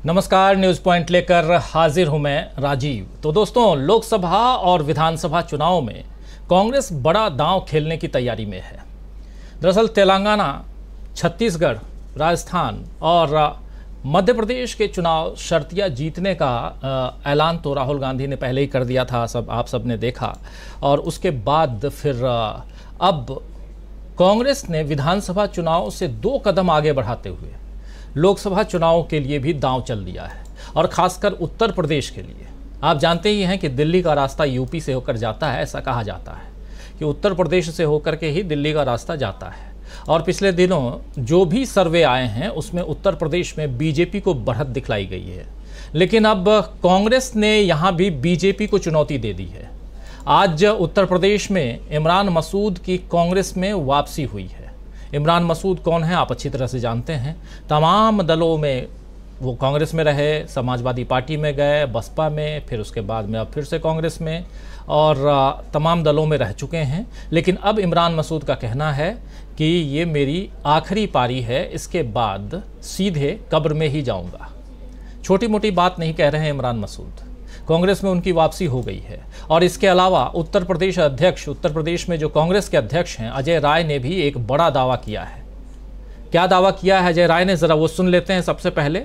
नमस्कार, news point लेकर हाजिर हूं मैं राजीव। तो दोस्तों, लोकसभा और विधानसभा चुनाव में कांग्रेस बड़ा दांव खेलने की तैयारी में है। दरअसल तेलंगाना, छत्तीसगढ़, राजस्थान और मध्य प्रदेश के चुनाव शर्तिया जीतने का ऐलान तो राहुल गांधी ने पहले ही कर दिया था, आप सब ने देखा। और उसके बाद फिर अब कांग्रेस ने विधानसभा चुनाव से 2 कदम आगे बढ़ाते हुए लोकसभा चुनाव के लिए भी दांव चल दिया है, और खासकर उत्तर प्रदेश के लिए। आप जानते ही हैं कि दिल्ली का रास्ता यूपी से होकर जाता है। ऐसा कहा जाता है कि उत्तर प्रदेश से होकर के ही दिल्ली का रास्ता जाता है। और पिछले दिनों जो भी सर्वे आए हैं उसमें उत्तर प्रदेश में बीजेपी को बढ़त दिखलाई गई है, लेकिन अब कांग्रेस ने यहाँ भी बीजेपी को चुनौती दे दी है। आज उत्तर प्रदेश में इमरान मसूद की कांग्रेस में वापसी हुई है। इमरान मसूद कौन है आप अच्छी तरह से जानते हैं। तमाम दलों में वो कांग्रेस में रहे, समाजवादी पार्टी में गए, बसपा में, फिर उसके बाद में अब फिर से कांग्रेस में, और तमाम दलों में रह चुके हैं। लेकिन अब इमरान मसूद का कहना है कि ये मेरी आखिरी पारी है, इसके बाद सीधे कब्र में ही जाऊंगा। छोटी मोटी बात नहीं कह रहे हैं इमरान मसूद। कांग्रेस में उनकी वापसी हो गई है। और इसके अलावा उत्तर प्रदेश में जो कांग्रेस के अध्यक्ष हैं अजय राय ने भी एक बड़ा दावा किया है। क्या दावा किया है अजय राय ने, ज़रा वो सुन लेते हैं। सबसे पहले,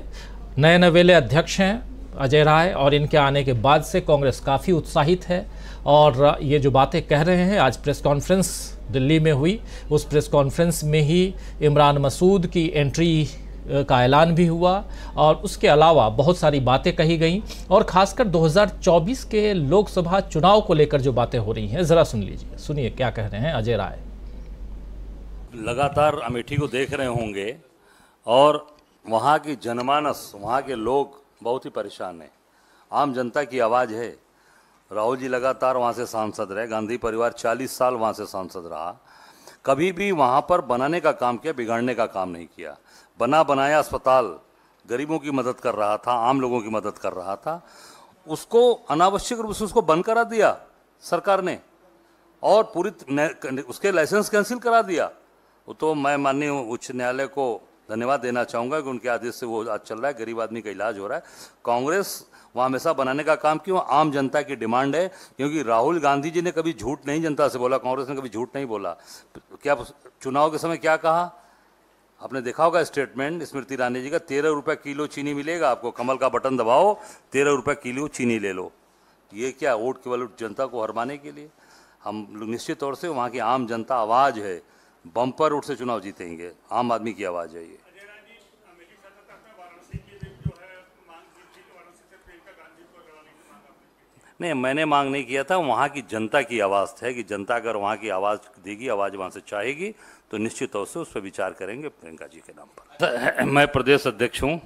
नए नवेले अध्यक्ष हैं अजय राय, और इनके आने के बाद से कांग्रेस काफ़ी उत्साहित है। और ये जो बातें कह रहे हैं, आज प्रेस कॉन्फ्रेंस दिल्ली में हुई, उस प्रेस कॉन्फ्रेंस में ही इमरान मसूद की एंट्री का ऐलान भी हुआ, और उसके अलावा बहुत सारी बातें कही गई, और खासकर 2024 के लोकसभा चुनाव को लेकर जो बातें हो रही हैं, ज़रा सुन लीजिए। सुनिए क्या कह रहे हैं अजय राय। लगातार अमेठी को देख रहे होंगे, और वहाँ की जनमानस, वहाँ के लोग बहुत ही परेशान हैं। आम जनता की आवाज़ है। राहुल जी लगातार वहाँ से सांसद रहे, गांधी परिवार 40 साल वहाँ से सांसद रहा, कभी भी वहाँ पर बनाने का काम किया, बिगाड़ने का काम नहीं किया। बना बनाया अस्पताल गरीबों की मदद कर रहा था, आम लोगों की मदद कर रहा था, उसको अनावश्यक रूप से उसको बंद करा दिया सरकार ने, और पूरी उसके लाइसेंस कैंसिल करा दिया। वो तो मैं माननीय उच्च न्यायालय को धन्यवाद देना चाहूँगा कि उनके आदेश से वो आज चल रहा है, गरीब आदमी का इलाज हो रहा है। कांग्रेस वहाँ हमेशा बनाने का काम क्यों, आम जनता की डिमांड है, क्योंकि राहुल गांधी जी ने कभी झूठ नहीं जनता से बोला, कांग्रेस ने कभी झूठ नहीं बोला। क्या चुनाव के समय क्या कहा आपने देखा होगा स्टेटमेंट स्मृति ईरानी जी का, 13 रुपये किलो चीनी मिलेगा आपको, कमल का बटन दबाओ 13 रुपये किलो चीनी ले लो। ये क्या, वोट केवल जनता को हरमाने के लिए? हम निश्चित तौर से वहाँ की आम जनता आवाज़ है, बम्पर वोट से चुनाव जीतेंगे, आम आदमी की आवाज़ है ये। नहीं, मैंने मांग नहीं किया था, वहाँ की जनता की आवाज़ है कि जनता अगर वहाँ की आवाज़ देगी, आवाज़ वहाँ से चाहेगी, तो निश्चित तौर से उस पर विचार करेंगे प्रियंका जी के नाम पर। मैं प्रदेश अध्यक्ष हूँ,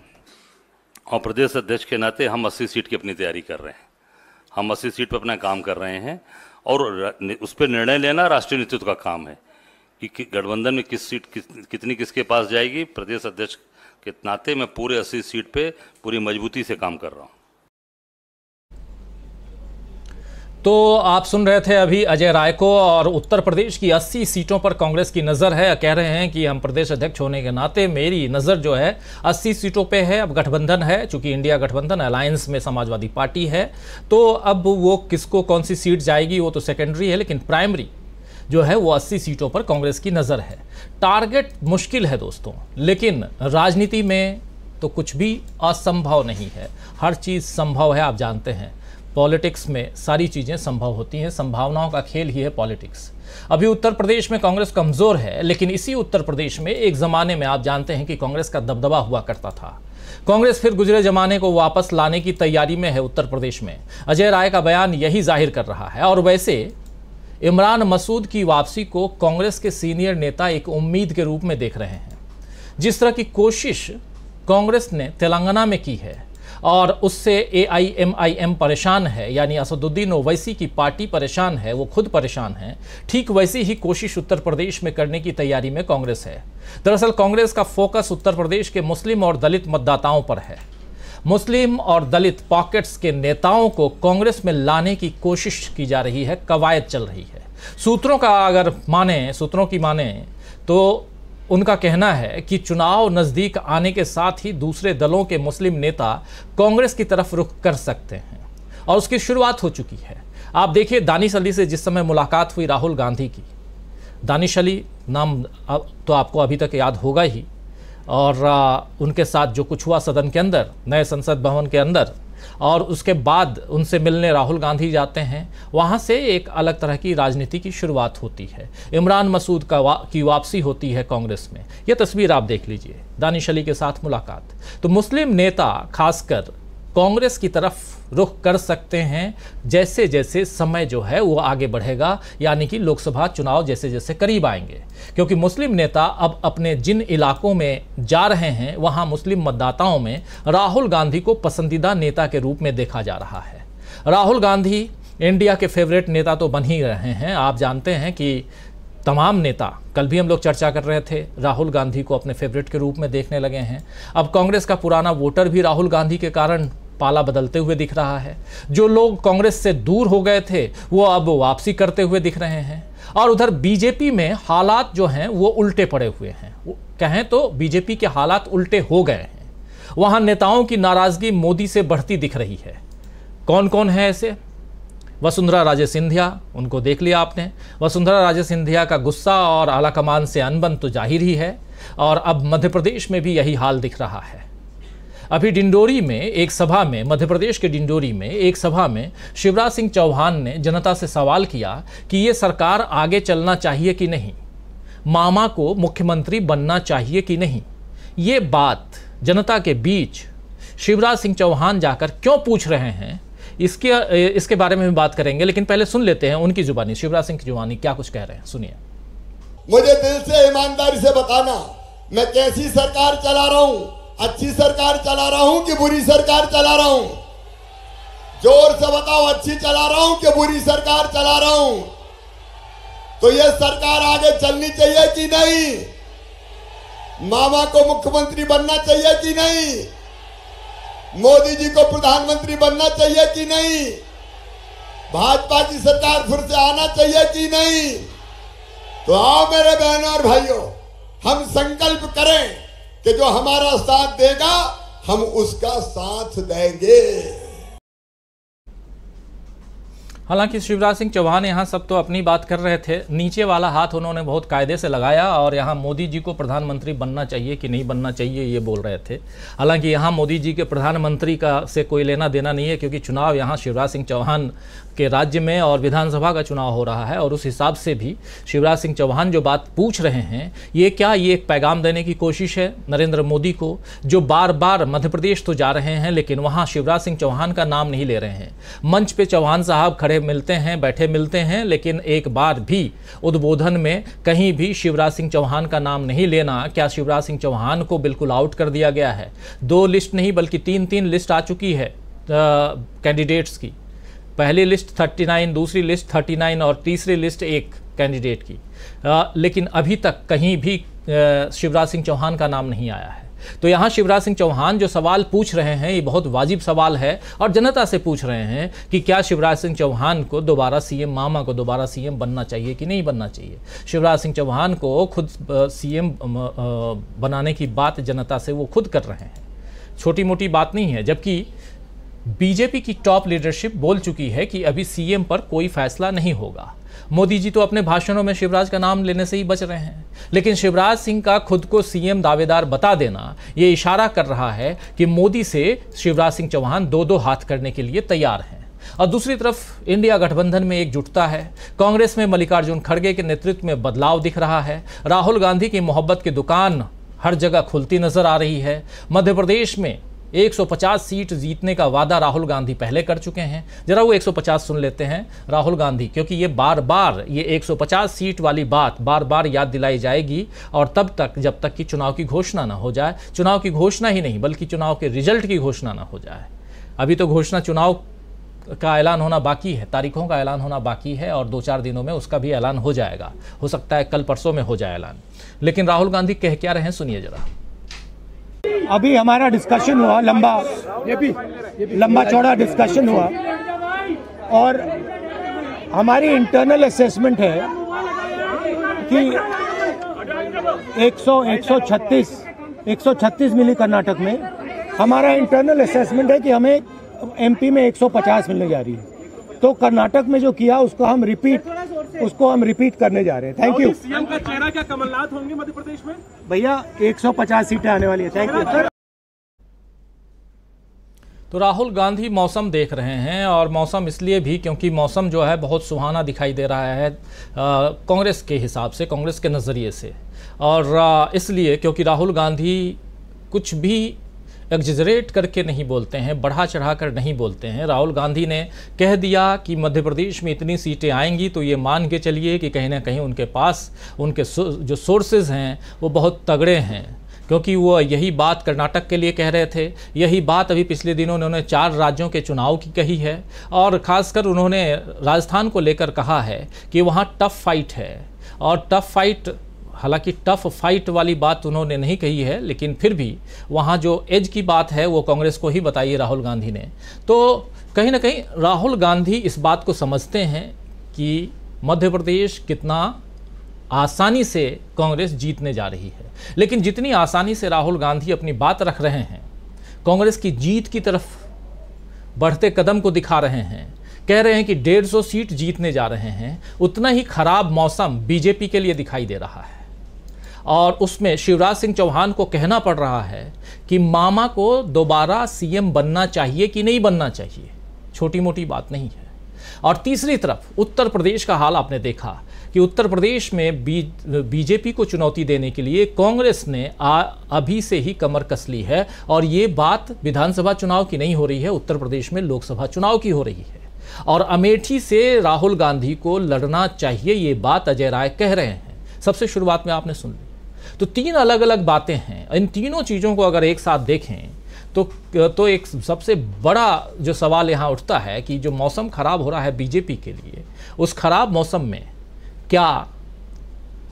और प्रदेश अध्यक्ष के नाते हम 80 सीट की अपनी तैयारी कर रहे हैं। हम 80 सीट पर अपना काम कर रहे हैं, और उस पर निर्णय लेना राष्ट्रीय नेतृत्व का काम है कि गठबंधन में किस सीट कितनी किसके पास जाएगी। प्रदेश अध्यक्ष के नाते मैं पूरे 80 सीट पे पूरी मजबूती से काम कर रहा हूँ। तो आप सुन रहे थे अभी अजय राय को, और उत्तर प्रदेश की 80 सीटों पर कांग्रेस की नज़र है। कह रहे हैं कि हम प्रदेश अध्यक्ष होने के नाते मेरी नज़र जो है 80 सीटों पे है। अब गठबंधन है, चूंकि इंडिया गठबंधन अलायंस में समाजवादी पार्टी है, तो अब वो किसको कौन सी सीट जाएगी वो तो सेकेंडरी है, लेकिन प्राइमरी जो है वो 80 सीटों पर कांग्रेस की नज़र है। टारगेट मुश्किल है दोस्तों, लेकिन राजनीति में तो कुछ भी असंभव नहीं है, हर चीज़ संभव है। आप जानते हैं पॉलिटिक्स में सारी चीज़ें संभव होती हैं, संभावनाओं का खेल ही है पॉलिटिक्स। अभी उत्तर प्रदेश में कांग्रेस कमज़ोर है, लेकिन इसी उत्तर प्रदेश में एक ज़माने में आप जानते हैं कि कांग्रेस का दबदबा हुआ करता था। कांग्रेस फिर गुजरे ज़माने को वापस लाने की तैयारी में है उत्तर प्रदेश में। अजय राय का बयान यही जाहिर कर रहा है। और वैसे इमरान मसूद की वापसी को कांग्रेस के सीनियर नेता एक उम्मीद के रूप में देख रहे हैं। जिस तरह की कोशिश कांग्रेस ने तेलंगाना में की है, और उससे AIMIM परेशान है, यानी असदुद्दीन ओवैसी की पार्टी परेशान है, वो खुद परेशान है, ठीक वैसी ही कोशिश उत्तर प्रदेश में करने की तैयारी में कांग्रेस है। दरअसल कांग्रेस का फोकस उत्तर प्रदेश के मुस्लिम और दलित मतदाताओं पर है। मुस्लिम और दलित पॉकेट्स के नेताओं को कांग्रेस में लाने की कोशिश की जा रही है, कवायद चल रही है। सूत्रों की माने तो उनका कहना है कि चुनाव नज़दीक आने के साथ ही दूसरे दलों के मुस्लिम नेता कांग्रेस की तरफ रुख कर सकते हैं और उसकी शुरुआत हो चुकी है। आप देखिए, दानिश अली से जिस समय मुलाकात हुई राहुल गांधी की, दानिश अली नाम तो आपको अभी तक याद होगा ही, और उनके साथ जो कुछ हुआ सदन के अंदर, नए संसद भवन के अंदर, और उसके बाद उनसे मिलने राहुल गांधी जाते हैं। वहाँ से एक अलग तरह की राजनीति की शुरुआत होती है। इमरान मसूद की वापसी होती है कांग्रेस में। यह तस्वीर आप देख लीजिए, दानिश अली के साथ मुलाकात। तो मुस्लिम नेता खासकर कांग्रेस की तरफ रुख कर सकते हैं जैसे जैसे समय जो है वो आगे बढ़ेगा, यानी कि लोकसभा चुनाव जैसे जैसे करीब आएंगे, क्योंकि मुस्लिम नेता अब अपने जिन इलाकों में जा रहे हैं वहां मुस्लिम मतदाताओं में राहुल गांधी को पसंदीदा नेता के रूप में देखा जा रहा है। राहुल गांधी इंडिया के फेवरेट नेता तो बन ही रहे हैं। आप जानते हैं कि तमाम नेता, कल भी हम लोग चर्चा कर रहे थे, राहुल गांधी को अपने फेवरेट के रूप में देखने लगे हैं। अब कांग्रेस का पुराना वोटर भी राहुल गांधी के कारण पाला बदलते हुए दिख रहा है। जो लोग कांग्रेस से दूर हो गए थे वो अब वापसी करते हुए दिख रहे हैं। और उधर बीजेपी में हालात जो हैं वो उल्टे पड़े हुए हैं। कहें तो बीजेपी के हालात उल्टे हो गए हैं। वहां नेताओं की नाराजगी मोदी से बढ़ती दिख रही है। कौन कौन है ऐसे? वसुंधरा राजे सिंधिया, उनको देख लिया आपने। वसुंधरा राजे सिंधिया का गुस्सा और आलाकमान से अनबन तो जाहिर ही है, और अब मध्य प्रदेश में भी यही हाल दिख रहा है। अभी डिंडोरी में एक सभा में, मध्य प्रदेश के डिंडोरी में एक सभा में शिवराज सिंह चौहान ने जनता से सवाल किया कि ये सरकार आगे चलना चाहिए कि नहीं, मामा को मुख्यमंत्री बनना चाहिए कि नहीं। ये बात जनता के बीच शिवराज सिंह चौहान जाकर क्यों पूछ रहे हैं, इसके बारे में भी बात करेंगे। लेकिन पहले सुन लेते हैं उनकी जुबानी, शिवराज सिंह की जुबानी क्या कुछ कह रहे हैं, सुनिए। मुझे दिल से ईमानदारी से बताना, मैं कैसी सरकार चला रहा हूं, अच्छी सरकार चला रहा हूं कि बुरी सरकार चला रहा हूं? जोर से बताओ, अच्छी चला रहा हूं कि बुरी सरकार चला रहा हूं? तो ये सरकार आगे चलनी चाहिए कि नहीं? मामा को मुख्यमंत्री बनना चाहिए कि नहीं? मोदी जी को प्रधानमंत्री बनना चाहिए कि नहीं? भाजपा की सरकार फिर से आना चाहिए कि नहीं? तो आओ मेरे बहनों और भाइयों, हम संकल्प करें कि जो हमारा साथ देगा हम उसका साथ देंगे। हालांकि शिवराज सिंह चौहान यहाँ सब तो अपनी बात कर रहे थे, नीचे वाला हाथ उन्होंने बहुत कायदे से लगाया और यहाँ मोदी जी को प्रधानमंत्री बनना चाहिए कि नहीं बनना चाहिए ये बोल रहे थे। हालांकि यहाँ मोदी जी के प्रधानमंत्री का से कोई लेना देना नहीं है, क्योंकि चुनाव यहाँ शिवराज सिंह चौहान के राज्य में और विधानसभा का चुनाव हो रहा है। और उस हिसाब से भी शिवराज सिंह चौहान जो बात पूछ रहे हैं, ये एक पैगाम देने की कोशिश है नरेंद्र मोदी को, जो बार बार मध्य प्रदेश तो जा रहे हैं लेकिन वहाँ शिवराज सिंह चौहान का नाम नहीं ले रहे हैं। मंच पे चौहान साहब खड़े मिलते हैं, बैठे मिलते हैं, लेकिन एक बार भी उद्बोधन में कहीं भी शिवराज सिंह चौहान का नाम नहीं लेना। क्या शिवराज सिंह चौहान को बिल्कुल आउट कर दिया गया है? 2 लिस्ट नहीं बल्कि 3 लिस्ट आ चुकी है कैंडिडेट्स की। पहली लिस्ट 39, दूसरी लिस्ट 39 और तीसरी लिस्ट 1 कैंडिडेट की, लेकिन अभी तक कहीं भी शिवराज सिंह चौहान का नाम नहीं आया है। तो यहाँ शिवराज सिंह चौहान जो सवाल पूछ रहे हैं ये बहुत वाजिब सवाल है और जनता से पूछ रहे हैं कि क्या शिवराज सिंह चौहान को दोबारा सीएम, मामा को दोबारा सीएम बनना चाहिए कि नहीं बनना चाहिए। शिवराज सिंह चौहान को खुद सीएम बनाने की बात जनता से वो खुद कर रहे हैं, छोटी मोटी बात नहीं है। जबकि बीजेपी की टॉप लीडरशिप बोल चुकी है कि अभी सीएम पर कोई फैसला नहीं होगा। मोदी जी तो अपने भाषणों में शिवराज का नाम लेने से ही बच रहे हैं, लेकिन शिवराज सिंह का खुद को सीएम दावेदार बता देना ये इशारा कर रहा है कि मोदी से शिवराज सिंह चौहान 2-2 हाथ करने के लिए तैयार हैं। और दूसरी तरफ इंडिया गठबंधन में एकजुटता है। कांग्रेस में मल्लिकार्जुन खड़गे के नेतृत्व में बदलाव दिख रहा है। राहुल गांधी की मोहब्बत की दुकान हर जगह खुलती नजर आ रही है। मध्य प्रदेश में 150 सीट जीतने का वादा राहुल गांधी पहले कर चुके हैं। जरा वो 150 सुन लेते हैं राहुल गांधी, क्योंकि ये बार बार ये 150 सीट वाली बात बार बार याद दिलाई जाएगी और तब तक जब तक कि चुनाव की घोषणा ना हो जाए। चुनाव की घोषणा ही नहीं बल्कि चुनाव के रिजल्ट की घोषणा ना हो जाए। अभी तो घोषणा चुनाव का ऐलान होना बाकी है, तारीखों का ऐलान होना बाकी है और 2-4 दिनों में उसका भी ऐलान हो जाएगा। हो सकता है कल परसों में हो जाए ऐलान। लेकिन राहुल गांधी कह क्या रहे हैं सुनिए जरा। अभी हमारा डिस्कशन हुआ, लंबा चौड़ा डिस्कशन हुआ और हमारी इंटरनल असेसमेंट है कि 136 मिली कर्नाटक में। हमारा इंटरनल असेसमेंट है कि हमें एमपी में 150 मिलने जा रही है। तो कर्नाटक में जो किया उसको हम रिपीट करने जा रहे हैं। Thank you. सीएम का चेहरा क्या कमलनाथ होंगे मध्य प्रदेश में? भैया 150 सीटें आने वाली है। Thank you. तो राहुल गांधी मौसम देख रहे हैं, और मौसम इसलिए भी क्योंकि मौसम जो है बहुत सुहाना दिखाई दे रहा है कांग्रेस के हिसाब से, कांग्रेस के नज़रिए से, और इसलिए क्योंकि राहुल गांधी कुछ भी एग्जरेट करके नहीं बोलते हैं, बढ़ा चढ़ा कर नहीं बोलते हैं। राहुल गांधी ने कह दिया कि मध्य प्रदेश में इतनी सीटें आएंगी, तो ये मान के चलिए कि कहीं ना कहीं उनके पास उनके जो सोर्सेज हैं वो बहुत तगड़े हैं, क्योंकि वो यही बात कर्नाटक के लिए कह रहे थे। यही बात अभी पिछले दिनों उन्होंने 4 राज्यों के चुनाव की कही है, और ख़ासकर उन्होंने राजस्थान को लेकर कहा है कि वहाँ टफ फाइट है। और टफ फाइट, हालांकि टफ फाइट वाली बात उन्होंने नहीं कही है, लेकिन फिर भी वहाँ जो एज की बात है वो कांग्रेस को ही बताई है राहुल गांधी ने। तो कहीं ना कहीं राहुल गांधी इस बात को समझते हैं कि मध्य प्रदेश कितना आसानी से कांग्रेस जीतने जा रही है। लेकिन जितनी आसानी से राहुल गांधी अपनी बात रख रहे हैं, कांग्रेस की जीत की तरफ बढ़ते कदम को दिखा रहे हैं, कह रहे हैं कि 150 सीट जीतने जा रहे हैं, उतना ही खराब मौसम बीजेपी के लिए दिखाई दे रहा है। और उसमें शिवराज सिंह चौहान को कहना पड़ रहा है कि मामा को दोबारा सीएम बनना चाहिए कि नहीं बनना चाहिए, छोटी मोटी बात नहीं है। और तीसरी तरफ उत्तर प्रदेश का हाल आपने देखा कि उत्तर प्रदेश में बीजेपी को चुनौती देने के लिए कांग्रेस ने अभी से ही कमर कस ली है। और ये बात विधानसभा चुनाव की नहीं हो रही है, उत्तर प्रदेश में लोकसभा चुनाव की हो रही है। और अमेठी से राहुल गांधी को लड़ना चाहिए, ये बात अजय राय कह रहे हैं। सबसे शुरुआत में आपने सुन ली। तो 3 अलग अलग बातें हैं। इन तीनों चीज़ों को अगर एक साथ देखें तो एक सबसे बड़ा जो सवाल यहाँ उठता है कि जो मौसम खराब हो रहा है बीजेपी के लिए, उस खराब मौसम में क्या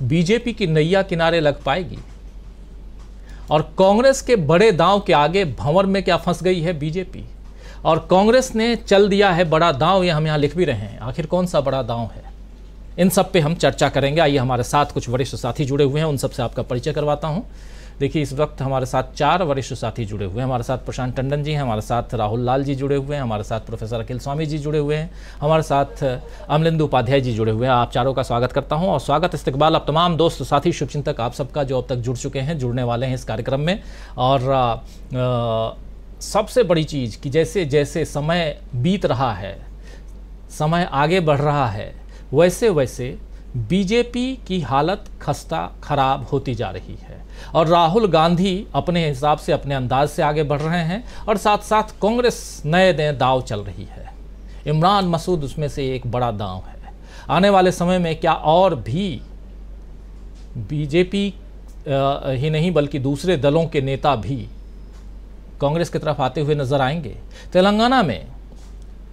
बीजेपी की नैया किनारे लग पाएगी? और कांग्रेस के बड़े दांव के आगे भंवर में क्या फंस गई है बीजेपी? और कांग्रेस ने चल दिया है बड़ा दांव, ये हम यहाँ लिख भी रहे हैं। आखिर कौन सा बड़ा दांव है? इन सब पे हम चर्चा करेंगे। आइए, हमारे साथ कुछ वरिष्ठ साथी जुड़े हुए हैं, उन सबसे आपका परिचय करवाता हूं। देखिए, इस वक्त हमारे साथ 4 वरिष्ठ साथी जुड़े हुए हैं। हमारे साथ प्रशांत टंडन जी हैं, हमारे साथ राहुल लाल जी जुड़े हुए हैं, हमारे साथ प्रोफेसर अखिल स्वामी जी जुड़े हुए हैं, हमारे साथ अमलेंदु उपाध्याय जी जुड़े हुए हैं। आप चारों का स्वागत करता हूं, और स्वागत इस्तकबाल आप तमाम दोस्त साथी शुभचिंतक आप सबका जो अब तक जुड़ चुके हैं, जुड़ने वाले हैं इस कार्यक्रम में। और सबसे बड़ी चीज़ कि जैसे जैसे समय बीत रहा है, समय आगे बढ़ रहा है, वैसे वैसे बीजेपी की हालत खस्ता खराब होती जा रही है। और राहुल गांधी अपने हिसाब से, अपने अंदाज से आगे बढ़ रहे हैं, और साथ साथ कांग्रेस नए नए दांव चल रही है। इमरान मसूद उसमें से एक बड़ा दांव है। आने वाले समय में क्या और भी बीजेपी ही नहीं बल्कि दूसरे दलों के नेता भी कांग्रेस की तरफ आते हुए नजर आएंगे? तेलंगाना में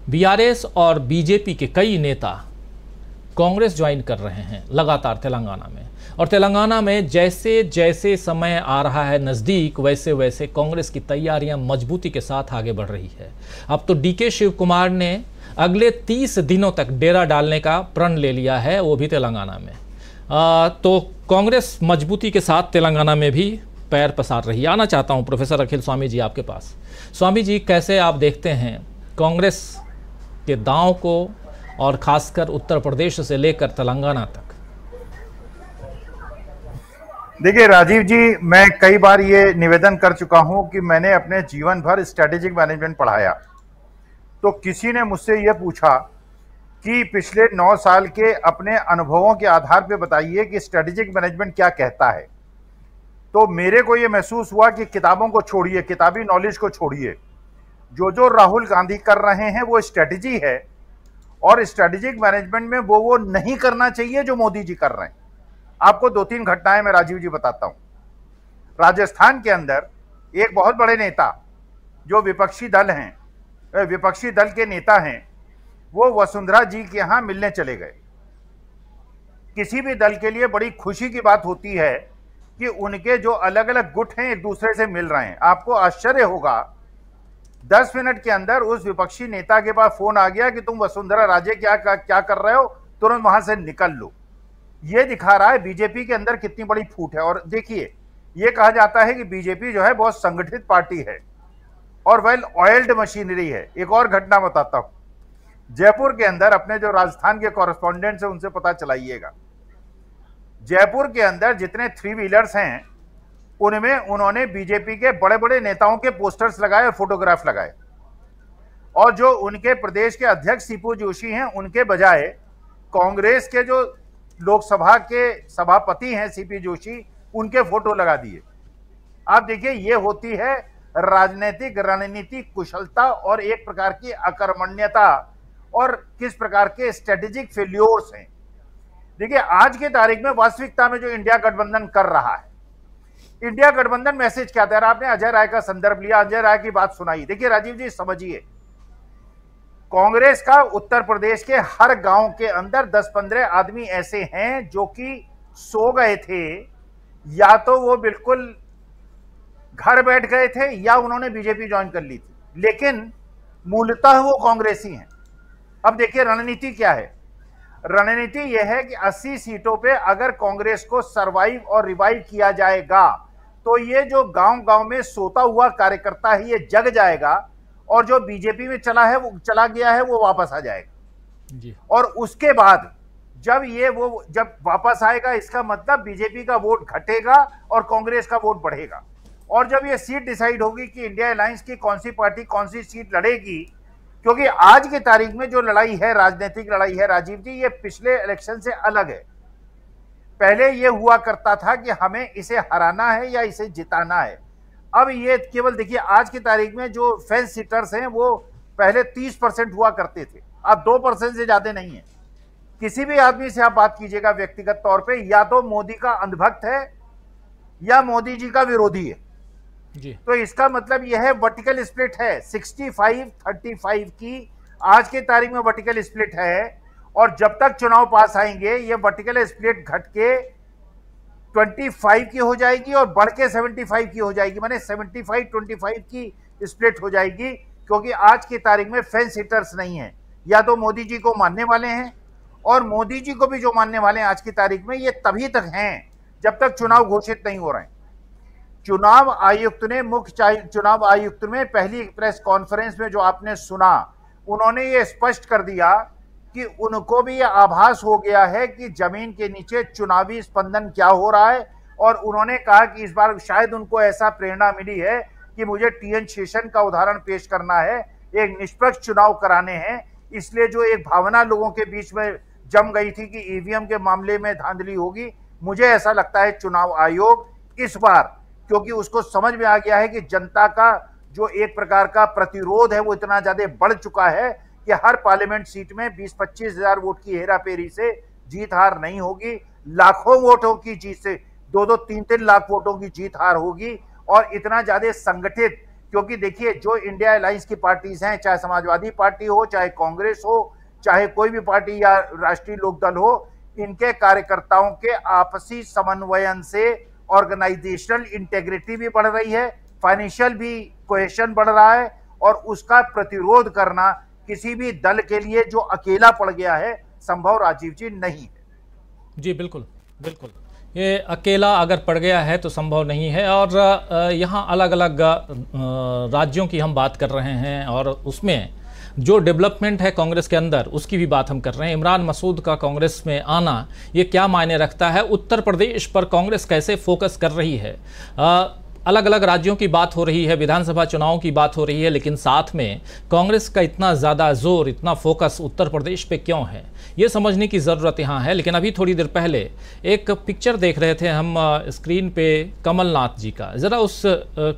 बीआरएस और बीजेपी के कई नेता कांग्रेस ज्वाइन कर रहे हैं लगातार तेलंगाना में। और तेलंगाना में जैसे जैसे समय आ रहा है नज़दीक, वैसे वैसे कांग्रेस की तैयारियां मजबूती के साथ आगे बढ़ रही है। अब तो डीके शिव कुमार ने अगले 30 दिनों तक डेरा डालने का प्रण ले लिया है, वो भी तेलंगाना में। तो कांग्रेस मजबूती के साथ तेलंगाना में भी पैर पसार रही है। आना चाहता हूँ प्रोफेसर अखिल स्वामी जी आपके पास। स्वामी जी, कैसे आप देखते हैं कांग्रेस के दांव को, और खासकर उत्तर प्रदेश से लेकर तेलंगाना तक? देखिए राजीव जी, मैं कई बार ये निवेदन कर चुका हूं कि मैंने अपने जीवन भर स्ट्रेटेजिक मैनेजमेंट पढ़ाया। तो किसी ने मुझसे ये पूछा कि पिछले 9 साल के अपने अनुभवों के आधार पे बताइए कि स्ट्रेटेजिक मैनेजमेंट क्या कहता है। तो मेरे को ये महसूस हुआ कि किताबों को छोड़िए, किताबी नॉलेज को छोड़िए, जो राहुल गांधी कर रहे हैं वो स्ट्रेटेजी है। और स्ट्रेटेजिक मैनेजमेंट में वो नहीं करना चाहिए जो मोदी जी कर रहे हैं। आपको 2-3 घटनाएं मैं राजीव जी बताता हूं। राजस्थान के अंदर एक बहुत बड़े नेता जो विपक्षी दल हैं, विपक्षी दल के नेता हैं, वो वसुंधरा जी के यहां मिलने चले गए। किसी भी दल के लिए बड़ी खुशी की बात होती है कि उनके जो अलग अलग गुट हैं एक दूसरे से मिल रहे हैं। आपको आश्चर्य होगा, 10 मिनट के अंदर उस विपक्षी नेता के पास फोन आ गया कि तुम वसुंधरा राजे क्या कर रहे हो, तुरंत वहां से निकल लो। ये दिखा रहा है बीजेपी के अंदर कितनी बड़ी फूट है। और देखिए, ये कहा जाता है कि बीजेपी जो है बहुत संगठित पार्टी है और वेल ऑयल्ड मशीनरी है। एक और घटना बताता हूं, जयपुर के अंदर अपने जो राजस्थान के कॉरेस्पॉन्डेंट्स हैं उनसे पता चलाइएगा, जयपुर के अंदर जितने 3 व्हीलर्स हैं उनमें उन्होंने बीजेपी के बड़े बड़े नेताओं के पोस्टर्स लगाए और फोटोग्राफ लगाए, और जो उनके प्रदेश के अध्यक्ष सीपू जोशी हैं उनके बजाय कांग्रेस के जो लोकसभा के सभापति हैं सीपी जोशी, उनके फोटो लगा दिए। आप देखिए, ये होती है राजनीतिक रणनीतिक कुशलता और एक प्रकार की अकर्मण्यता और किस प्रकार के स्ट्रेटेजिक फेल्योर्स हैं। देखिए, आज के तारीख में वास्तविकता में जो इंडिया गठबंधन कर रहा है, इंडिया गठबंधन मैसेज क्या था? आपने अजय राय का संदर्भ लिया, अजय राय की बात सुनाई। देखिए राजीव जी, समझिए, कांग्रेस का उत्तर प्रदेश के हर गांव के अंदर 10-15 आदमी ऐसे हैं जो कि सो गए थे, या तो वो बिल्कुल घर बैठ गए थे या उन्होंने बीजेपी ज्वाइन कर ली थी, लेकिन मूलतः वो कांग्रेसी हैं। अब देखिए रणनीति क्या है। रणनीति यह है कि 80 सीटों पे अगर कांग्रेस को सरवाइव और रिवाइव किया जाएगा तो ये जो गांव-गांव में सोता हुआ कार्यकर्ता है ये जग जाएगा, और जो बीजेपी में चला गया है वो वापस आ जाएगा जी। और उसके बाद जब वापस आएगा, इसका मतलब बीजेपी का वोट घटेगा और कांग्रेस का वोट बढ़ेगा। और जब ये सीट डिसाइड होगी कि इंडिया अलायंस की कौन सी पार्टी कौन सी सीट लड़ेगी, क्योंकि आज की तारीख में जो लड़ाई है, राजनीतिक लड़ाई है राजीव जी, ये पिछले इलेक्शन से अलग है। पहले ये हुआ करता था कि हमें इसे हराना है या इसे जिताना है। अब ये केवल देखिए, आज की तारीख में जो फेंस सीटर्स हैं वो पहले 30% हुआ करते थे, अब 2% से ज्यादा नहीं है। किसी भी आदमी से आप बात कीजिएगा व्यक्तिगत तौर पे, या तो मोदी का अंधभक्त है या मोदी जी का विरोधी है जी। तो इसका मतलब यह है वर्टिकल स्प्लिट है, 65-35 की आज की तारीख में वर्टिकल स्प्लिट है। और जब तक चुनाव पास आएंगे ये वर्टिकल स्प्लिट घट के 25 की हो जाएगी और बढ़ के 75 की हो जाएगी, माने 75-25 की स्प्लिट हो जाएगी। क्योंकि आज की तारीख में फेंस हिटर्स नहीं है, या तो मोदी जी को मानने वाले हैं, और मोदी जी को भी जो मानने वाले हैं आज की तारीख में ये तभी तक हैं जब तक चुनाव घोषित नहीं हो रहे हैं। चुनाव आयुक्त ने मुख्य चुनाव आयुक्त में पहली प्रेस कॉन्फ्रेंस में जो आपने सुना, उन्होंने ये स्पष्ट कर दिया कि उनको भी ये आभास हो गया है कि जमीन के नीचे चुनावी स्पंदन क्या हो रहा है। और उन्होंने कहा कि इस बार शायद उनको ऐसा प्रेरणा मिली है कि मुझे TN शेषन का उदाहरण पेश करना है, एक निष्पक्ष चुनाव कराने हैं। इसलिए जो एक भावना लोगों के बीच में जम गई थी कि EVM के मामले में धांधली होगी, मुझे ऐसा लगता है चुनाव आयोग इस बार, क्योंकि उसको समझ में आ गया है कि जनता का जो एक प्रकार का प्रतिरोध है वो इतना ज्यादा बढ़ चुका है कि हर पार्लियामेंट सीट में 20-25 हजार वोट की हेराफेरी से जीत हार नहीं होगी, लाखों वोटों की जीत से 2-2, 3-3 लाख वोटों की जीत हार होगी। और इतना ज्यादा संगठित, क्योंकि देखिए जो इंडिया अलायंस की पार्टीज हैं, चाहे समाजवादी पार्टी हो, चाहे कांग्रेस हो, चाहे कोई भी पार्टी या राष्ट्रीय लोकदल हो, इनके कार्यकर्ताओं के आपसी समन्वयन से ऑर्गेनाइजेशनल इंटेग्रिटी भी बढ़ रही है, फाइनेंशियल भी कोहेशन बढ़ रहा है, और उसका प्रतिरोध करना किसी भी दल के लिए जो अकेला पड़ गया है संभव राजीव जी नहीं है। जी बिल्कुल बिल्कुल, ये अकेला अगर पड़ गया है तो संभव नहीं है। और यहाँ अलग अलग राज्यों की हम बात कर रहे हैं और उसमें जो डेवलपमेंट है कांग्रेस के अंदर उसकी भी बात हम कर रहे हैं। इमरान मसूद का कांग्रेस में आना ये क्या मायने रखता है, उत्तर प्रदेश पर कांग्रेस कैसे फोकस कर रही है। अलग अलग राज्यों की बात हो रही है, विधानसभा चुनाव की बात हो रही है, लेकिन साथ में कांग्रेस का इतना ज़्यादा जोर, इतना फोकस उत्तर प्रदेश पे क्यों है, ये समझने की ज़रूरत यहाँ है। लेकिन अभी थोड़ी देर पहले एक पिक्चर देख रहे थे हम स्क्रीन पे कमलनाथ जी का, ज़रा उस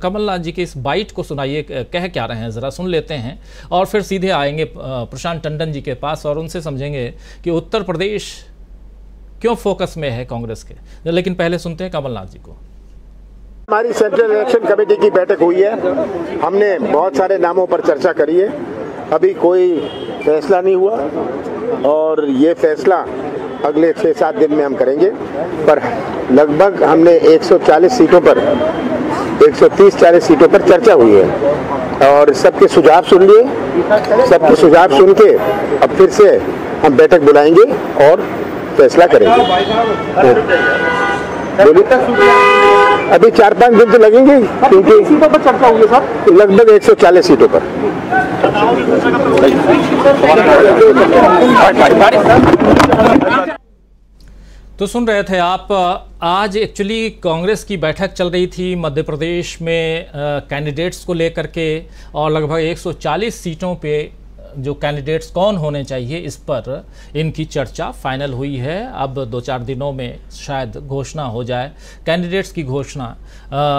कमलनाथ जी के इस बाइट को सुनाइए, कह क्या रहे हैं ज़रा सुन लेते हैं, और फिर सीधे आएंगे प्रशांत टंडन जी के पास और उनसे समझेंगे कि उत्तर प्रदेश क्यों फोकस में है कांग्रेस के। लेकिन पहले सुनते हैं कमलनाथ जी को। हमारी सेंट्रल इलेक्शन कमेटी की बैठक हुई है, हमने बहुत सारे नामों पर चर्चा करी है, अभी कोई फैसला नहीं हुआ और ये फैसला अगले 6-7 दिन में हम करेंगे। पर लगभग हमने 140 सीटों पर 130-40 सीटों पर चर्चा हुई है और सबके सुझाव सुन लिए। सबके सुझाव सुन के अब फिर से हम बैठक बुलाएंगे और फैसला करेंगे। अभी 4-5 दिन तो लगेंगे, क्योंकि सीटों पर चर्चा होगी सर, लगभग 140 सीटों पर। तो सुन रहे थे आप, आज एक्चुअली कांग्रेस की बैठक चल रही थी मध्य प्रदेश में कैंडिडेट्स को लेकर के, और लगभग 140 सीटों पे जो कैंडिडेट्स कौन होने चाहिए इस पर इनकी चर्चा फाइनल हुई है। अब 2-4 दिनों में शायद घोषणा हो जाए कैंडिडेट्स की घोषणा,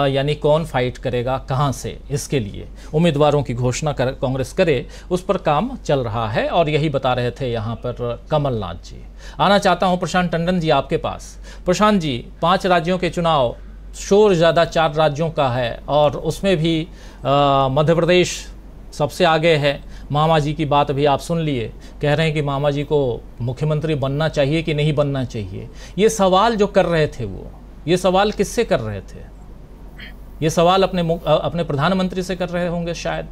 यानी कौन फाइट करेगा कहां से, इसके लिए उम्मीदवारों की घोषणा कांग्रेस करे, उस पर काम चल रहा है। और यही बता रहे थे यहाँ पर कमलनाथ जी। आना चाहता हूँ प्रशांत टंडन जी आपके पास। प्रशांत जी, 5 राज्यों के चुनाव, शोर ज़्यादा 4 राज्यों का है, और उसमें भी मध्य प्रदेश सबसे आगे है। मामा जी की बात अभी आप सुन लिए, कह रहे हैं कि मामा जी को मुख्यमंत्री बनना चाहिए कि नहीं बनना चाहिए। ये सवाल जो कर रहे थे वो, ये सवाल किससे कर रहे थे? ये सवाल अपने प्रधानमंत्री से कर रहे होंगे शायद,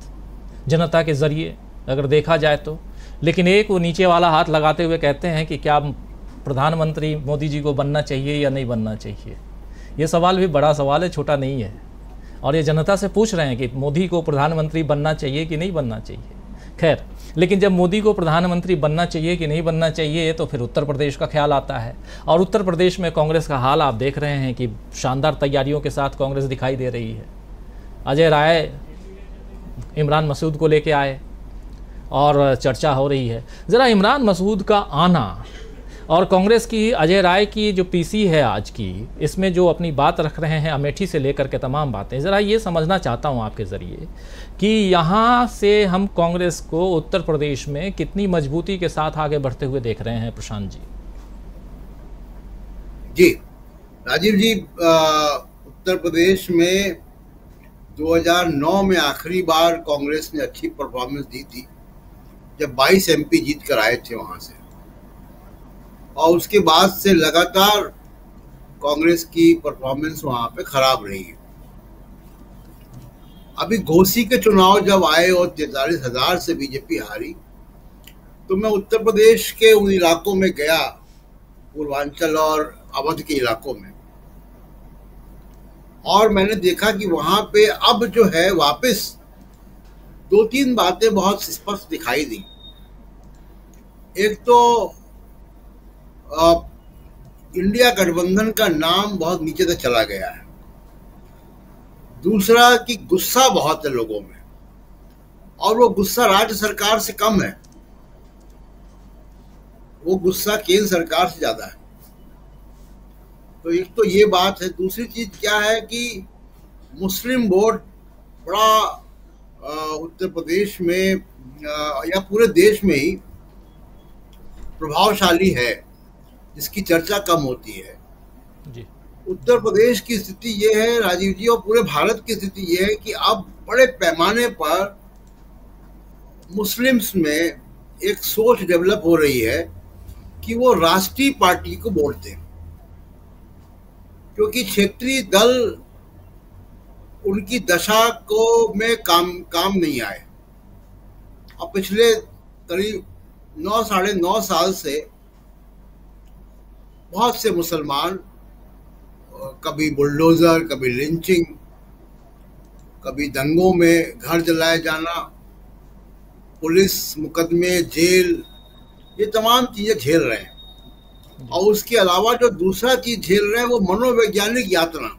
जनता के ज़रिए अगर देखा जाए तो। लेकिन एक वो नीचे वाला हाथ लगाते हुए कहते हैं कि क्या प्रधानमंत्री मोदी जी को बनना चाहिए या नहीं बनना चाहिए। ये सवाल भी बड़ा सवाल है, छोटा नहीं है। और ये जनता से पूछ रहे हैं कि मोदी को प्रधानमंत्री बनना चाहिए कि नहीं बनना चाहिए। खैर, लेकिन जब मोदी को प्रधानमंत्री बनना चाहिए कि नहीं बनना चाहिए, तो फिर उत्तर प्रदेश का ख्याल आता है। और उत्तर प्रदेश में कांग्रेस का हाल आप देख रहे हैं कि शानदार तैयारियों के साथ कांग्रेस दिखाई दे रही है। अजय राय इमरान मसूद को लेके आए और चर्चा हो रही है। ज़रा इमरान मसूद का आना और कांग्रेस की अजय राय की जो पीसी है आज की, इसमें जो अपनी बात रख रहे हैं अमेठी से लेकर के तमाम बातें, ज़रा ये समझना चाहता हूँ आपके ज़रिए कि यहाँ से हम कांग्रेस को उत्तर प्रदेश में कितनी मजबूती के साथ आगे बढ़ते हुए देख रहे हैं प्रशांत जी। जी राजीव जी, उत्तर प्रदेश में 2009 में आखिरी बार कांग्रेस ने अच्छी परफॉर्मेंस दी थी, जब 22 एमपी जीत कर आए थे वहां से, और उसके बाद से लगातार कांग्रेस की परफॉर्मेंस वहां पे खराब रही है। अभी घोसी के चुनाव जब आए और 43,000 से बीजेपी हारी, तो मैं उत्तर प्रदेश के उन इलाकों में गया, पूर्वांचल और अवध के इलाकों में, और मैंने देखा कि वहां पे अब जो है वापस 2-3 बातें बहुत स्पष्ट दिखाई दी। एक तो इंडिया गठबंधन का नाम बहुत नीचे तक चला गया है। दूसरा कि गुस्सा बहुत है लोगों में, और वो गुस्सा राज्य सरकार से कम है, वो गुस्सा केंद्र सरकार से ज्यादा है। तो एक तो ये बात है। दूसरी चीज क्या है कि मुस्लिम वोट बड़ा उत्तर प्रदेश में या पूरे देश में ही प्रभावशाली है, जिसकी चर्चा कम होती है जी। उत्तर प्रदेश की स्थिति ये है राजीव जी, और पूरे भारत की स्थिति ये है कि अब बड़े पैमाने पर मुस्लिम्स में एक सोच डेवलप हो रही है कि वो राष्ट्रीय पार्टी को वोट दें, क्योंकि क्षेत्रीय दल उनकी दशा को में काम नहीं आए। और पिछले करीब 9-9.5 साल से बहुत से मुसलमान, कभी बुलडोजर, कभी लिंचिंग, कभी दंगों में घर जलाए जाना, पुलिस मुकदमे, जेल, ये तमाम चीजें झेल रहे हैं। और उसके अलावा जो दूसरा चीज झेल रहे हैं वो मनोवैज्ञानिक यातना,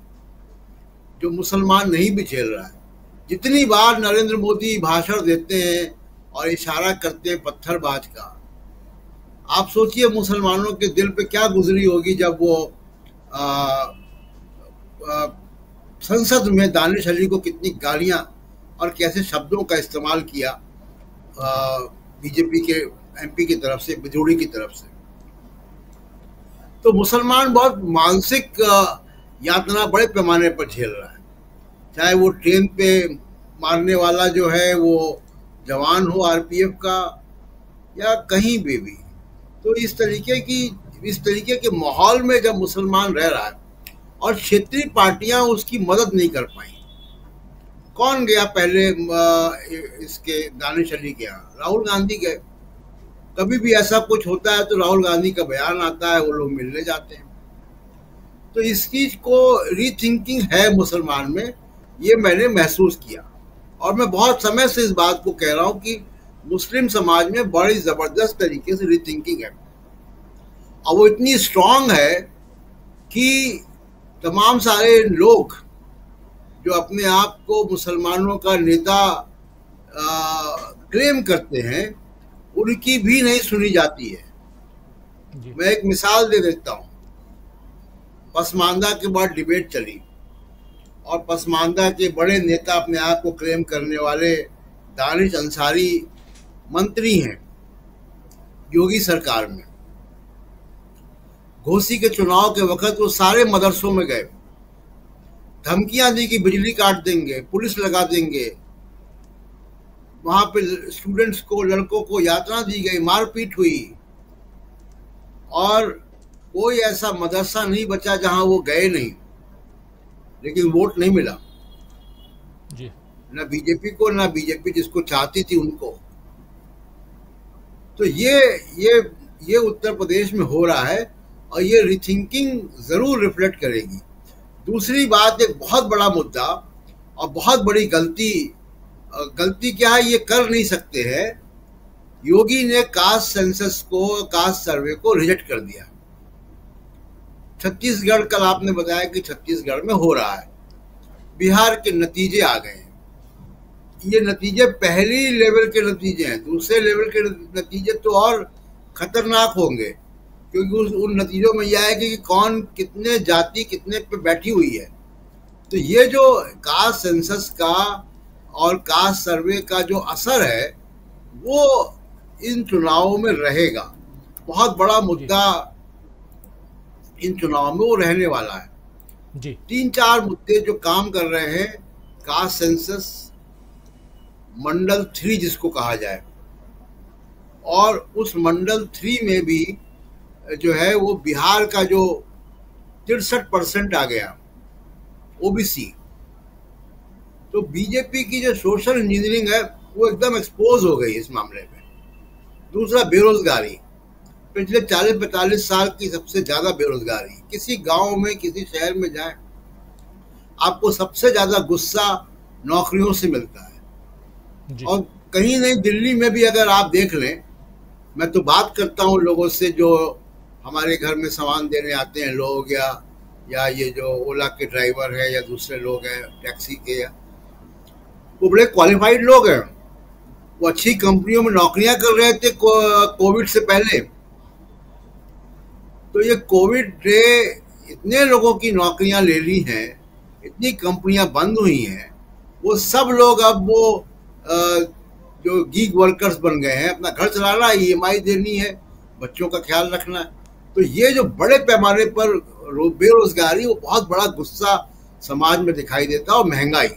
जो मुसलमान नहीं भी झेल रहा है। जितनी बार नरेंद्र मोदी भाषण देते हैं और इशारा करते हैं पत्थरबाज का, आप सोचिए मुसलमानों के दिल पे क्या गुजरी होगी जब वो संसद में दानिश अली को कितनी गालियां और कैसे शब्दों का इस्तेमाल किया बीजेपी के एमपी की तरफ से, बिजोड़ी की तरफ से। तो मुसलमान बहुत मानसिक यातना बड़े पैमाने पर झेल रहा है, चाहे वो ट्रेन पे मारने वाला जो है वो जवान हो आरपीएफ का या कहीं भी। तो इस तरीके के माहौल में जब मुसलमान रह रहा है और क्षेत्रीय पार्टियां उसकी मदद नहीं कर पाई। कौन गया पहले इसके दानिश अली के यहाँ? राहुल गांधी गए, कभी भी ऐसा कुछ होता है तो राहुल गांधी का बयान आता है, वो लोग मिलने जाते हैं। तो इस चीज को रीथिंकिंग है मुसलमान में, ये मैंने महसूस किया। और मैं बहुत समय से इस बात को कह रहा हूं कि मुस्लिम समाज में बड़ी जबरदस्त तरीके से रीथिंकिंग है, और वो इतनी स्ट्रांग है कि तमाम सारे लोग जो अपने आप को मुसलमानों का नेता क्लेम करते हैं, उनकी भी नहीं सुनी जाती है। मैं एक मिसाल दे देता हूं। पसमानदा के बाद डिबेट चली और पसमानदा के बड़े नेता, अपने आप को क्लेम करने वाले दानिश अंसारी मंत्री हैं योगी सरकार में। घोसी के चुनाव के वक्त वो सारे मदरसों में गए, धमकियां दी कि बिजली काट देंगे, पुलिस लगा देंगे, वहां पे स्टूडेंट्स को, लड़कों को यातना दी गई, मारपीट हुई, और कोई ऐसा मदरसा नहीं बचा जहां वो गए नहीं, लेकिन वोट नहीं मिला जी। ना बीजेपी को, ना बीजेपी जिसको चाहती थी उनको। तो ये उत्तर प्रदेश में हो रहा है, और ये रीथिंकिंग जरूर रिफ्लेक्ट करेगी। दूसरी बात, एक बहुत बड़ा मुद्दा और बहुत बड़ी गलती क्या है, ये कर नहीं सकते हैं। योगी ने कास्ट सेंसस को, कास्ट सर्वे को रिजेक्ट कर दिया। छत्तीसगढ़, कल आपने बताया कि छत्तीसगढ़ में हो रहा है, बिहार के नतीजे आ गए हैं। ये नतीजे पहली लेवल के नतीजे हैं, दूसरे लेवल के नतीजे तो और खतरनाक होंगे, क्योंकि उन नतीजों में यह है कि कौन कितने जाति कितने पे बैठी हुई है। तो ये जो कास्ट सेंसस का और कास्ट सर्वे का जो असर है, वो इन चुनावों में रहेगा। बहुत बड़ा मुद्दा इन चुनाव में वो रहने वाला है जी। 3-4 मुद्दे जो काम कर रहे हैं, कास्ट सेंसस, मंडल 3 जिसको कहा जाए, और उस मंडल 3 में भी जो है वो बिहार का जो 63% आ गया ओबीसी। तो बीजेपी की जो सोशल इंजीनियरिंग है वो एकदम एक्सपोज हो गई इस मामले में। दूसरा, बेरोजगारी, पिछले 40-45 साल की सबसे ज्यादा बेरोजगारी। किसी गांव में, किसी शहर में जाएं, आपको सबसे ज्यादा गुस्सा नौकरियों से मिलता है। और कहीं नहीं, दिल्ली में भी अगर आप देख लें, मैं तो बात करता हूँ लोगों से जो हमारे घर में सामान देने आते हैं लोग, या ये जो ओला के ड्राइवर है या दूसरे लोग हैं टैक्सी के, या वो बड़े क्वालिफाइड लोग हैं, वो अच्छी कंपनियों में नौकरियां कर रहे थे कोविड से पहले। तो ये कोविड ने इतने लोगों की नौकरियां ले ली हैं, इतनी कंपनियां बंद हुई हैं, वो सब लोग अब वो जो गीग वर्कर्स बन गए हैं। अपना घर चलाना है, EMI देनी है, बच्चों का ख्याल रखना है। तो ये जो बड़े पैमाने पर बेरोजगारी, वो बहुत बड़ा गुस्सा समाज में दिखाई देता है, और महंगाई।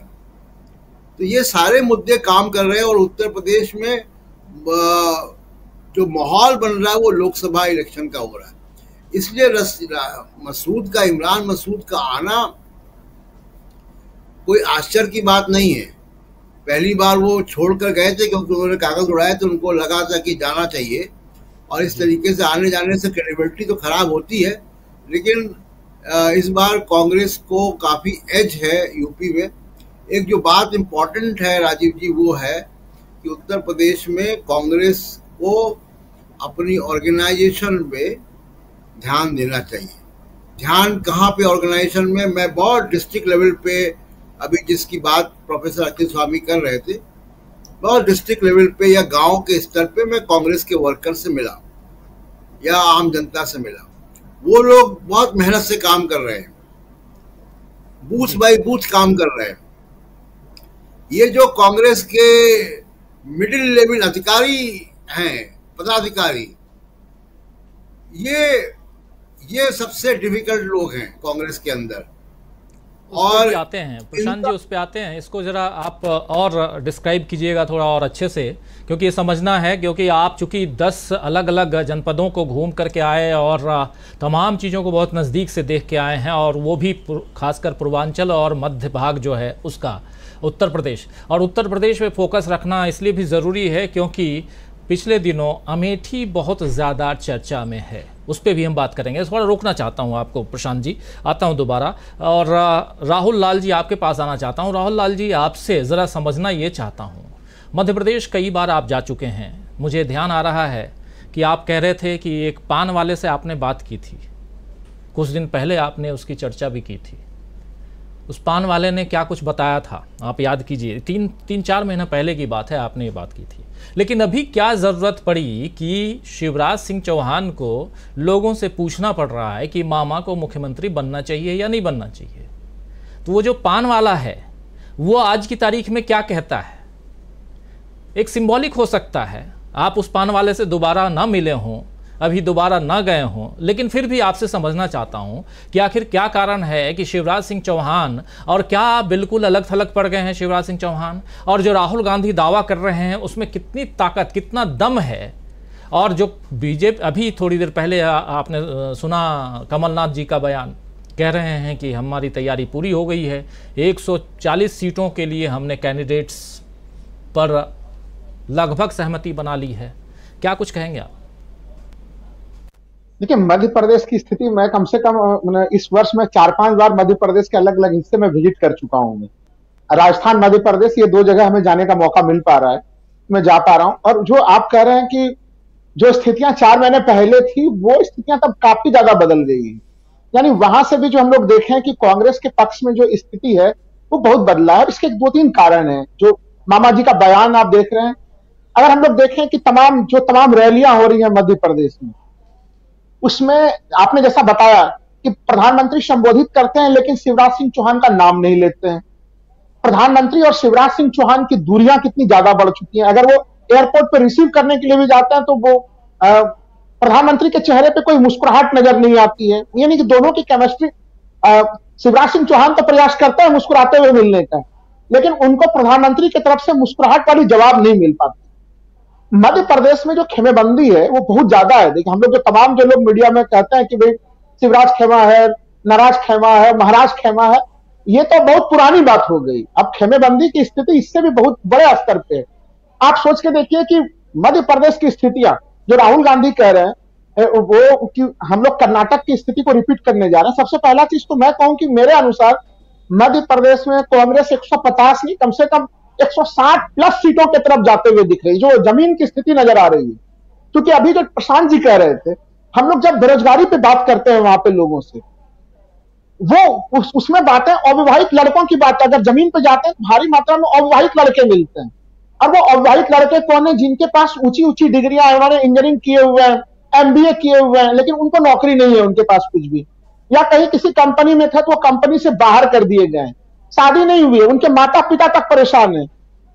तो ये सारे मुद्दे काम कर रहे हैं, और उत्तर प्रदेश में जो माहौल बन रहा है वो लोकसभा इलेक्शन का हो रहा है। इसलिए इमरान मसूद का आना कोई आश्चर्य की बात नहीं है। पहली बार वो छोड़कर गए थे क्योंकि उन्होंने कागज उड़ाए, तो उनको लगा था कि जाना चाहिए, और इस तरीके से आने जाने से क्रेडिबिलिटी तो खराब होती है। लेकिन इस बार कांग्रेस को काफ़ी एज है यूपी में। एक जो बात इम्पॉर्टेंट है राजीव जी, वो है कि उत्तर प्रदेश में कांग्रेस को अपनी ऑर्गेनाइजेशन पे ध्यान देना चाहिए। ध्यान कहाँ पे ऑर्गेनाइजेशन में? मैं बहुत डिस्ट्रिक्ट लेवल पे, अभी जिसकी बात प्रोफेसर अखिल स्वामी कर रहे थे, बहुत डिस्ट्रिक्ट लेवल पे या गांव के स्तर पे मैं कांग्रेस के वर्कर से मिला या आम जनता से मिला। वो लोग बहुत मेहनत से काम कर रहे हैं, बूथ बाई बूथ काम कर रहे हैं। ये जो कांग्रेस के मिडिल लेवल अधिकारी हैं, पदाधिकारी, ये सबसे डिफिकल्ट लोग हैं कांग्रेस के अंदर। और आते हैं प्रशांत जी, उस पे आते हैं। इसको जरा आप और डिस्क्राइब कीजिएगा थोड़ा और अच्छे से, क्योंकि ये समझना है, क्योंकि आप चूंकि 10 अलग अलग जनपदों को घूम करके आए और तमाम चीज़ों को बहुत नज़दीक से देख के आए हैं, और वो भी खासकर पूर्वांचल और मध्य भाग जो है उसका, उत्तर प्रदेश। और उत्तर प्रदेश में फोकस रखना इसलिए भी ज़रूरी है क्योंकि पिछले दिनों अमेठी बहुत ज़्यादा चर्चा में है, उस पर भी हम बात करेंगे। थोड़ा रोकना चाहता हूं आपको प्रशांत जी, आता हूं दोबारा, और राहुल लाल जी आपके पास आना चाहता हूं। राहुल लाल जी, आपसे ज़रा समझना ये चाहता हूं, मध्य प्रदेश कई बार आप जा चुके हैं, मुझे ध्यान आ रहा है कि आप कह रहे थे कि एक पान वाले से आपने बात की थी, कुछ दिन पहले आपने उसकी चर्चा भी की थी। उस पान वाले ने क्या कुछ बताया था आप याद कीजिए, तीन चार महीने पहले की बात है, आपने ये बात की थी। लेकिन अभी क्या ज़रूरत पड़ी कि शिवराज सिंह चौहान को लोगों से पूछना पड़ रहा है कि मामा को मुख्यमंत्री बनना चाहिए या नहीं बनना चाहिए? तो वो जो पान वाला है वो आज की तारीख में क्या कहता है? एक सिंबॉलिक हो सकता है, आप उस पान वाले से दोबारा ना मिले हों, अभी दोबारा ना गए हों, लेकिन फिर भी आपसे समझना चाहता हूं कि आखिर क्या कारण है कि शिवराज सिंह चौहान, और क्या बिल्कुल अलग थलग पड़ गए हैं शिवराज सिंह चौहान, और जो राहुल गांधी दावा कर रहे हैं उसमें कितनी ताकत, कितना दम है? और जो बीजेपी, अभी थोड़ी देर पहले आपने सुना कमलनाथ जी का बयान, कह रहे हैं कि हमारी तैयारी पूरी हो गई है, 140 सीटों के लिए हमने कैंडिडेट्स पर लगभग सहमति बना ली है। क्या कुछ कहेंगे आप? देखिए, मध्य प्रदेश की स्थिति मैं कम से कम इस वर्ष में 4-5 बार मध्य प्रदेश के अलग अलग हिस्से में विजिट कर चुका हूं। मैं राजस्थान, मध्य प्रदेश, ये 2 जगह हमें जाने का मौका मिल पा रहा है, मैं जा पा रहा हूं। और जो आप कह रहे हैं कि जो स्थितियां 4 महीने पहले थी वो स्थितियां तब काफी ज्यादा बदल गई है। यानी वहां से भी जो हम लोग देखें कि कांग्रेस के पक्ष में जो स्थिति है वो बहुत बदला है। इसके 2-3 कारण है। जो मामा जी का बयान आप देख रहे हैं, अगर हम लोग देखें कि तमाम रैलियां हो रही है मध्य प्रदेश में, उसमें आपने जैसा बताया कि प्रधानमंत्री संबोधित करते हैं लेकिन शिवराज सिंह चौहान का नाम नहीं लेते हैं। प्रधानमंत्री और शिवराज सिंह चौहान की दूरियां कितनी ज्यादा बढ़ चुकी हैं। अगर वो एयरपोर्ट पर रिसीव करने के लिए भी जाते हैं तो वो प्रधानमंत्री के चेहरे पे कोई मुस्कुराहट नजर नहीं आती है। यानी कि दोनों की केमिस्ट्री, शिवराज सिंह चौहान तो प्रयास करते हैं मुस्कुराते हुए मिलने का, लेकिन उनको प्रधानमंत्री की तरफ से मुस्कुराहट वाली जवाब नहीं मिल पाती। मध्य प्रदेश में जो खेमेबंदी है वो बहुत ज्यादा है। देखिए, हम लोग जो लोग मीडिया में कहते हैं कि भाई शिवराज खेमा है, नाराज खेमा है, महाराज खेमा है, ये तो बहुत पुरानी बात हो गई। अब खेमेबंदी की स्थिति इससे भी बहुत बड़े स्तर पे है। आप सोच के देखिए कि मध्य प्रदेश की स्थितियां जो राहुल गांधी कह रहे हैं वो कि हम लोग कर्नाटक की स्थिति को रिपीट करने जा रहे हैं। सबसे पहला चीज तो मैं कहूं कि मेरे अनुसार मध्य प्रदेश में कांग्रेस 150 नहीं, कम से कम 160 प्लस सीटों की तरफ जाते हुए दिख रही, जो जमीन की स्थिति नजर आ रही है। क्योंकि अभी जो प्रशांत जी कह रहे थे, हम लोग जब बेरोजगारी पे बात करते हैं वहां पे लोगों से, वो उसमें बातें अविवाहित लड़कों की बात, अगर जमीन पे जाते हैं तो भारी मात्रा में अविवाहित लड़के मिलते हैं। और वो अविवाहित लड़के कौन है? जिनके पास ऊंची ऊंची डिग्रियां, उन्होंने इंजीनियरिंग किए हुए हैं, MBA किए हुए हैं, लेकिन उनको नौकरी नहीं है उनके पास कुछ भी, या कहीं किसी कंपनी में थे तो वो कंपनी से बाहर कर दिए गए, शादी नहीं हुई है, उनके माता पिता तक परेशान है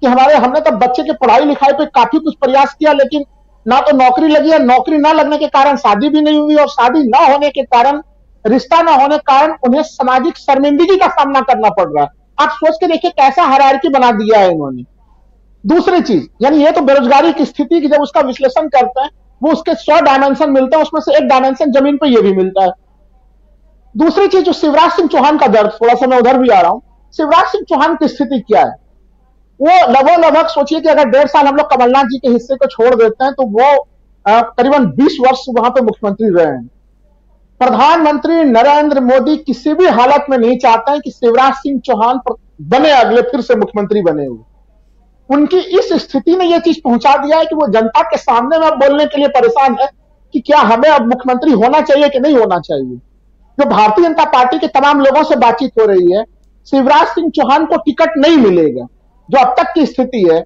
कि हमने तो बच्चे की पढ़ाई लिखाई पे काफी कुछ प्रयास किया, लेकिन ना तो नौकरी लगी है, नौकरी ना लगने के कारण शादी भी नहीं हुई, और शादी ना होने के कारण, रिश्ता ना होने के कारण उन्हें सामाजिक शर्मिंदगी का सामना करना पड़ रहा है। आप सोच के देखिए कैसा हायरार्की बना दिया है इन्होंने। दूसरी चीज, यानी ये तो बेरोजगारी की स्थिति की जब उसका विश्लेषण करते हैं, वो उसके 100 डायमेंशन मिलते हैं, उसमें से एक डायमेंशन जमीन पर यह भी मिलता है। दूसरी चीज, जो शिवराज सिंह चौहान का दर्द, थोड़ा सा मैं उधर भी आ रहा हूं। शिवराज सिंह चौहान की स्थिति क्या है? वो लगभग सोचिए कि अगर 1.5 साल हम लोग कमलनाथ जी के हिस्से को छोड़ देते हैं तो वो करीबन 20 वर्ष वहां पे मुख्यमंत्री रहे हैं। प्रधानमंत्री नरेंद्र मोदी किसी भी हालत में नहीं चाहते हैं कि शिवराज सिंह चौहान बने, अगले फिर से मुख्यमंत्री बने हुए। उनकी इस स्थिति ने यह चीज पहुंचा दिया है कि वो जनता के सामने में बोलने के लिए परेशान है कि क्या हमें अब मुख्यमंत्री होना चाहिए कि नहीं होना चाहिए। जो भारतीय जनता पार्टी के तमाम लोगों से बातचीत हो रही है, शिवराज सिंह चौहान को टिकट नहीं मिलेगा। जो अब तक की स्थिति है,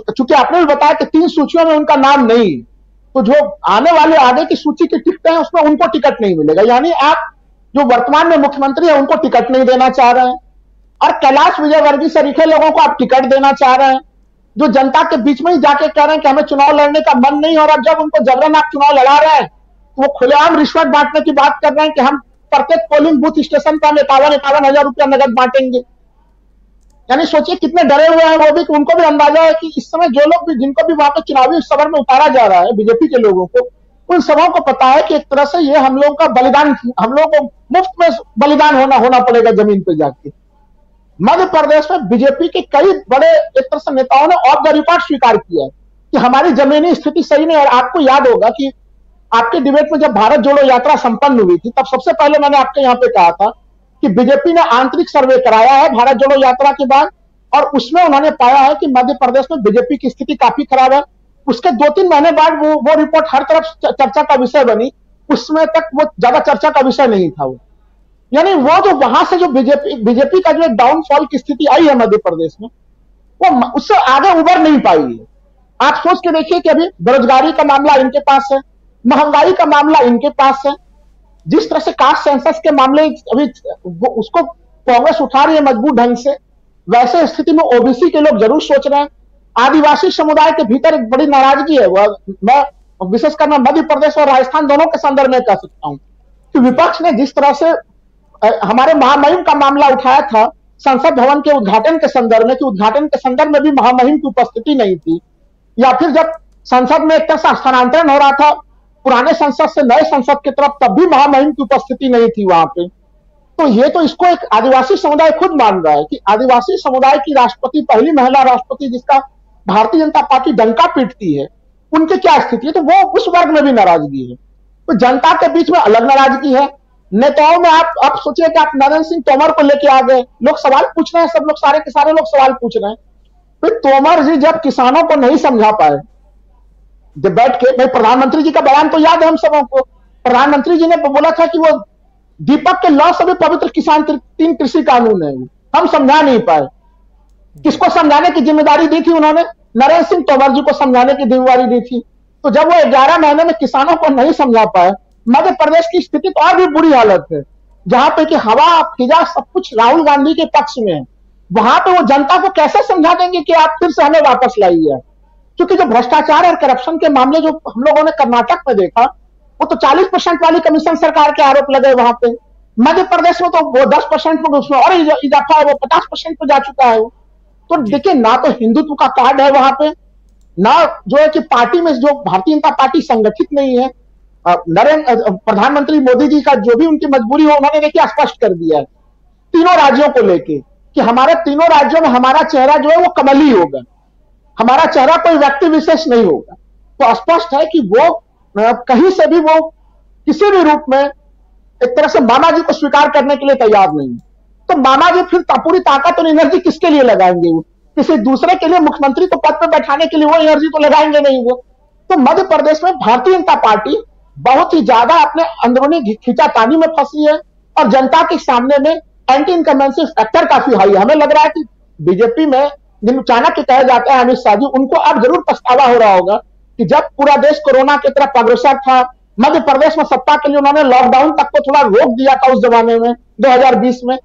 चूंकि आपने भी बताया कि 3 सूचियों में उनका नाम नहीं, तो जो आने वाले आगे की सूची की टिकटें हैं उसमें उनको टिकट नहीं मिलेगा। यानी आप जो वर्तमान में मुख्यमंत्री है उनको टिकट नहीं देना चाह रहे हैं, और कैलाश विजयवर्गीय सरीखे लोगों को आप टिकट देना चाह रहे हैं, जो जनता के बीच में ही जाके कह रहे हैं कि हमें चुनाव लड़ने का मन नहीं, और अब जब उनको जबरन आप चुनाव लड़ा रहे हैं तो वो खुलेआम रिश्वत बांटने की बात कर रहे हैं कि हम प्रत्येक पोलिंग बूथ स्टेशन पर हम 51 हजार रुपया नगद बांटेंगे। यानी सोचिए कितने डरे हुए हैं वो भी, कि उनको भी अंदाजा है कि इस समय जो लोग भी, जिनको भी वहां पर चुनावी सभा में उतारा जा रहा है बीजेपी के लोगों को, उन सबों को पता है कि एक तरह से ये हम लोगों का बलिदान, हम लोगों को मुफ्त में बलिदान होना पड़ेगा जमीन पे जाके। मध्य प्रदेश में बीजेपी के कई बड़े एक तरह से नेताओं ने ऑफ द रिकॉर्ड स्वीकार किया है कि हमारी जमीनी स्थिति सही नहीं। और आपको याद होगा कि आपके डिबेट में जब भारत जोड़ो यात्रा संपन्न हुई थी, तब सबसे पहले मैंने आपके यहां पे कहा था कि बीजेपी ने आंतरिक सर्वे कराया है भारत जोड़ो यात्रा के बाद, और उसमें उन्होंने पाया है कि मध्य प्रदेश में बीजेपी की स्थिति काफी खराब है। उसके 2-3 महीने बाद वो रिपोर्ट हर तरफ चर्चा का विषय बनी, उसमें तक वो ज्यादा चर्चा का विषय नहीं था। वो यानी वो जो वहां से जो बीजेपी का जो एक डाउनफॉल की स्थिति आई है मध्य प्रदेश में, वो उससे आगे उबर नहीं पाई है। आप सोच के देखिए कि अभी बेरोजगारी का मामला इनके पास है, महंगाई का मामला इनके पास है, जिस तरह से कास्ट सेंसस के मामले अभी उसको कांग्रेस उठा रही है मजबूत ढंग से, वैसे स्थिति में ओबीसी के लोग जरूर सोच रहे हैं। आदिवासी समुदाय के भीतर एक बड़ी नाराजगी है। मैं विशेषकर मैं मध्य प्रदेश और राजस्थान दोनों के संदर्भ में कह सकता हूं कि विपक्ष ने जिस तरह से हमारे महामहिम का मामला उठाया था संसद भवन के उद्घाटन के संदर्भ में, कि उद्घाटन के संदर्भ में भी महामहिम की उपस्थिति नहीं थी, या फिर जब संसद में एक तरह से स्थानांतरण हो रहा था पुराने संसद से नए संसद की तरफ, तब भी महामहिम की उपस्थिति नहीं थी वहां पे। तो ये तो इसको एक आदिवासी समुदाय खुद मान रहा है कि आदिवासी समुदाय की राष्ट्रपति, पहली महिला राष्ट्रपति जिसका भारतीय जनता पार्टी डंका पीटती है, उनकी क्या स्थिति है। तो वो उस वर्ग में भी नाराजगी है। तो जनता के बीच में अलग नाराजगी है। नेताओं में आप सोचिए कि आप नरेंद्र सिंह तोमर को लेके आ गए, लोग सवाल पूछ रहे हैं, सब लोग सारे के सारे लोग सवाल पूछ रहे हैं। फिर तोमर जी जब किसानों को नहीं समझा पाए, जब बैठ के, भाई प्रधानमंत्री जी का बयान तो याद है हम सबों को, प्रधानमंत्री जी ने बोला था कि वो दीपक के लॉ से भी पवित्र किसान 3 कृषि कानून है, हम समझा नहीं पाए। किसको समझाने की जिम्मेदारी दी थी उन्होंने? नरेंद्र सिंह तोमर जी को समझाने की जिम्मेदारी दी थी। तो जब वो 11 महीने में किसानों को नहीं समझा पाए, मध्य प्रदेश की स्थिति तो और भी बुरी हालत है, जहां पे कि हवा फिजा सब कुछ राहुल गांधी के पक्ष में है। वहां पे वो जनता को कैसे समझा देंगे कि आप फिर से हमें वापस लाइए? क्योंकि जो भ्रष्टाचार और करप्शन के मामले जो हम लोगों ने कर्नाटक में देखा, वो तो 40% वाली कमीशन सरकार के आरोप लगे वहां पे। मध्य प्रदेश में तो वो 10% में, उसमें और इजाफा है, वो 50% पे जा चुका है। तो देखिए, ना तो हिंदुत्व का कार्ड है वहां पे, ना जो है कि पार्टी में जो भारतीय जनता पार्टी संगठित नहीं है। प्रधानमंत्री मोदी जी का जो भी उनकी मजबूरी हो, उन्होंने देखिए स्पष्ट कर दिया है तीनों राज्यों को लेके कि हमारे तीनों राज्यों में हमारा चेहरा जो है वो कमली होगा, हमारा चेहरा कोई व्यक्ति विशेष नहीं होगा। तो स्पष्ट है कि वो कहीं से भी वो किसी भी रूप में एक तरह से मामा जी को स्वीकार करने के लिए तैयार नहीं। तो मामा जी फिर पूरी ताकत और एनर्जी किसके लिए लगाएंगे? वो किसी दूसरे के लिए, मुख्यमंत्री को पद पर बैठाने के लिए वो एनर्जी तो लगाएंगे नहीं वो। तो मध्य प्रदेश में भारतीय जनता पार्टी बहुत ही ज्यादा अपने अंदरूनी खींचातानी में फंसी है, और जनता के सामने में एंटी इनकम्बेंसी फैक्टर काफी हाई है। हमें लग रहा है कि बीजेपी में जिन चाणक्य कहे जाते हैं अमित शाह जी, उनको अब जरूर पछतावा हो रहा होगा कि जब पूरा देश कोरोना की तरफ अग्रसर था, मध्य प्रदेश में सत्ता के लिए उन्होंने लॉकडाउन तक को थोड़ा रोक दिया था उस जमाने में 2020 में।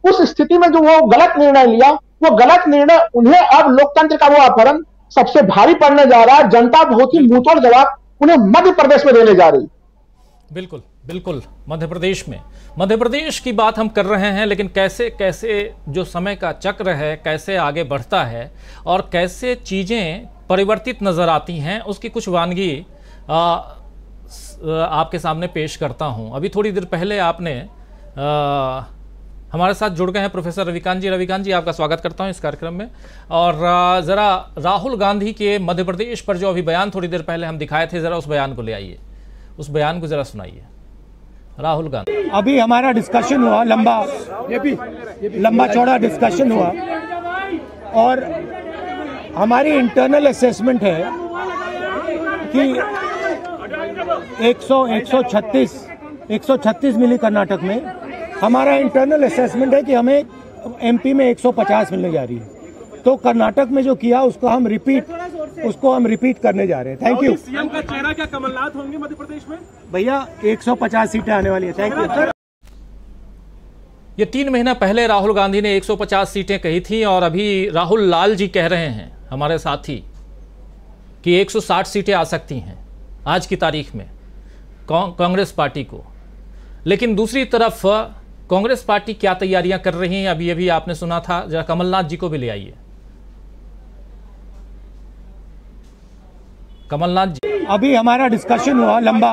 उस स्थिति में जो वो गलत निर्णय लिया, वो गलत निर्णय उन्हें अब लोकतंत्र का वो अपहरण सबसे भारी पड़ने जा रहा है। जनता बहुत ही मुंहतोड़ जवाब उन्हें मध्य प्रदेश में देने जा रही। बिल्कुल बिल्कुल, मध्य प्रदेश की बात हम कर रहे हैं, लेकिन कैसे कैसे जो समय का चक्र है कैसे आगे बढ़ता है और कैसे चीज़ें परिवर्तित नज़र आती हैं, उसकी कुछ वानगी आपके सामने पेश करता हूं। अभी थोड़ी देर पहले आपने हमारे साथ जुड़ गए हैं प्रोफेसर रविकांत जी। रविकांत जी, आपका स्वागत करता हूं इस कार्यक्रम में। और ज़रा राहुल गांधी के मध्य प्रदेश पर जो अभी बयान थोड़ी देर पहले हम दिखाए थे, ज़रा उस बयान को ले आइए, उस बयान को ज़रा सुनाइए। राहुल गांधी, अभी हमारा डिस्कशन हुआ, लंबा चौड़ा डिस्कशन हुआ, और हमारी इंटरनल असेसमेंट है कि 136 मिली कर्नाटक में। हमारा इंटरनल असेसमेंट है कि हमें एमपी में 150 मिलने जा रही है। तो कर्नाटक में जो किया उसको हम रिपीट करने जा रहे हैं। Thank you. सीएम का चेहरा क्या कमलनाथ होंगे मध्य प्रदेश में? भैया 150 सीटें आने वाली है। Thank you. ये 3 महीना पहले राहुल गांधी ने 150 सीटें कही थी, और अभी राहुल लाल जी कह रहे हैं हमारे साथी कि 160 सीटें आ सकती हैं आज की तारीख में कांग्रेस पार्टी को। लेकिन दूसरी तरफ कांग्रेस पार्टी क्या तैयारियां कर रही है, अभी अभी आपने सुना था। जरा कमलनाथ जी को भी ले आइए। कमलनाथ जी, अभी हमारा डिस्कशन हुआ लंबा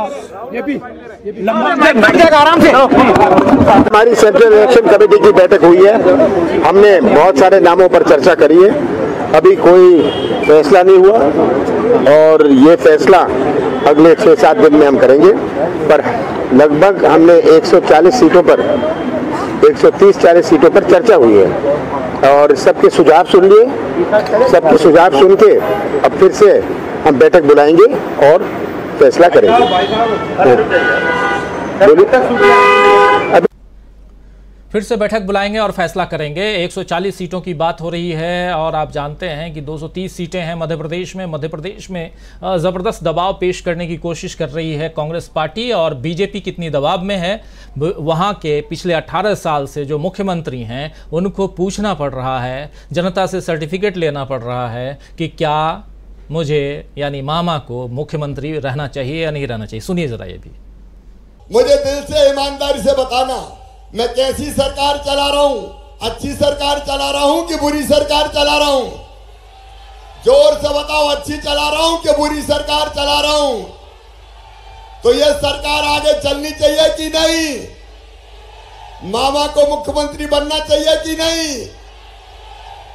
आराम से। हमारी सेंट्रल इलेक्शन कमेटी की बैठक हुई है, हमने बहुत सारे नामों पर चर्चा करी है। अभी कोई फैसला नहीं हुआ और ये फैसला अगले 6-7 दिन में हम करेंगे। पर लगभग हमने 140 सीटों पर 130-40 सीटों पर चर्चा हुई है और सबके सुझाव सुन लिए। सबके सुझाव सुन के अब फिर से हम बैठक बुलाएंगे और फैसला करेंगे। फिर से बैठक बुलाएंगे और फैसला करेंगे। 140 सीटों की बात हो रही है और आप जानते हैं कि 230 सीटें हैं मध्य प्रदेश में। मध्य प्रदेश में ज़बरदस्त दबाव पेश करने की कोशिश कर रही है कांग्रेस पार्टी। और बीजेपी कितनी दबाव में है, वहाँ के पिछले 18 साल से जो मुख्यमंत्री हैं उनको पूछना पड़ रहा है, जनता से सर्टिफिकेट लेना पड़ रहा है कि क्या मुझे यानी मामा को मुख्यमंत्री रहना चाहिए या नहीं रहना चाहिए। सुनिए जरा ये भी। मुझे दिल से ईमानदारी से बताना मैं कैसी सरकार चला रहा हूं, अच्छी सरकार चला रहा हूं कि बुरी सरकार चला रहा हूं। जोर से बताओ, अच्छी चला रहा हूं कि बुरी सरकार चला रहा हूं। तो ये सरकार आगे चलनी चाहिए कि नहीं? मामा को मुख्यमंत्री बनना चाहिए कि नहीं?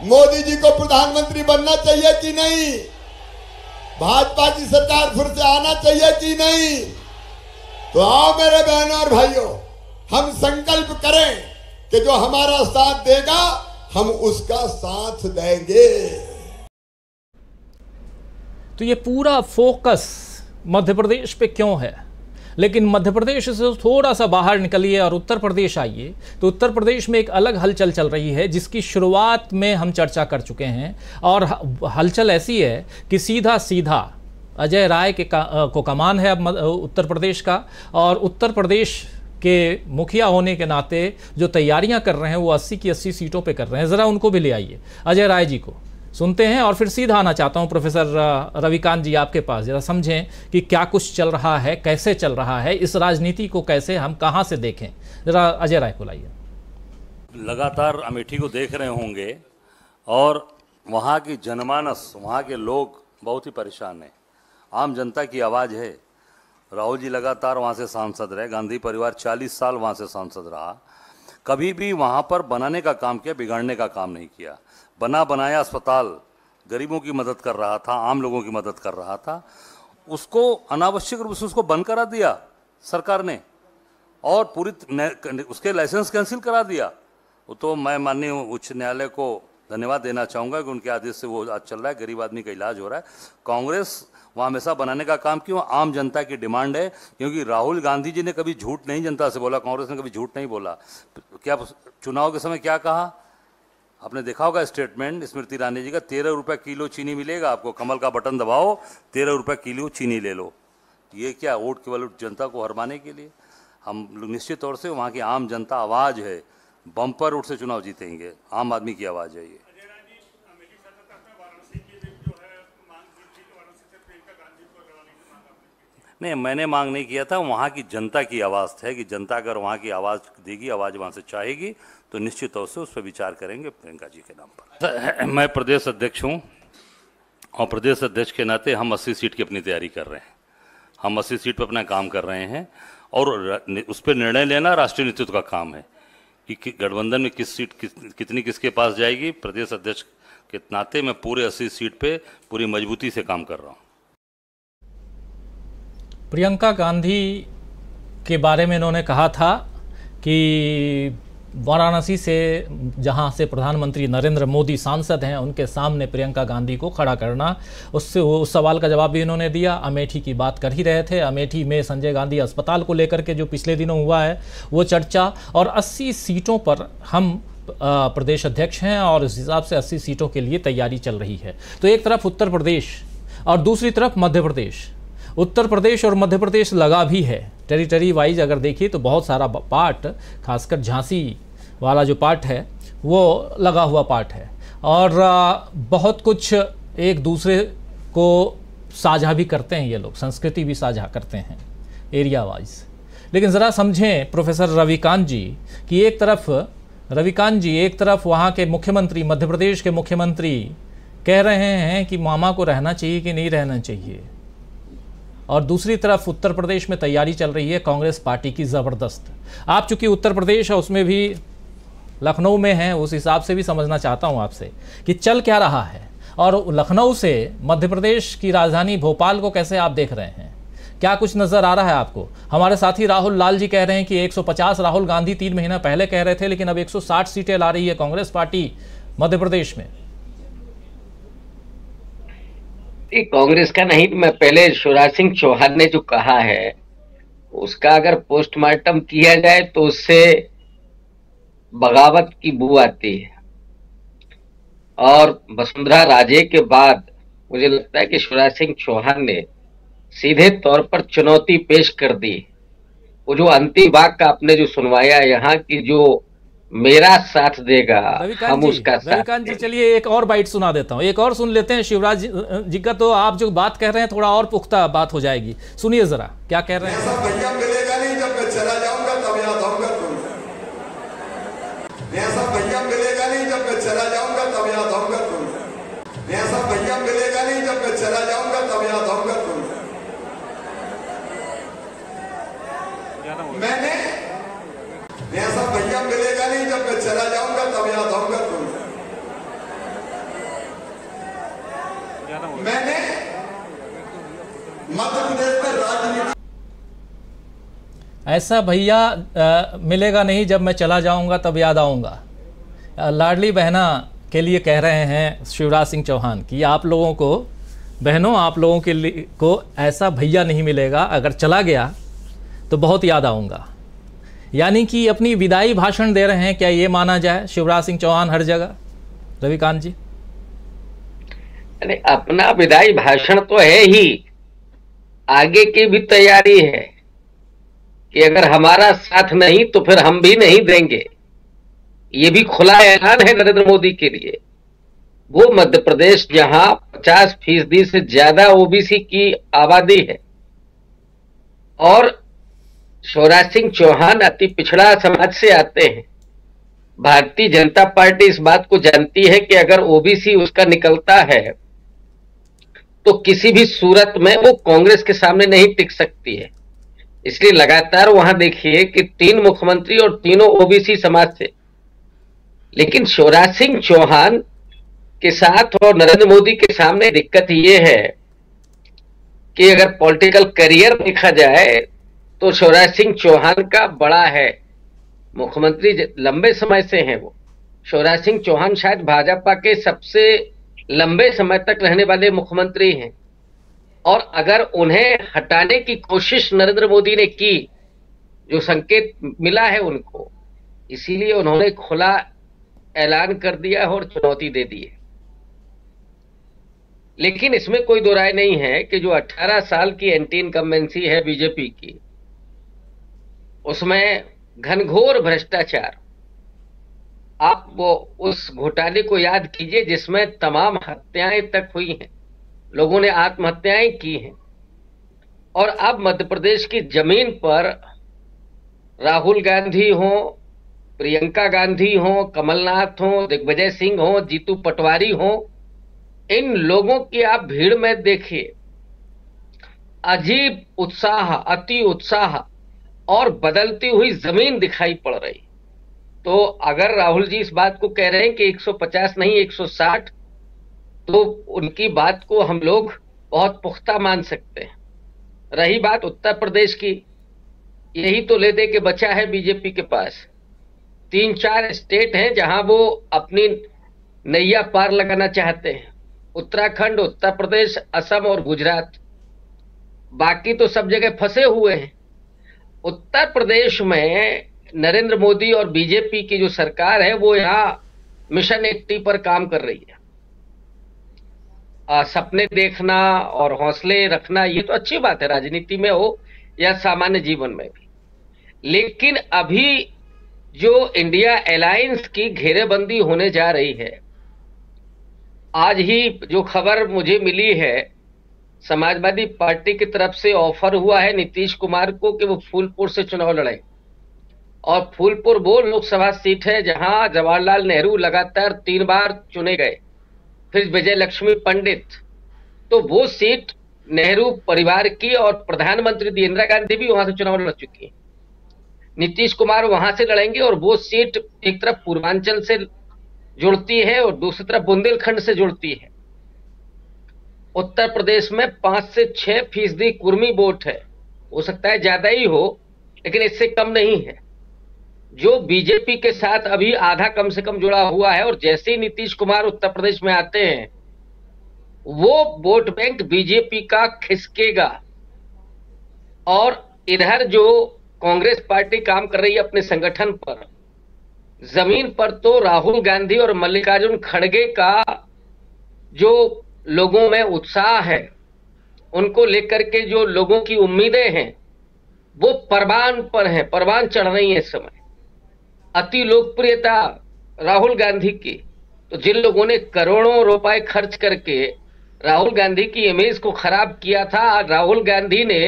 मोदी जी को प्रधानमंत्री बनना चाहिए कि नहीं? भाजपा की सरकार फिर से आना चाहिए कि नहीं? तो आओ मेरे बहनों और भाइयों, हम संकल्प करें कि जो हमारा साथ देगा हम उसका साथ देंगे। तो ये पूरा फोकस मध्य प्रदेश पे क्यों है? लेकिन मध्य प्रदेश से थोड़ा सा बाहर निकलिए और उत्तर प्रदेश आइए तो उत्तर प्रदेश में एक अलग हलचल चल रही है जिसकी शुरुआत में हम चर्चा कर चुके हैं। और हलचल ऐसी है कि सीधा सीधा अजय राय को कमान है अब उत्तर प्रदेश का। और उत्तर प्रदेश के मुखिया होने के नाते जो तैयारियां कर रहे हैं वो 80 की 80 सीटों पे कर रहे हैं। ज़रा उनको भी ले आइए, अजय राय जी को सुनते हैं और फिर सीधा आना चाहता हूं प्रोफेसर रविकांत जी आपके पास। जरा समझें कि क्या कुछ चल रहा है, कैसे चल रहा है, इस राजनीति को कैसे हम कहां से देखें। जरा अजय राय को लाइए। लगातार अमेठी को देख रहे होंगे और वहाँ की जनमानस, वहाँ के लोग बहुत ही परेशान हैं। आम जनता की आवाज़ है। राहुल जी लगातार वहाँ से सांसद रहे, गांधी परिवार 40 साल वहाँ से सांसद रहा, कभी भी वहाँ पर बनाने का काम किया, बिगाड़ने का काम नहीं किया। बना बनाया अस्पताल गरीबों की मदद कर रहा था, आम लोगों की मदद कर रहा था। उसको अनावश्यक रूप से उसको बंद करा दिया सरकार ने और पूरी उसके लाइसेंस कैंसिल करा दिया। वो तो मैं माननीय उच्च न्यायालय को धन्यवाद देना चाहूँगा कि उनके आदेश से वो आज चल रहा है, गरीब आदमी का इलाज हो रहा है। कांग्रेस वहाँ हमेशा बनाने का काम क्यों? आम जनता की डिमांड है, क्योंकि राहुल गांधी जी ने कभी झूठ नहीं जनता से बोला, कांग्रेस ने कभी झूठ नहीं बोला। क्या चुनाव के समय क्या कहा आपने देखा होगा स्टेटमेंट स्मृति ईरानी जी का, 13 रुपये किलो चीनी मिलेगा आपको, कमल का बटन दबाओ 13 रुपये किलो चीनी ले लो। ये क्या वोट केवल जनता को हरमाने के लिए? हम निश्चित तौर से वहाँ की आम जनता आवाज़ है, बम्पर वोट से चुनाव जीतेंगे, आम आदमी की आवाज़ है ये। नहीं, मैंने मांग नहीं किया था, वहाँ की जनता की आवाज़ है कि जनता अगर वहाँ की आवाज़ देगी, आवाज़ वहाँ से चाहेगी तो निश्चित तौर से उस पर विचार करेंगे प्रियंका जी के नाम पर। मैं प्रदेश अध्यक्ष हूँ और प्रदेश अध्यक्ष के नाते हम 80 सीट की अपनी तैयारी कर रहे हैं। हम 80 सीट पर अपना काम कर रहे हैं और उस पर निर्णय लेना राष्ट्रीय नेतृत्व का काम है कि गठबंधन में किस सीट कितनी किसके पास जाएगी। प्रदेश अध्यक्ष के नाते मैं पूरे 80 सीट पे पूरी मजबूती से काम कर रहा हूँ। प्रियंका गांधी के बारे में इन्होंने कहा था कि वाराणसी से जहां से प्रधानमंत्री नरेंद्र मोदी सांसद हैं उनके सामने प्रियंका गांधी को खड़ा करना, उससे उस सवाल का जवाब भी इन्होंने दिया। अमेठी की बात कर ही रहे थे, अमेठी में संजय गांधी अस्पताल को लेकर के जो पिछले दिनों हुआ है वो चर्चा। और 80 सीटों पर हम प्रदेश अध्यक्ष हैं और इस हिसाब से 80 सीटों के लिए तैयारी चल रही है। तो एक तरफ उत्तर प्रदेश और दूसरी तरफ मध्य प्रदेश। उत्तर प्रदेश और मध्य प्रदेश लगा भी है, टेरिटरी वाइज अगर देखिए तो बहुत सारा पार्ट, खासकर झांसी वाला जो पार्ट है वो लगा हुआ पार्ट है और बहुत कुछ एक दूसरे को साझा भी करते हैं ये लोग, संस्कृति भी साझा करते हैं एरिया वाइज। लेकिन ज़रा समझें प्रोफेसर रविकांत जी कि एक तरफ वहाँ के मुख्यमंत्री, मध्य प्रदेश के मुख्यमंत्री कह रहे हैं कि मामा को रहना चाहिए कि नहीं रहना चाहिए, और दूसरी तरफ उत्तर प्रदेश में तैयारी चल रही है कांग्रेस पार्टी की ज़बरदस्त। आप चूंकि उत्तर प्रदेश है उसमें भी लखनऊ में हैं, उस हिसाब से भी समझना चाहता हूं आपसे कि चल क्या रहा है और लखनऊ से मध्य प्रदेश की राजधानी भोपाल को कैसे आप देख रहे हैं? क्या कुछ नजर आ रहा है आपको? हमारे साथी राहुल लाल जी कह रहे हैं कि 150 राहुल गांधी 3 महीना पहले कह रहे थे, लेकिन अब 160 सीटें ला रही है कांग्रेस पार्टी मध्य प्रदेश में। कांग्रेस का नहीं, मैं पहले शिवराज सिंह चौहान ने जो कहा है उसका अगर पोस्टमार्टम किया जाए तो उससे बगावत की बू आती है। और वसुंधरा राजे के बाद मुझे लगता है कि शिवराज सिंह चौहान ने सीधे तौर पर चुनौती पेश कर दी। वो जो अंतिम वाक्य आपने जो सुनवाया यहाँ की, जो मेरा साथ देगा हम उसका साथ। रविकांत जी चलिए एक और बाइट सुना देता हूँ, एक और सुन लेते हैं शिवराज जी का। तो आप जो बात कह रहे हैं थोड़ा और पुख्ता बात हो जाएगी, सुनिए जरा क्या कह रहे हैं। ऐसा भैया मिलेगा नहीं, जब मैं चला जाऊंगा तब याद आऊंगा तुम्हें। ऐसा भैया मिलेगा नहीं, जब मैं चला जाऊंगा तब याद आऊंगा तुम्हें। ऐसा भैया मिलेगा नहीं, जब मैं चला जाऊंगा तब याद आऊंगा तुम्हें। मैंने ऐसा भैया मिलेगा नहीं, जब मैं चला जाऊंगा तब याद आऊंगा तुम्हें। मैंने मध्य प्रदेश में राजनीति ऐसा भैया मिलेगा नहीं, जब मैं चला जाऊंगा तब याद आऊंगा। लाडली बहना के लिए कह रहे हैं शिवराज सिंह चौहान कि आप लोगों को, बहनों आप लोगों के लिए को ऐसा भैया नहीं मिलेगा, अगर चला गया तो बहुत याद आऊंगा। यानी कि अपनी विदाई भाषण दे रहे हैं, क्या ये माना जाए शिवराज सिंह चौहान हर जगह? रविकांत जी अपना विदाई भाषण तो है ही, आगे की भी तैयारी है कि अगर हमारा साथ नहीं तो फिर हम भी नहीं देंगे। ये भी खुला ऐलान है नरेंद्र मोदी के लिए। वो मध्य प्रदेश जहां 50% से ज्यादा ओबीसी की आबादी है और शिवराज सिंह चौहान अति पिछड़ा समाज से आते हैं। भारतीय जनता पार्टी इस बात को जानती है कि अगर ओबीसी उसका निकलता है तो किसी भी सूरत में वो कांग्रेस के सामने नहीं टिक सकती है। इसलिए लगातार वहां देखिए कि 3 मुख्यमंत्री और तीनों ओबीसी समाज से। लेकिन शिवराज सिंह चौहान के साथ और नरेंद्र मोदी के सामने दिक्कत ये है कि अगर पॉलिटिकल करियर देखा जाए तो शिवराज सिंह चौहान का बड़ा है। मुख्यमंत्री लंबे समय से हैं वो। शिवराज सिंह चौहान शायद भाजपा के सबसे लंबे समय तक रहने वाले मुख्यमंत्री हैं और अगर उन्हें हटाने की कोशिश नरेंद्र मोदी ने की, जो संकेत मिला है उनको, इसीलिए उन्होंने खुला ऐलान कर दिया और चुनौती दे दी है। लेकिन इसमें कोई दो राय नहीं है कि जो 18 साल की एंटी इनकम्बेंसी है बीजेपी की, उसमें घनघोर भ्रष्टाचार। आप वो उस घोटाले को याद कीजिए जिसमें तमाम हत्याएं तक हुई हैं, लोगों ने आत्महत्याएं की हैं। और अब मध्य प्रदेश की जमीन पर राहुल गांधी हो, प्रियंका गांधी हो, कमलनाथ हो, दिग्विजय सिंह हो, जीतू पटवारी हो, इन लोगों की आप भीड़ में देखिए, अजीब उत्साह, अति उत्साह और बदलती हुई जमीन दिखाई पड़ रही। तो अगर राहुल जी इस बात को कह रहे हैं कि 150 नहीं 160, तो उनकी बात को हम लोग बहुत पुख्ता मान सकते हैं। रही बात उत्तर प्रदेश की, यही तो ले दे के बचा है बीजेपी के पास। 3-4 स्टेट हैं जहां वो अपनी नैया पार लगाना चाहते हैं, उत्तराखंड, उत्तर प्रदेश, असम और गुजरात। बाकी तो सब जगह फंसे हुए हैं। उत्तर प्रदेश में नरेंद्र मोदी और बीजेपी की जो सरकार है वो यहाँ मिशन 80 पर काम कर रही है। सपने देखना और हौसले रखना ये तो अच्छी बात है, राजनीति में हो या सामान्य जीवन में भी। लेकिन अभी जो इंडिया अलायंस की घेरेबंदी होने जा रही है, आज ही जो खबर मुझे मिली है, समाजवादी पार्टी की तरफ से ऑफर हुआ है नीतीश कुमार को कि वो फूलपुर से चुनाव लड़े। और फूलपुर वो लोकसभा सीट है जहां जवाहरलाल नेहरू लगातार 3 बार चुने गए, फिर विजय लक्ष्मी पंडित। तो वो सीट नेहरू परिवार की और प्रधानमंत्री इंदिरा गांधी भी वहां से चुनाव लड़ चुकी है। नीतीश कुमार वहां से लड़ेंगे और वो सीट एक तरफ पूर्वांचल से जुड़ती है और दूसरी तरफ बुंदेलखंड से जुड़ती है। उत्तर प्रदेश में 5 से 6% कुर्मी वोट है। हो सकता है ज्यादा ही हो, लेकिन इससे कम नहीं है। जो बीजेपी के साथ अभी आधा कम से कम जुड़ा हुआ है, और जैसे ही नीतीश कुमार उत्तर प्रदेश में आते हैं वो वोट बैंक बीजेपी का खिसकेगा। और इधर जो कांग्रेस पार्टी काम कर रही है अपने संगठन पर, जमीन पर तो राहुल गांधी और मल्लिकार्जुन खड़गे का जो लोगों में उत्साह है, उनको लेकर के जो लोगों की उम्मीदें हैं, वो परवान पर हैं, परवान चढ़ रही है इस समय। अति लोकप्रियता राहुल गांधी की, तो जिन लोगों ने करोड़ों रुपए खर्च करके राहुल गांधी की इमेज को खराब किया था, राहुल गांधी ने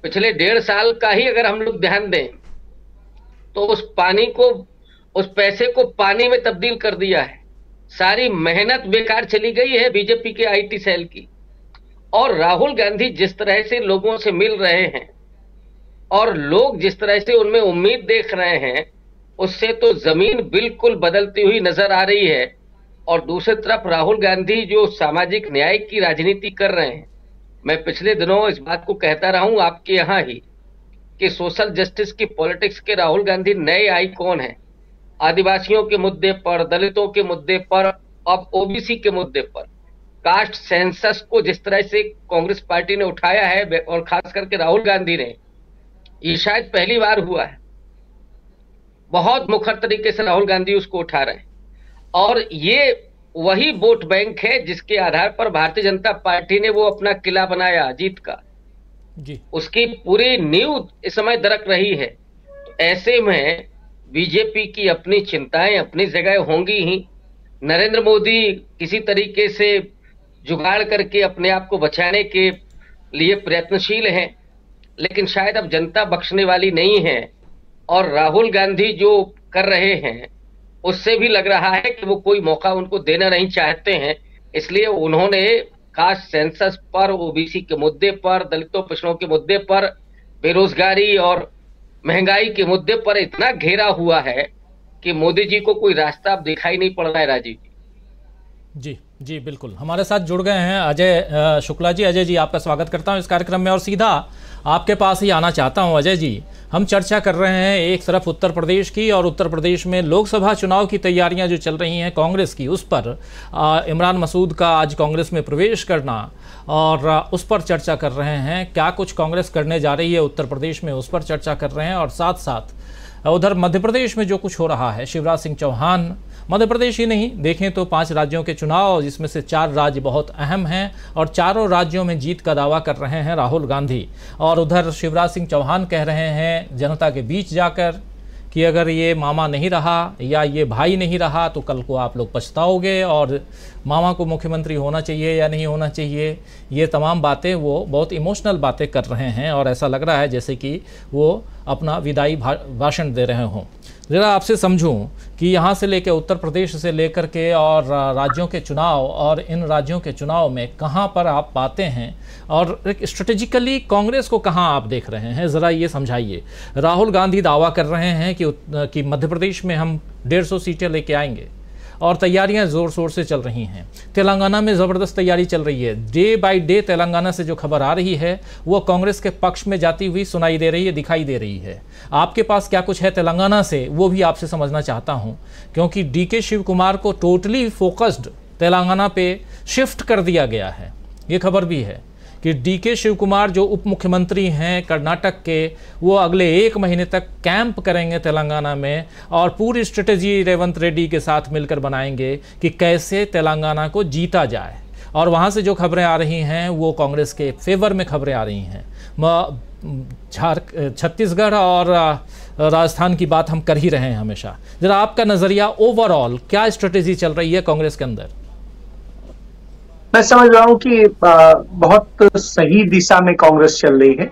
पिछले 1.5 साल का ही अगर हम लोग ध्यान दें तो उस पानी को, उस पैसे को पानी में तब्दील कर दिया है। सारी मेहनत बेकार चली गई है बीजेपी के आईटी सेल की। और राहुल गांधी जिस तरह से लोगों से मिल रहे हैं और लोग जिस तरह से उनमें उम्मीद देख रहे हैं, उससे तो जमीन बिल्कुल बदलती हुई नजर आ रही है। और दूसरी तरफ राहुल गांधी जो सामाजिक न्याय की राजनीति कर रहे हैं, मैं पिछले दिनों इस बात को कहता रहा हूं आपके यहां ही कि सोशल जस्टिस की पॉलिटिक्स के राहुल गांधी नए आइकॉन हैं। आदिवासियों के मुद्दे पर, दलितों के मुद्दे पर, अब ओबीसी के मुद्दे पर, कास्ट सेंसस को जिस तरह से कांग्रेस पार्टी ने उठाया है और खास करके राहुल गांधी ने, ये शायद पहली बार हुआ है। बहुत मुखर तरीके से राहुल गांधी उसको उठा रहे हैं। और ये वही वोट बैंक है जिसके आधार पर भारतीय जनता पार्टी ने वो अपना किला बनाया जीत का जी। उसकी पूरी नींव इस समय दरक रही है। तो ऐसे में बीजेपी की अपनी चिंताएं अपनी जगह होंगी ही। नरेंद्र मोदी किसी तरीके से जुगाड़ करके अपने आप को बचाने के लिए प्रयत्नशील हैं, लेकिन शायद अब जनता बख्शने वाली नहीं है। और राहुल गांधी जो कर रहे हैं उससे भी लग रहा है कि वो कोई मौका उनको देना नहीं चाहते हैं। इसलिए उन्होंने कास्ट सेंसस पर, ओबीसी के मुद्दे पर, दलितों पिछड़ों के मुद्दे पर, बेरोजगारी और महंगाई के मुद्दे पर इतना घेरा हुआ है कि मोदी जी को कोई रास्ता अब दिखाई नहीं पड़ रहा है। राजीव जी जी बिल्कुल, हमारे साथ जुड़ गए हैं अजय शुक्ला जी। अजय जी, आपका स्वागत करता हूं इस कार्यक्रम में और सीधा आपके पास ही आना चाहता हूं। अजय जी, हम चर्चा कर रहे हैं एक तरफ उत्तर प्रदेश की, और उत्तर प्रदेश में लोकसभा चुनाव की तैयारियां जो चल रही हैं कांग्रेस की, उस पर इमरान मसूद का आज कांग्रेस में प्रवेश करना, और उस पर चर्चा कर रहे हैं। क्या कुछ कांग्रेस करने जा रही है उत्तर प्रदेश में, उस पर चर्चा कर रहे हैं। और साथ साथ उधर मध्य प्रदेश में जो कुछ हो रहा है, शिवराज सिंह चौहान, मध्य प्रदेश ही नहीं, देखें तो 5 राज्यों के चुनाव, जिसमें से 4 राज्य बहुत अहम हैं, और चारों राज्यों में जीत का दावा कर रहे हैं राहुल गांधी। और उधर शिवराज सिंह चौहान कह रहे हैं जनता के बीच जाकर कि अगर ये मामा नहीं रहा या ये भाई नहीं रहा तो कल को आप लोग पछताओगे, और मामा को मुख्यमंत्री होना चाहिए या नहीं होना चाहिए, ये तमाम बातें वो बहुत इमोशनल बातें कर रहे हैं। और ऐसा लग रहा है जैसे कि वो अपना विदाई भाषण दे रहे हों। ज़रा आपसे समझूं कि यहाँ से लेकर उत्तर प्रदेश से लेकर के और राज्यों के चुनाव, और इन राज्यों के चुनाव में कहाँ पर आप पाते हैं, और एक स्ट्रेटेजिकली कांग्रेस को कहाँ आप देख रहे हैं, ज़रा ये समझाइए। राहुल गांधी दावा कर रहे हैं कि मध्य प्रदेश में हम 150 सीटें लेके आएंगे, और तैयारियां ज़ोर शोर से चल रही हैं। तेलंगाना में ज़बरदस्त तैयारी चल रही है। डे बाय डे तेलंगाना से जो खबर आ रही है वो कांग्रेस के पक्ष में जाती हुई सुनाई दे रही है, दिखाई दे रही है। आपके पास क्या कुछ है तेलंगाना से, वो भी आपसे समझना चाहता हूं, क्योंकि डीके शिव कुमार को टोटली फोकस्ड तेलंगाना पे शिफ्ट कर दिया गया है। ये खबर भी है कि डीके शिव कुमार जो उप मुख्यमंत्री हैं कर्नाटक के, वो अगले 1 महीने तक कैंप करेंगे तेलंगाना में, और पूरी स्ट्रेटेजी रेवंत रेड्डी के साथ मिलकर बनाएंगे कि कैसे तेलंगाना को जीता जाए। और वहाँ से जो खबरें आ रही हैं वो कांग्रेस के फेवर में खबरें आ रही हैं। छत्तीसगढ़ और राजस्थान की बात हम कर ही रहे हैं हमेशा। जरा आपका नज़रिया ओवरऑल, क्या स्ट्रेटेजी चल रही है कांग्रेस के अंदर? मैं समझ रहा हूं कि बहुत सही दिशा में कांग्रेस चल रही है,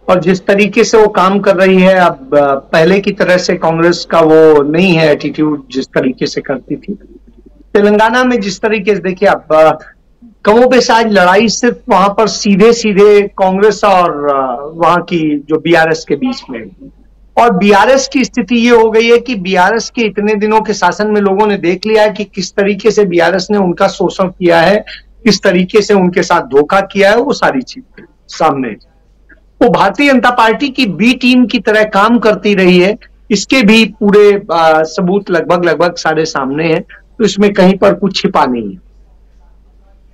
और जिस तरीके से वो काम कर रही है, अब पहले की तरह से कांग्रेस का वो नहीं है एटीट्यूड जिस तरीके से करती थी। तेलंगाना में जिस तरीके से देखिए, अब कमों पे शायद लड़ाई सिर्फ वहां पर सीधे सीधे कांग्रेस और वहां की जो बीआरएस के बीच में, और बीआरएस की स्थिति ये हो गई है कि बीआरएस के इतने दिनों के शासन में लोगों ने देख लिया है कि किस तरीके से बीआरएस ने उनका शोषण किया है, किस तरीके से उनके साथ धोखा किया है, वो सारी चीज सामने है। वो भारतीय जनता पार्टी की बी टीम की तरह काम करती रही है, इसके भी पूरे सबूत लगभग सारे सामने हैं, तो इसमें कहीं पर कुछ छिपा नहीं है।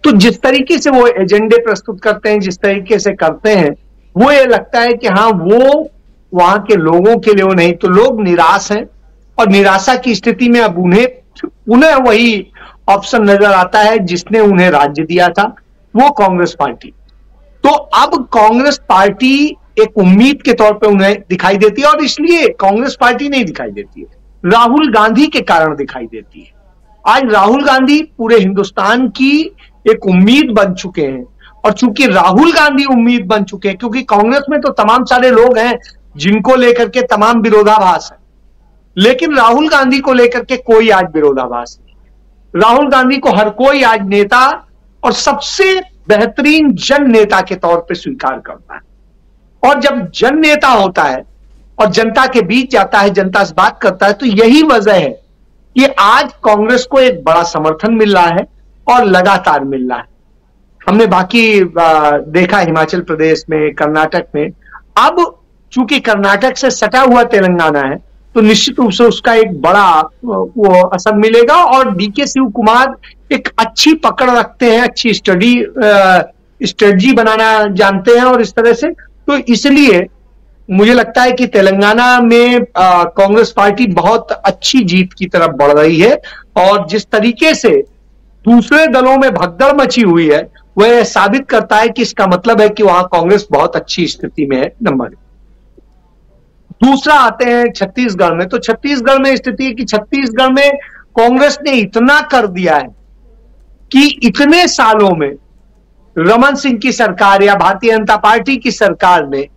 तो जिस तरीके से वो एजेंडे प्रस्तुत करते हैं, जिस तरीके से करते हैं, वो ये लगता है कि हाँ वो वहां के लोगों के लिए वो नहीं, तो लोग निराश हैं और निराशा की स्थिति में अब उन्हें पुनः वही ऑप्शन नजर आता है जिसने उन्हें राज्य दिया था, वो कांग्रेस पार्टी। तो अब कांग्रेस पार्टी एक उम्मीद के तौर पे उन्हें दिखाई देती है, और इसलिए कांग्रेस पार्टी नहीं दिखाई देती है, राहुल गांधी के कारण दिखाई देती है। आज राहुल गांधी पूरे हिंदुस्तान की एक उम्मीद बन चुके हैं, और चूंकि राहुल गांधी उम्मीद बन चुके हैं, क्योंकि कांग्रेस में तो तमाम सारे लोग हैं जिनको लेकर के तमाम विरोधाभास है, लेकिन राहुल गांधी को लेकर के कोई आज विरोधाभास नहीं। राहुल गांधी को हर कोई आज नेता और सबसे बेहतरीन जन नेता के तौर पे स्वीकार करता है, और जब जन नेता होता है और जनता के बीच जाता है, जनता से बात करता है, तो यही वजह है कि आज कांग्रेस को एक बड़ा समर्थन मिल रहा है और लगातार मिल रहा है। हमने बाकी देखा हिमाचल प्रदेश में, कर्नाटक में। अब चूंकि कर्नाटक से सटा हुआ तेलंगाना है, तो निश्चित रूप से उसका एक बड़ा वो असर मिलेगा, और डीके शिव कुमार एक अच्छी पकड़ रखते हैं, अच्छी स्ट्रेटजी बनाना जानते हैं, और इस तरह से तो इसलिए मुझे लगता है कि तेलंगाना में कांग्रेस पार्टी बहुत अच्छी जीत की तरफ बढ़ रही है, और जिस तरीके से दूसरे दलों में भगदड़ मची हुई है वह साबित करता है कि इसका मतलब है कि वहां कांग्रेस बहुत अच्छी स्थिति में है। नंबर दूसरा आते हैं छत्तीसगढ़ में। तो छत्तीसगढ़ में स्थिति है कि छत्तीसगढ़ में कांग्रेस ने इतना कर दिया है कि इतने सालों में रमन सिंह की सरकार या भारतीय जनता पार्टी की सरकार ने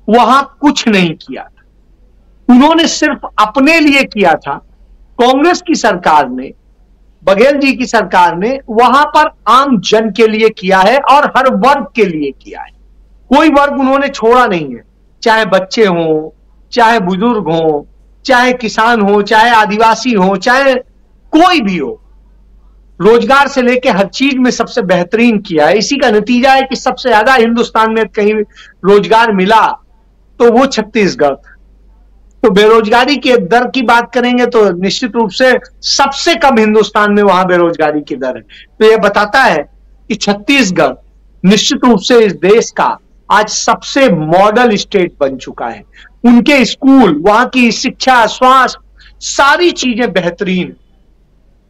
वहां कुछ नहीं किया था, उन्होंने सिर्फ अपने लिए किया था। कांग्रेस की सरकार ने, बघेल जी की सरकार ने वहां पर आम जन के लिए किया है और हर वर्ग के लिए किया है, कोई वर्ग उन्होंने छोड़ा नहीं है, चाहे बच्चे हों, चाहे बुजुर्ग हों, चाहे किसान हो, चाहे आदिवासी हो, चाहे कोई भी हो, रोजगार से लेके हर चीज में सबसे बेहतरीन किया है। इसी का नतीजा है कि सबसे ज्यादा हिंदुस्तान में कहीं रोजगार मिला तो वो छत्तीसगढ़। तो बेरोजगारी के दर की बात करेंगे तो निश्चित रूप से सबसे कम हिंदुस्तान में वहां बेरोजगारी की दर है। तो यह बताता है कि छत्तीसगढ़ निश्चित रूप से इस देश का आज सबसे मॉडल स्टेट बन चुका है। उनके स्कूल, वहां की शिक्षा, स्वास्थ्य, सारी चीजें बेहतरीन,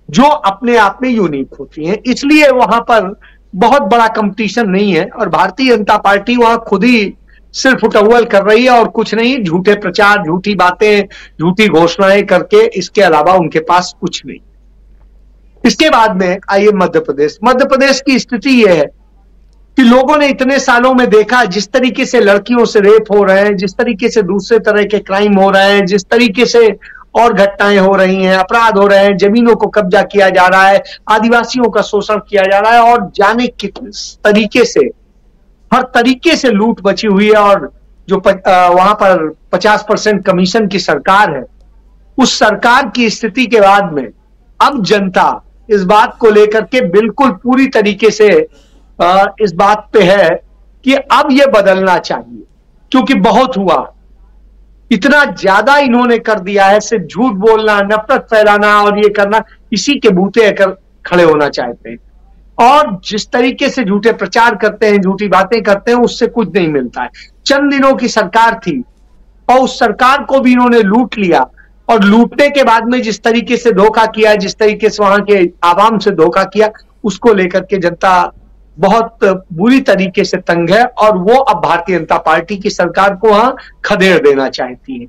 जो अपने आप में यूनिक होती हैं, इसलिए वहां पर बहुत बड़ा कंपटीशन नहीं है। और भारतीय जनता पार्टी वहां खुद ही सिर्फ उटव्वल कर रही है और कुछ नहीं, झूठे प्रचार, झूठी बातें, झूठी घोषणाएं करके, इसके अलावा उनके पास कुछ नहीं। इसके बाद में आइए मध्य प्रदेश। मध्य प्रदेश की स्थिति यह है कि लोगों ने इतने सालों में देखा जिस तरीके से लड़कियों से रेप हो रहे हैं, जिस तरीके से दूसरे तरह के क्राइम हो रहे हैं, जिस तरीके से और घटनाएं हो रही हैं, अपराध हो रहे हैं, जमीनों को कब्जा किया जा रहा है, आदिवासियों का शोषण किया जा रहा है, और जाने किस तरीके से हर तरीके से लूट बची हुई है। और जो वहां पर 50% कमीशन की सरकार है, उस सरकार की स्थिति के बाद में अब जनता इस बात को लेकर के बिल्कुल पूरी तरीके से इस बात पे है कि अब यह बदलना चाहिए, क्योंकि बहुत हुआ, इतना ज्यादा इन्होंने कर दिया है। सिर्फ झूठ बोलना, नफरत फैलाना और ये करना, इसी के बूते आकर खड़े होना चाहते हैं। और जिस तरीके से झूठे प्रचार करते हैं, झूठी बातें करते हैं, उससे कुछ नहीं मिलता है। चंद दिनों की सरकार थी और उस सरकार को भी इन्होंने लूट लिया, और लूटने के बाद में जिस तरीके से धोखा किया, जिस तरीके से वहां के आवाम से धोखा किया, उसको लेकर के जनता बहुत बुरी तरीके से तंग है, और वो अब भारतीय जनता पार्टी की सरकार को वहां खदेड़ देना चाहती है।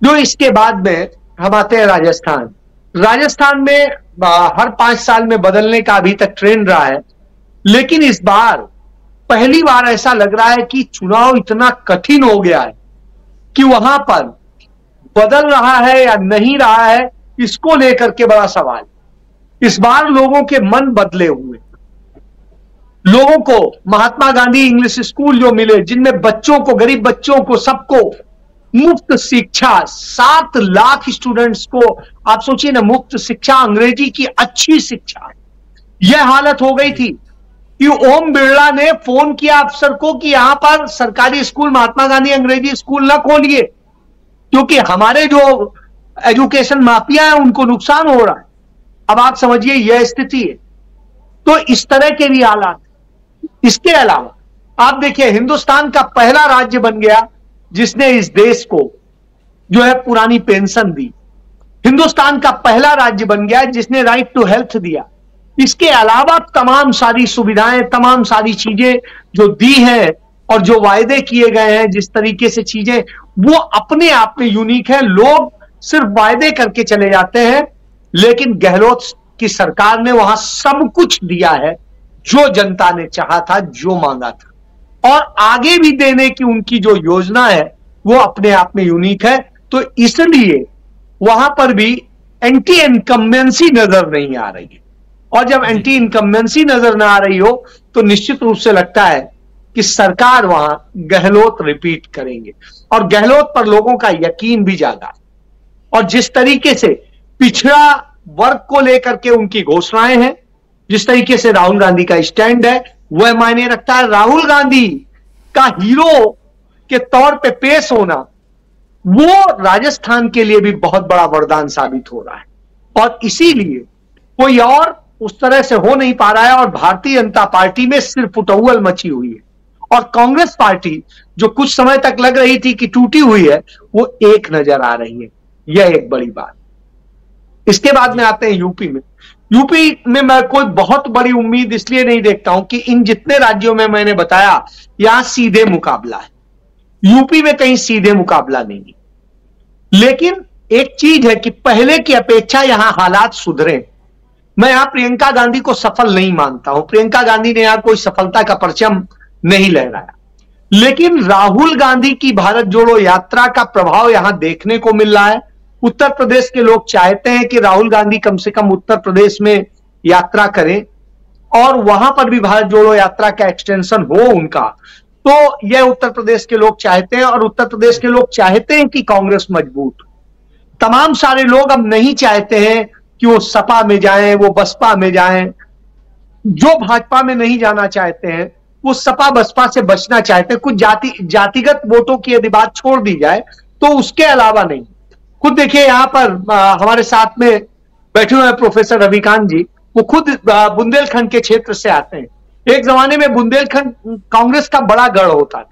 जो इसके बाद में हम आते हैं राजस्थान। राजस्थान में हर 5 साल में बदलने का अभी तक ट्रेंड रहा है, लेकिन इस बार पहली बार ऐसा लग रहा है कि चुनाव इतना कठिन हो गया है कि वहां पर बदल रहा है या नहीं रहा है, इसको लेकर के बड़ा सवाल। इस बार लोगों के मन बदले हुए, लोगों को महात्मा गांधी इंग्लिश स्कूल जो मिले, जिनमें बच्चों को, गरीब बच्चों को, सबको मुफ्त शिक्षा, 7 लाख स्टूडेंट्स को, आप सोचिए ना, मुफ्त शिक्षा, अंग्रेजी की अच्छी शिक्षा, यह हालत हो गई थी। कि ओम बिरला ने फोन किया अफसर को कि यहां पर सरकारी स्कूल महात्मा गांधी अंग्रेजी स्कूल ना खोलिए, क्योंकि हमारे जो एजुकेशन माफिया है उनको नुकसान हो रहा है। अब आप समझिए यह स्थिति है। तो इस तरह के भी हालात। इसके अलावा आप देखिए, हिंदुस्तान का पहला राज्य बन गया जिसने इस देश को जो है पुरानी पेंशन दी। हिंदुस्तान का पहला राज्य बन गया जिसने राइट टू हेल्थ दिया। इसके अलावा तमाम सारी सुविधाएं, तमाम सारी चीजें जो दी हैं और जो वायदे किए गए हैं, जिस तरीके से चीजें, वो अपने आप में यूनिक है। लोग सिर्फ वायदे करके चले जाते हैं, लेकिन गहलोत की सरकार ने वहां सब कुछ दिया है जो जनता ने चाहा था, जो मांगा था, और आगे भी देने की उनकी जो योजना है वो अपने आप में यूनिक है। तो इसलिए वहां पर भी एंटी इनकम्बेंसी नजर नहीं आ रही है। और जब एंटी इनकम्बेंसी नजर ना आ रही हो तो निश्चित रूप से लगता है कि सरकार वहां गहलोत रिपीट करेंगे, और गहलोत पर लोगों का यकीन भी जागा। और जिस तरीके से पिछड़ा वर्ग को लेकर के उनकी घोषणाएं हैं, जिस तरीके से राहुल गांधी का स्टैंड है, वह मायने रखता है। राहुल गांधी का हीरो के तौर पे पेश होना, वो राजस्थान के लिए भी बहुत बड़ा वरदान साबित हो रहा है। और इसीलिए कोई और उस तरह से हो नहीं पा रहा है, और भारतीय जनता पार्टी में सिर्फ उटौवल मची हुई है। और कांग्रेस पार्टी जो कुछ समय तक लग रही थी कि टूटी हुई है, वो एक नजर आ रही है। यह एक बड़ी बात। इसके बाद में आते हैं यूपी में। यूपी में मैं कोई बहुत बड़ी उम्मीद इसलिए नहीं देखता हूं कि इन जितने राज्यों में मैंने बताया यहां सीधे मुकाबला है। यूपी में कहीं सीधे मुकाबला नहीं है, लेकिन एक चीज है कि पहले की अपेक्षा यहां हालात सुधरे। मैं यहां प्रियंका गांधी को सफल नहीं मानता हूं। प्रियंका गांधी ने यहां कोई सफलता का परचम नहीं लहराया, लेकिन राहुल गांधी की भारत जोड़ो यात्रा का प्रभाव यहां देखने को मिल रहा है। उत्तर प्रदेश के लोग चाहते हैं कि राहुल गांधी कम से कम उत्तर प्रदेश में यात्रा करें और वहां पर भी भारत जोड़ो यात्रा का एक्सटेंशन हो उनका। तो यह उत्तर प्रदेश के लोग चाहते हैं, और उत्तर प्रदेश के लोग चाहते हैं कि कांग्रेस मजबूत। तमाम सारे लोग अब नहीं चाहते हैं कि वो सपा में जाएं, वो बसपा में जाएं। जो भाजपा में नहीं जाना चाहते हैं वो सपा बसपा से बचना चाहते हैं। कुछ जातिगत वोटों की यदि बात छोड़ दी जाए तो उसके अलावा नहीं। खुद देखिए, यहां पर हमारे साथ में बैठे हुए हैं प्रोफेसर रविकांत जी, वो खुद बुंदेलखंड के क्षेत्र से आते हैं। एक जमाने में बुंदेलखंड कांग्रेस का बड़ा गढ़ होता था,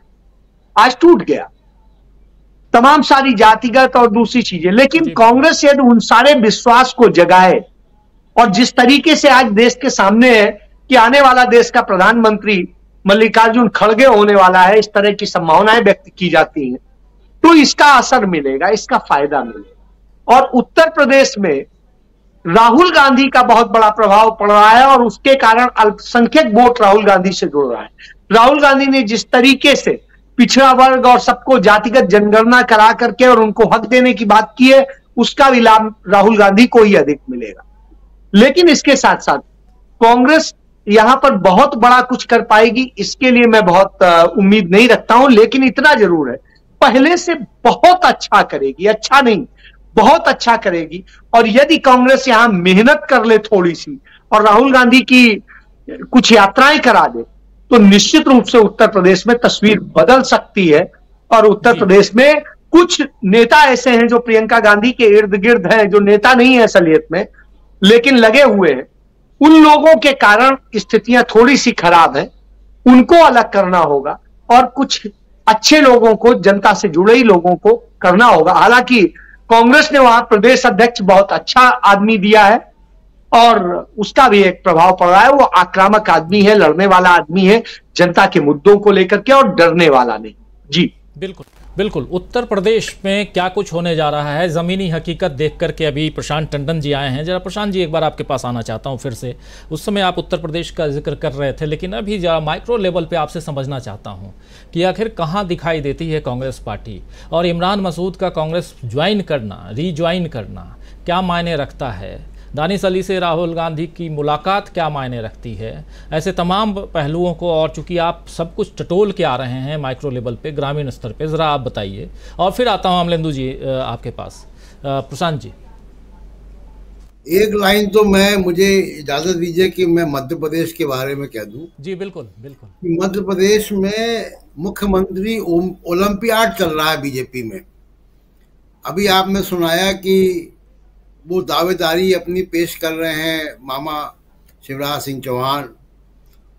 आज टूट गया। तमाम सारी जातिगत और दूसरी चीजें, लेकिन कांग्रेस यदि उन सारे विश्वास को जगाए, और जिस तरीके से आज देश के सामने है कि आने वाला देश का प्रधानमंत्री मल्लिकार्जुन खड़गे होने वाला है, इस तरह की संभावनाएं व्यक्त की जाती हैं, तो इसका असर मिलेगा, इसका फायदा मिलेगा। और उत्तर प्रदेश में राहुल गांधी का बहुत बड़ा प्रभाव पड़ रहा है, और उसके कारण अल्पसंख्यक वोट राहुल गांधी से जुड़ रहा है। राहुल गांधी ने जिस तरीके से पिछड़ा वर्ग और सबको जातिगत जनगणना करा करके और उनको हक देने की बात की है, उसका भी लाभ राहुल गांधी को ही अधिक मिलेगा। लेकिन इसके साथ साथ कांग्रेस यहां पर बहुत बड़ा कुछ कर पाएगी, इसके लिए मैं बहुत उम्मीद नहीं रखता हूं। लेकिन इतना जरूर है, पहले से बहुत अच्छा करेगी, अच्छा नहीं बहुत अच्छा करेगी। और यदि कांग्रेस यहां मेहनत कर ले थोड़ी सी और राहुल गांधी की कुछ यात्राएं करा दे, तो निश्चित रूप से उत्तर प्रदेश में तस्वीर बदल सकती है। और उत्तर प्रदेश में कुछ नेता ऐसे हैं जो प्रियंका गांधी के इर्द गिर्द हैं, जो नेता नहीं है असलियत में लेकिन लगे हुए हैं। उन लोगों के कारण स्थितियां थोड़ी सी खराब हैं, उनको अलग करना होगा, और कुछ अच्छे लोगों को, जनता से जुड़े ही लोगों को करना होगा। हालांकि कांग्रेस ने वहां प्रदेश अध्यक्ष बहुत अच्छा आदमी दिया है, और उसका भी एक प्रभाव पड़ रहा है। वो आक्रामक आदमी है, लड़ने वाला आदमी है जनता के मुद्दों को लेकर के, और डरने वाला नहीं। जी बिल्कुल बिल्कुल। उत्तर प्रदेश में क्या कुछ होने जा रहा है, ज़मीनी हकीकत देख करके अभी प्रशांत टंडन जी आए हैं। जरा प्रशांत जी, एक बार आपके पास आना चाहता हूं फिर से। उस समय आप उत्तर प्रदेश का जिक्र कर रहे थे, लेकिन अभी जरा माइक्रो लेवल पे आपसे समझना चाहता हूं कि आखिर कहां दिखाई देती है कांग्रेस पार्टी, और इमरान मसूद का कांग्रेस ज्वाइन करना, रीज्वाइन करना क्या मायने रखता है? दानिश अली से राहुल गांधी की मुलाकात क्या मायने रखती है? ऐसे तमाम पहलुओं को, और चूंकि आप सब कुछ टटोल के आ रहे हैं माइक्रो लेवल पे, ग्रामीण स्तर पे, ज़रा आप बताइए। और फिर आता हूं अमलेंदु जी आपके पास। प्रशांत जी। एक लाइन तो मुझे इजाजत दीजिए कि मैं मध्य प्रदेश के बारे में कह दूं। जी बिल्कुल बिल्कुल। मध्य प्रदेश में मुख्यमंत्री ओलंपियाड चल रहा है बीजेपी में। अभी आपने सुनाया कि वो दावेदारी अपनी पेश कर रहे हैं मामा शिवराज सिंह चौहान।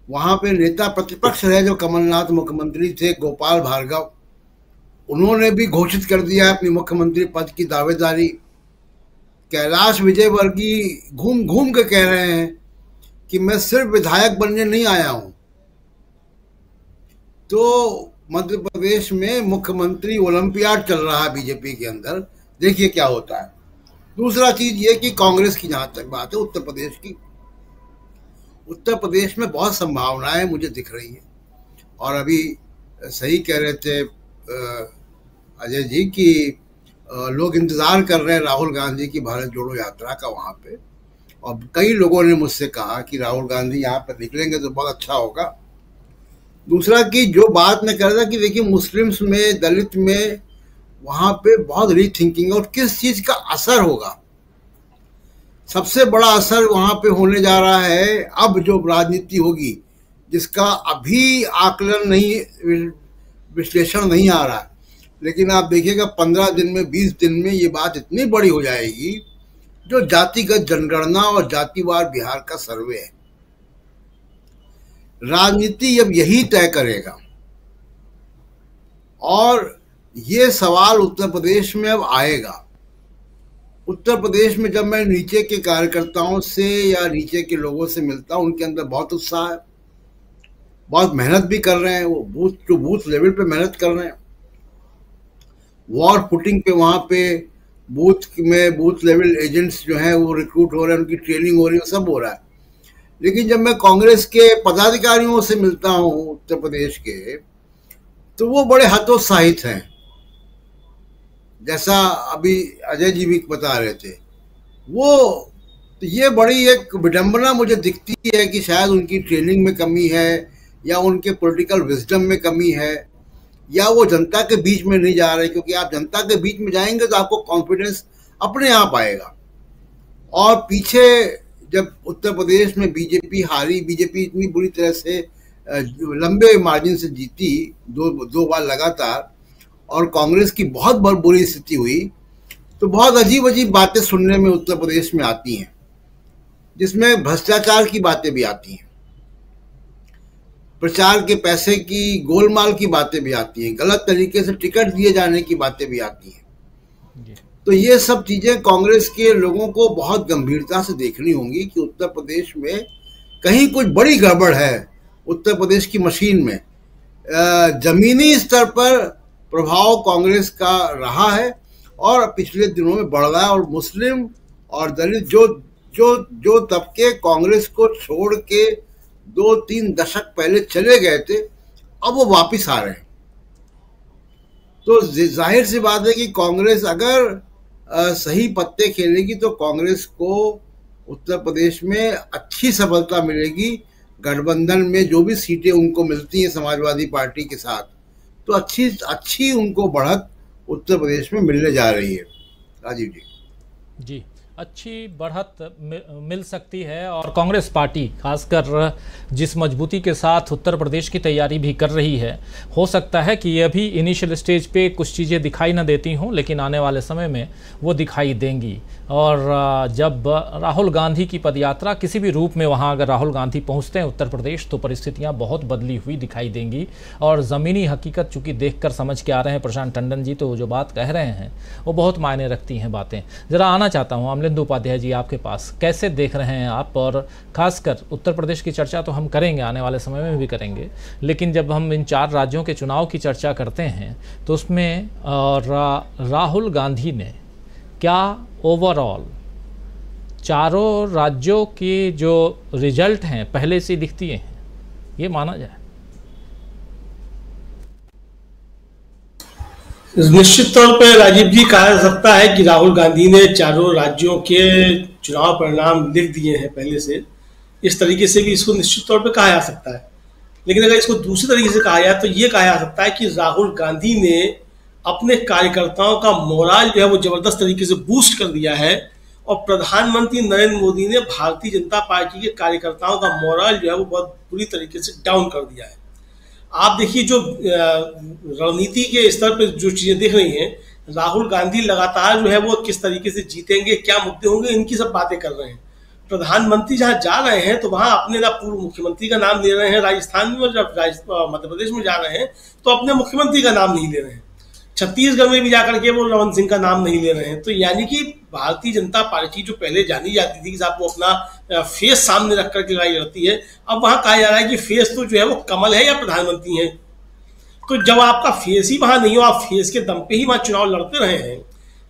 वहाँ पे नेता प्रतिपक्ष रहे जो कमलनाथ मुख्यमंत्री थे, गोपाल भार्गव, उन्होंने भी घोषित कर दिया अपनी मुख्यमंत्री पद की दावेदारी। कैलाश विजयवर्गीय घूम घूम के कह रहे हैं कि मैं सिर्फ विधायक बनने नहीं आया हूं। तो मध्य प्रदेश में मुख्यमंत्री ओलंपियाड चल रहा है बीजेपी के अंदर, देखिए क्या होता है। दूसरा चीज ये कि कांग्रेस की जहां तक बात है उत्तर प्रदेश की, उत्तर प्रदेश में बहुत संभावनाएं मुझे दिख रही है। और अभी सही कह रहे थे अजय जी कि लोग इंतजार कर रहे हैं राहुल गांधी की भारत जोड़ो यात्रा का वहां पे, और कई लोगों ने मुझसे कहा कि राहुल गांधी यहाँ पर निकलेंगे तो बहुत अच्छा होगा। दूसरा कि जो बात मैं कर रहा था कि देखिए मुस्लिम्स में, दलित में वहां पे बहुत रीथिंकिंग है और किस चीज का असर होगा। सबसे बड़ा असर वहां पे होने जा रहा है अब जो राजनीति होगी, जिसका अभी आकलन नहीं, विश्लेषण नहीं आ रहा है, लेकिन आप देखिएगा 15 दिन में, 20 दिन में ये बात इतनी बड़ी हो जाएगी जो जातिगत जनगणना और जातिवार बिहार का सर्वे है। राजनीति अब यही तय करेगा। और ये सवाल उत्तर प्रदेश में अब आएगा। उत्तर प्रदेश में जब मैं नीचे के कार्यकर्ताओं से या नीचे के लोगों से मिलता हूं, उनके अंदर बहुत उत्साह है, बहुत मेहनत भी कर रहे हैं, वो बूथ टू बूथ लेवल पे मेहनत कर रहे हैं, वॉर फुटिंग पे वहां पे बूथ में बूथ लेवल एजेंट्स जो हैं वो रिक्रूट हो रहे हैं, उनकी ट्रेनिंग हो रही है, सब हो रहा है। लेकिन जब मैं कांग्रेस के पदाधिकारियों से मिलता हूं उत्तर प्रदेश के, तो वो बड़े हतोत्साहित हैं। जैसा अभी अजय जी भी बता रहे थे, वो तो ये बड़ी एक विडंबना मुझे दिखती है कि शायद उनकी ट्रेनिंग में कमी है, या उनके पॉलिटिकल विजडम में कमी है, या वो जनता के बीच में नहीं जा रहे। क्योंकि आप जनता के बीच में जाएंगे तो आपको कॉन्फिडेंस अपने आप आएगा। और पीछे जब उत्तर प्रदेश में बीजेपी हारी, बीजेपी इतनी बुरी तरह से लंबे मार्जिन से जीती दो बार लगातार, और कांग्रेस की बहुत बुरी स्थिति हुई, तो बहुत अजीब अजीब बातें सुनने में उत्तर प्रदेश में आती हैं, जिसमें भ्रष्टाचार की बातें भी आती हैं, प्रचार के पैसे की गोलमाल की बातें भी आती हैं, गलत तरीके से टिकट दिए जाने की बातें भी आती हैं। तो ये सब चीजें कांग्रेस के लोगों को बहुत गंभीरता से देखनी होंगी कि उत्तर प्रदेश में कहीं कुछ बड़ी गड़बड़ है। उत्तर प्रदेश की मशीन में जमीनी स्तर पर प्रभाव कांग्रेस का रहा है और पिछले दिनों में बढ़ रहा है। और मुस्लिम और दलित जो तबके कांग्रेस को छोड़ के 2-3 दशक पहले चले गए थे, अब वो वापस आ रहे हैं। तो जाहिर सी बात है कि कांग्रेस अगर सही पत्ते खेलेगी तो कांग्रेस को उत्तर प्रदेश में अच्छी सफलता मिलेगी। गठबंधन में जो भी सीटें उनको मिलती हैं समाजवादी पार्टी के साथ, तो अच्छी उनको बढ़त उत्तर प्रदेश में मिलने जा रही है। राजीव जी अच्छी बढ़त मिल सकती है। और कांग्रेस पार्टी खासकर जिस मजबूती के साथ उत्तर प्रदेश की तैयारी भी कर रही है, हो सकता है कि ये अभी इनिशियल स्टेज पे कुछ चीज़ें दिखाई न देती हों, लेकिन आने वाले समय में वो दिखाई देंगी। और जब राहुल गांधी की पदयात्रा किसी भी रूप में वहाँ अगर राहुल गांधी पहुँचते हैं उत्तर प्रदेश, तो परिस्थितियाँ बहुत बदली हुई दिखाई देंगी। और ज़मीनी हकीकत चूँकि देख कर समझ के आ रहे हैं प्रशांत टंडन जी, तो जो बात कह रहे हैं वो बहुत मायने रखती हैं बातें। ज़रा आना चाहता हूँ अमलेंदु उपाध्याय जी आपके पास, कैसे देख रहे हैं आप? और ख़ासकर उत्तर प्रदेश की चर्चा तो हम करेंगे, आने वाले समय में भी करेंगे, लेकिन जब हम इन 4 राज्यों के चुनाव की चर्चा करते हैं तो उसमें राहुल गांधी ने क्या ओवरऑल चारों राज्यों की जो रिजल्ट हैं पहले से दिखती हैं, ये माना जाए? निश्चित तौर पर राजीव जी कहा जा सकता है कि राहुल गांधी ने चारों राज्यों के चुनाव परिणाम लिख दिए हैं पहले से। इस तरीके से भी इसको निश्चित तौर पर कहा जा सकता है। लेकिन अगर इसको दूसरी तरीके से कहा जाए तो ये कहा जा सकता है कि राहुल गांधी ने अपने कार्यकर्ताओं का मोराल जो है वो जबरदस्त तरीके से बूस्ट कर दिया है। और प्रधानमंत्री नरेंद्र मोदी ने भारतीय जनता पार्टी के कार्यकर्ताओं का मोरल जो है वो बहुत बुरी तरीके से डाउन कर दिया है। आप देखिए जो रणनीति के स्तर पर जो चीजें दिख रही हैं, राहुल गांधी लगातार जो है वो किस तरीके से जीतेंगे, क्या मुद्दे होंगे, इनकी सब बातें कर रहे हैं। प्रधानमंत्री जहां जा रहे हैं तो वहां अपने ना पूर्व मुख्यमंत्री का नाम ले रहे हैं राजस्थान में, और जब मध्य प्रदेश में जा रहे हैं तो अपने मुख्यमंत्री का नाम नहीं ले रहे हैं। छत्तीसगढ़ में भी जाकर के वो रमन सिंह का नाम नहीं ले रहे हैं। तो यानी कि भारतीय जनता पार्टी जो पहले जानी जाती थी कि साहब वो अपना फेस सामने रख करके लड़ाई लड़ती है, अब वहां कहा जा रहा है कि फेस तो जो है वो कमल है या प्रधानमंत्री है। तो जब आपका फेस ही वहां नहीं हो, आप फेस के दम पे ही वहां चुनाव लड़ते रहे हैं,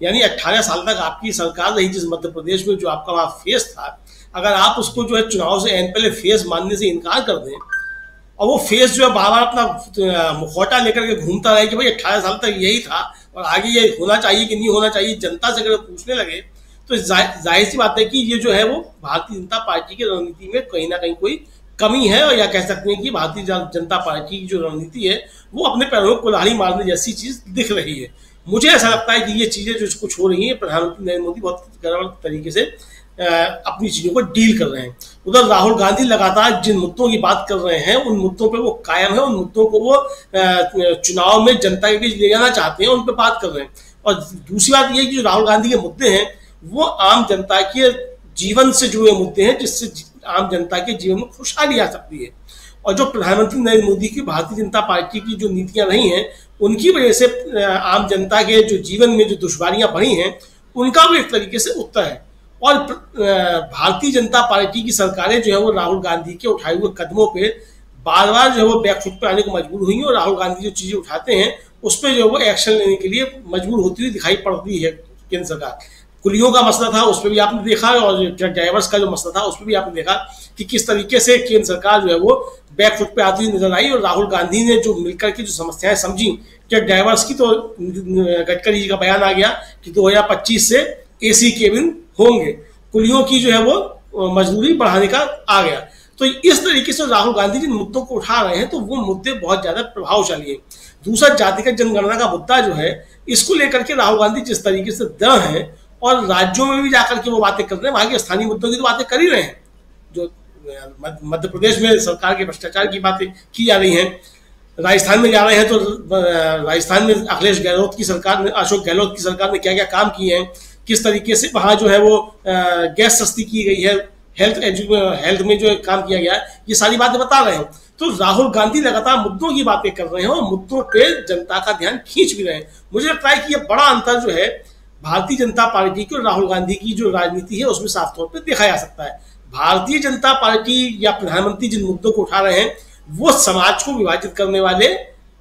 यानी 18 साल तक आपकी सरकार रही जिस मध्य प्रदेश में, जो आपका वहां फेस था, अगर आप उसको जो है चुनाव से एन पहले फेस मानने से इनकार कर दें और वो फेस जो है बार बार अपना मुखौटा लेकर के घूमता रहे कि भाई 18 साल तक यही था और आगे ये होना चाहिए कि नहीं होना चाहिए, जनता से अगर पूछने लगे तो जाहिर सी बात है कि ये जो है वो भारतीय जनता पार्टी की रणनीति में कहीं ना कहीं कोई कमी है, और या कह सकते हैं कि भारतीय जनता पार्टी की जो रणनीति है वो अपने पैरों में कुल्हाड़ी मारने जैसी चीज दिख रही है। मुझे ऐसा लगता है कि ये चीजें जो कुछ हो रही है, प्रधानमंत्री नरेंद्र मोदी बहुत गड़बड़ तरीके से अपनी चीजों को डील कर रहे हैं। उधर राहुल गांधी लगातार जिन मुद्दों की बात कर रहे हैं उन मुद्दों पे वो कायम है, उन मुद्दों को वो चुनाव में जनता के बीच ले जाना चाहते हैं, उन पे बात कर रहे हैं। और दूसरी बात ये कि जो राहुल गांधी के मुद्दे हैं वो आम जनता के जीवन से जुड़े मुद्दे हैं, जिससे आम जनता के जीवन में खुशहाली आ सकती है। और जो प्रधानमंत्री नरेंद्र मोदी की भारतीय जनता पार्टी की जो नीतियां रही हैं उनकी वजह से आम जनता के जो जीवन में जो दुश्वारियां बढ़ी हैं उनका भी एक तरीके से उत्तर है। और भारतीय जनता पार्टी की सरकारें जो है वो राहुल गांधी के उठाए हुए कदमों पे बार बार जो है वो बैकफुट पे आने को मजबूर हुई है, और राहुल गांधी जो चीजें उठाते हैं उस पर जो है वो एक्शन लेने के लिए मजबूर होती हुई दिखाई पड़ती है केंद्र सरकार। कुलियों का मसला था उस पर भी आपने देखा, और ट्रक ड्राइवर्स का जो मसला था उस पर भी आपने देखा कि किस तरीके से केंद्र सरकार जो है वो बैकफुट पे आती हुई नजर आई। और राहुल गांधी ने जो मिलकर के जो समस्याएं समझी ट्रक ड्राइवर्स की, तो गडकरी जी का बयान आ गया कि 2025 से एसी केबिन होंगे, कुलियों की जो है वो मजदूरी बढ़ाने का आ गया। तो इस तरीके से राहुल गांधी जिन मुद्दों को उठा रहे हैं तो वो मुद्दे बहुत ज्यादा प्रभावशाली है। दूसरा, जातिगत जनगणना का मुद्दा जो है इसको लेकर के राहुल गांधी जिस तरीके से दृढ़ है और राज्यों में भी जाकर के वो बातें कर रहे हैं, वहां के स्थानीय मुद्दों की तो बातें कर ही रहे हैं। जो मध्य प्रदेश में सरकार के भ्रष्टाचार की बातें की जा रही हैं, राजस्थान में जा रहे हैं तो राजस्थान में अखिलेश गहलोत की सरकार ने, अशोक गहलोत की सरकार ने क्या क्या काम किए हैं, किस तरीके से वहां जो है वो गैस सस्ती की गई है, हेल्थ में जो काम किया गया है, ये सारी बातें बता रहे हैं। तो राहुल गांधी लगातार मुद्दों की बातें कर रहे हैं और मुद्दों पे जनता का ध्यान खींच भी रहे हैं। मुझे लगता है कि ये बड़ा अंतर जो है भारतीय जनता पार्टी की और राहुल गांधी की जो राजनीति है उसमें साफ तौर पर देखा जा सकता है। भारतीय जनता पार्टी या प्रधानमंत्री जिन मुद्दों को उठा रहे हैं वो समाज को विभाजित करने वाले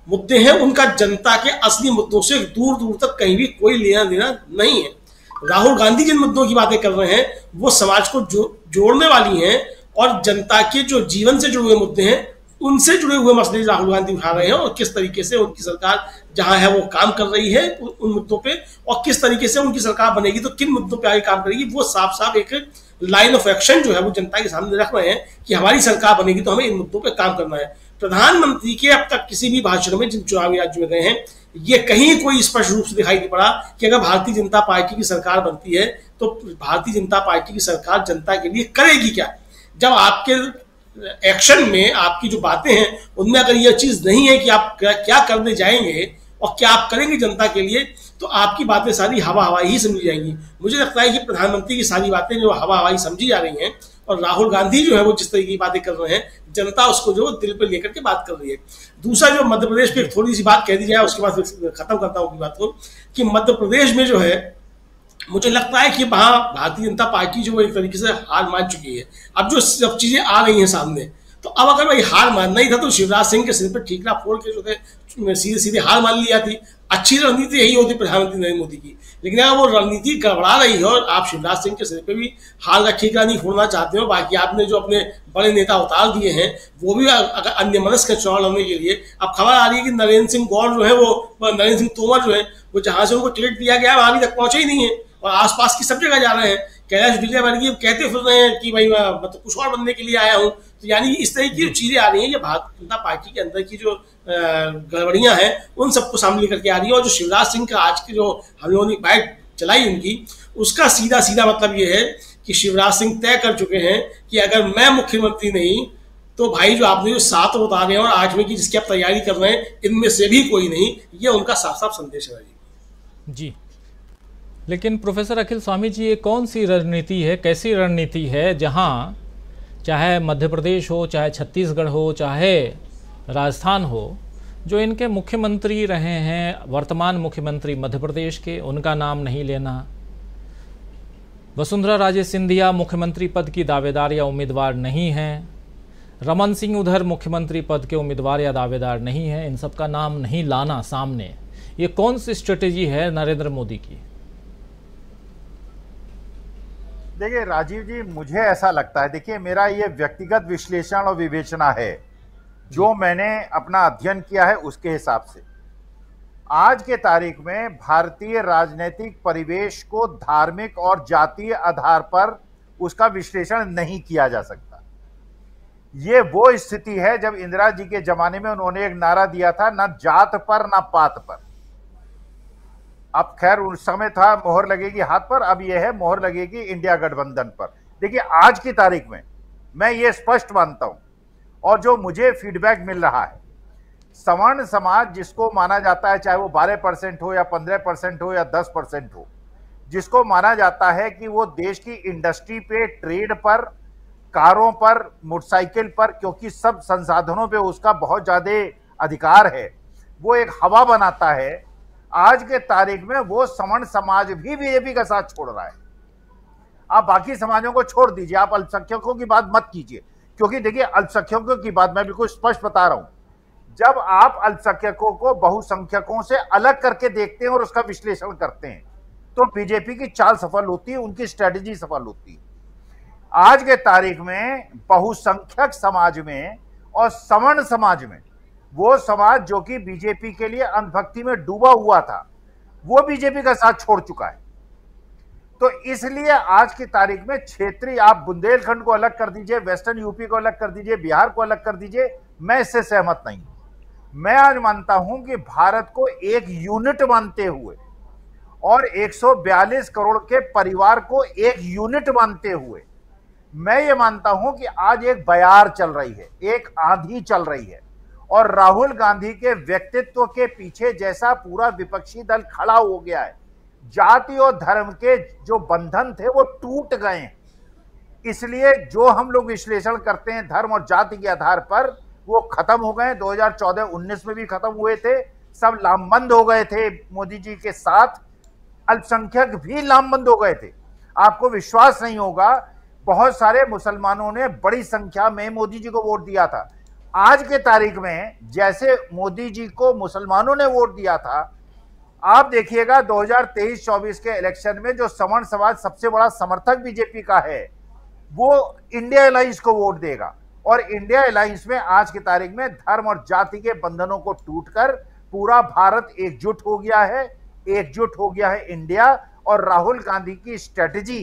मुद्दे हैं, उनका जनता के असली मुद्दों से दूर दूर तक कहीं भी कोई लेना देना नहीं है। राहुल गांधी जिन मुद्दों की बातें कर रहे हैं वो समाज को जोड़ने वाली हैं, और जनता के जो जीवन से जुड़े हुए मुद्दे हैं उनसे जुड़े हुए मसले राहुल गांधी उठा रहे हैं, और किस तरीके से उनकी सरकार जहां है वो काम कर रही है उन मुद्दों पे, और किस तरीके से उनकी सरकार बनेगी तो किन मुद्दों पे आगे काम करेगी, वो साफ साफ एक लाइन ऑफ एक्शन जो है वो जनता के सामने रख रहे हैं कि हमारी सरकार बनेगी तो हमें इन मुद्दों पे काम करना है। प्रधानमंत्री के अब तक किसी भी भाषण में जिन चुनावी राज्यों में गए हैं ये कहीं कोई स्पष्ट रूप से दिखाई नहीं पड़ा कि अगर भारतीय जनता पार्टी की सरकार बनती है तो भारतीय जनता पार्टी की सरकार जनता के लिए करेगी क्या। जब आपके एक्शन में आपकी जो बातें हैं उनमें अगर यह चीज नहीं है कि आप क्या करने जाएंगे और क्या आप करेंगे जनता के लिए, तो आपकी बातें सारी हवा हवाई ही समझी जाएंगी। मुझे लगता है कि प्रधानमंत्री की सारी बातें जो हवा हवाई समझी जा रही हैं, और राहुल गांधी जो है वो जिस तरीके की बातें कर रहे हैं जनता उसको जो दिल पे लेकर के बात कर रही है। दूसरा, जो मध्य प्रदेश पे थोड़ी सी बात कह दी जाए उसके बाद खत्म करता हूँ बात को, कि मध्य प्रदेश में जो है मुझे लगता है कि वहां भारतीय जनता पार्टी जो एक तरीके से हार मान चुकी है। अब जो सब चीजें आ रही हैं सामने, तो अब अगर भाई हार मानना ही था तो शिवराज सिंह के सिर पर ठीकरा फोड़ के जो थे सीधे सीधे हार मान ली जाती। अच्छी रणनीति यही होती प्रधानमंत्री नरेंद्र मोदी की, लेकिन अगर वो रणनीति गड़बड़ा रही है और आप शिवराज सिंह के सिर पे भी हार का ठीकरा नहीं फोड़ना चाहते हो, बाकी आपने जो अपने बड़े नेता उतार दिए हैं वो भी अगर अन्य मनस्क का चुनाव लड़ने के लिए, अब खबर आ रही है कि नरेंद्र सिंह गौर जो है वो नरेंद्र सिंह तोमर जो है वो जहां से उनको टिकट दिया गया वहां अभी तक पहुंचे ही नहीं है और आसपास की सब जगह जा रहे हैं। कैलाश विजयवर्गीय कहते फिर रहे हैं कि भाई मतलब कुछ और बनने के लिए आया हूं। तो यानी इस तरह की चीजें आ रही हैं, ये भारतीय जनता पार्टी के अंदर की जो गड़बड़ियां हैं उन सबको सामने करके आ रही है। और जो शिवराज सिंह का आज के जो हम लोगों ने बाइट चलाई उनकी, उसका सीधा सीधा मतलब ये है कि शिवराज सिंह तय कर चुके हैं कि अगर मैं मुख्यमंत्री नहीं तो भाई जो आपने जो 7 बता गए और 8वें की जिसकी आप तैयारी कर रहे हैं, इनमें से भी कोई नहीं। ये उनका साफ साफ संदेश है जी। लेकिन प्रोफेसर अखिल स्वामी जी, ये कौन सी रणनीति है, कैसी रणनीति है जहां चाहे मध्य प्रदेश हो, चाहे छत्तीसगढ़ हो, चाहे राजस्थान हो, जो इनके मुख्यमंत्री रहे हैं, वर्तमान मुख्यमंत्री मध्य प्रदेश के, उनका नाम नहीं लेना, वसुंधरा राजे सिंधिया मुख्यमंत्री पद की दावेदार या उम्मीदवार नहीं हैं, रमन सिंह उधर मुख्यमंत्री पद के उम्मीदवार या दावेदार नहीं हैं, इन सब का नाम नहीं लाना सामने, ये कौन सी स्ट्रेटेजी है नरेंद्र मोदी की? देखिए राजीव जी, मुझे ऐसा लगता है, देखिए मेरा ये व्यक्तिगत विश्लेषण और विवेचना है, जो मैंने अपना अध्ययन किया है उसके हिसाब से आज के तारीख में भारतीय राजनीतिक परिवेश को धार्मिक और जातीय आधार पर उसका विश्लेषण नहीं किया जा सकता। ये वो स्थिति है जब इंदिरा जी के जमाने में उन्होंने एक नारा दिया था, न जात पर न पात पर। अब खैर उस समय था मोहर लगेगी हाथ पर, अब यह है मोहर लगेगी इंडिया गठबंधन पर। देखिए आज की तारीख में मैं ये स्पष्ट मानता हूं, और जो मुझे फीडबैक मिल रहा है, सवर्ण समाज जिसको माना जाता है, चाहे वो 12% हो या 15% हो या 10% हो, जिसको माना जाता है कि वो देश की इंडस्ट्री पे, ट्रेड पर, कारों पर, मोटरसाइकिल पर, क्योंकि सब संसाधनों पे उसका बहुत ज्यादा अधिकार है, वो एक हवा बनाता है। आज के तारीख में वो सवर्ण समाज भी बीजेपी का साथ छोड़ रहा है। आप बाकी समाजों को छोड़ दीजिए, आप अल्पसंख्यकों की बात मत कीजिए, क्योंकि देखिए अल्पसंख्यकों की बात मैं बिल्कुल स्पष्ट बता रहा हूं, जब आप अल्पसंख्यकों को बहुसंख्यकों से अलग करके देखते हैं और उसका विश्लेषण करते हैं, तो बीजेपी की चाल सफल होती है, उनकी स्ट्रेटेजी सफल होती है। आज के तारीख में बहुसंख्यक समाज में और सवर्ण समाज में, वो समाज जो कि बीजेपी के लिए अंधभक्ति में डूबा हुआ था, वो बीजेपी का साथ छोड़ चुका है। तो इसलिए आज की तारीख में क्षेत्रीय, आप बुंदेलखंड को अलग कर दीजिए, वेस्टर्न यूपी को अलग कर दीजिए, बिहार को अलग कर दीजिए, मैं इससे सहमत नहीं। मैं आज मानता हूं कि भारत को एक यूनिट मानते हुए और 142 करोड़ के परिवार को एक यूनिट मानते हुए, मैं ये मानता हूं कि आज एक बयार चल रही है, एक आंधी चल रही है, और राहुल गांधी के व्यक्तित्व के पीछे जैसा पूरा विपक्षी दल खड़ा हो गया है, जाति और धर्म के जो बंधन थे वो टूट गए हैं। इसलिए जो हम लोग विश्लेषण करते हैं धर्म और जाति के आधार पर, वो खत्म हो गए। 2014-19 में भी खत्म हुए थे, सब लामबंद हो गए थे मोदी जी के साथ, अल्पसंख्यक भी लामबंद हो गए थे। आपको विश्वास नहीं होगा, बहुत सारे मुसलमानों ने बड़ी संख्या में मोदी जी को वोट दिया था। आज के तारीख में जैसे मोदी जी को मुसलमानों ने वोट दिया था, आप देखिएगा 2023-24 के इलेक्शन में जो सवर्ण समाज सबसे बड़ा समर्थक बीजेपी का है, वो इंडिया अलायंस को वोट देगा। और इंडिया अलायंस में आज की तारीख में धर्म और जाति के बंधनों को टूटकर पूरा भारत एकजुट हो गया है, एकजुट हो गया है इंडिया। और राहुल गांधी की स्ट्रेटेजी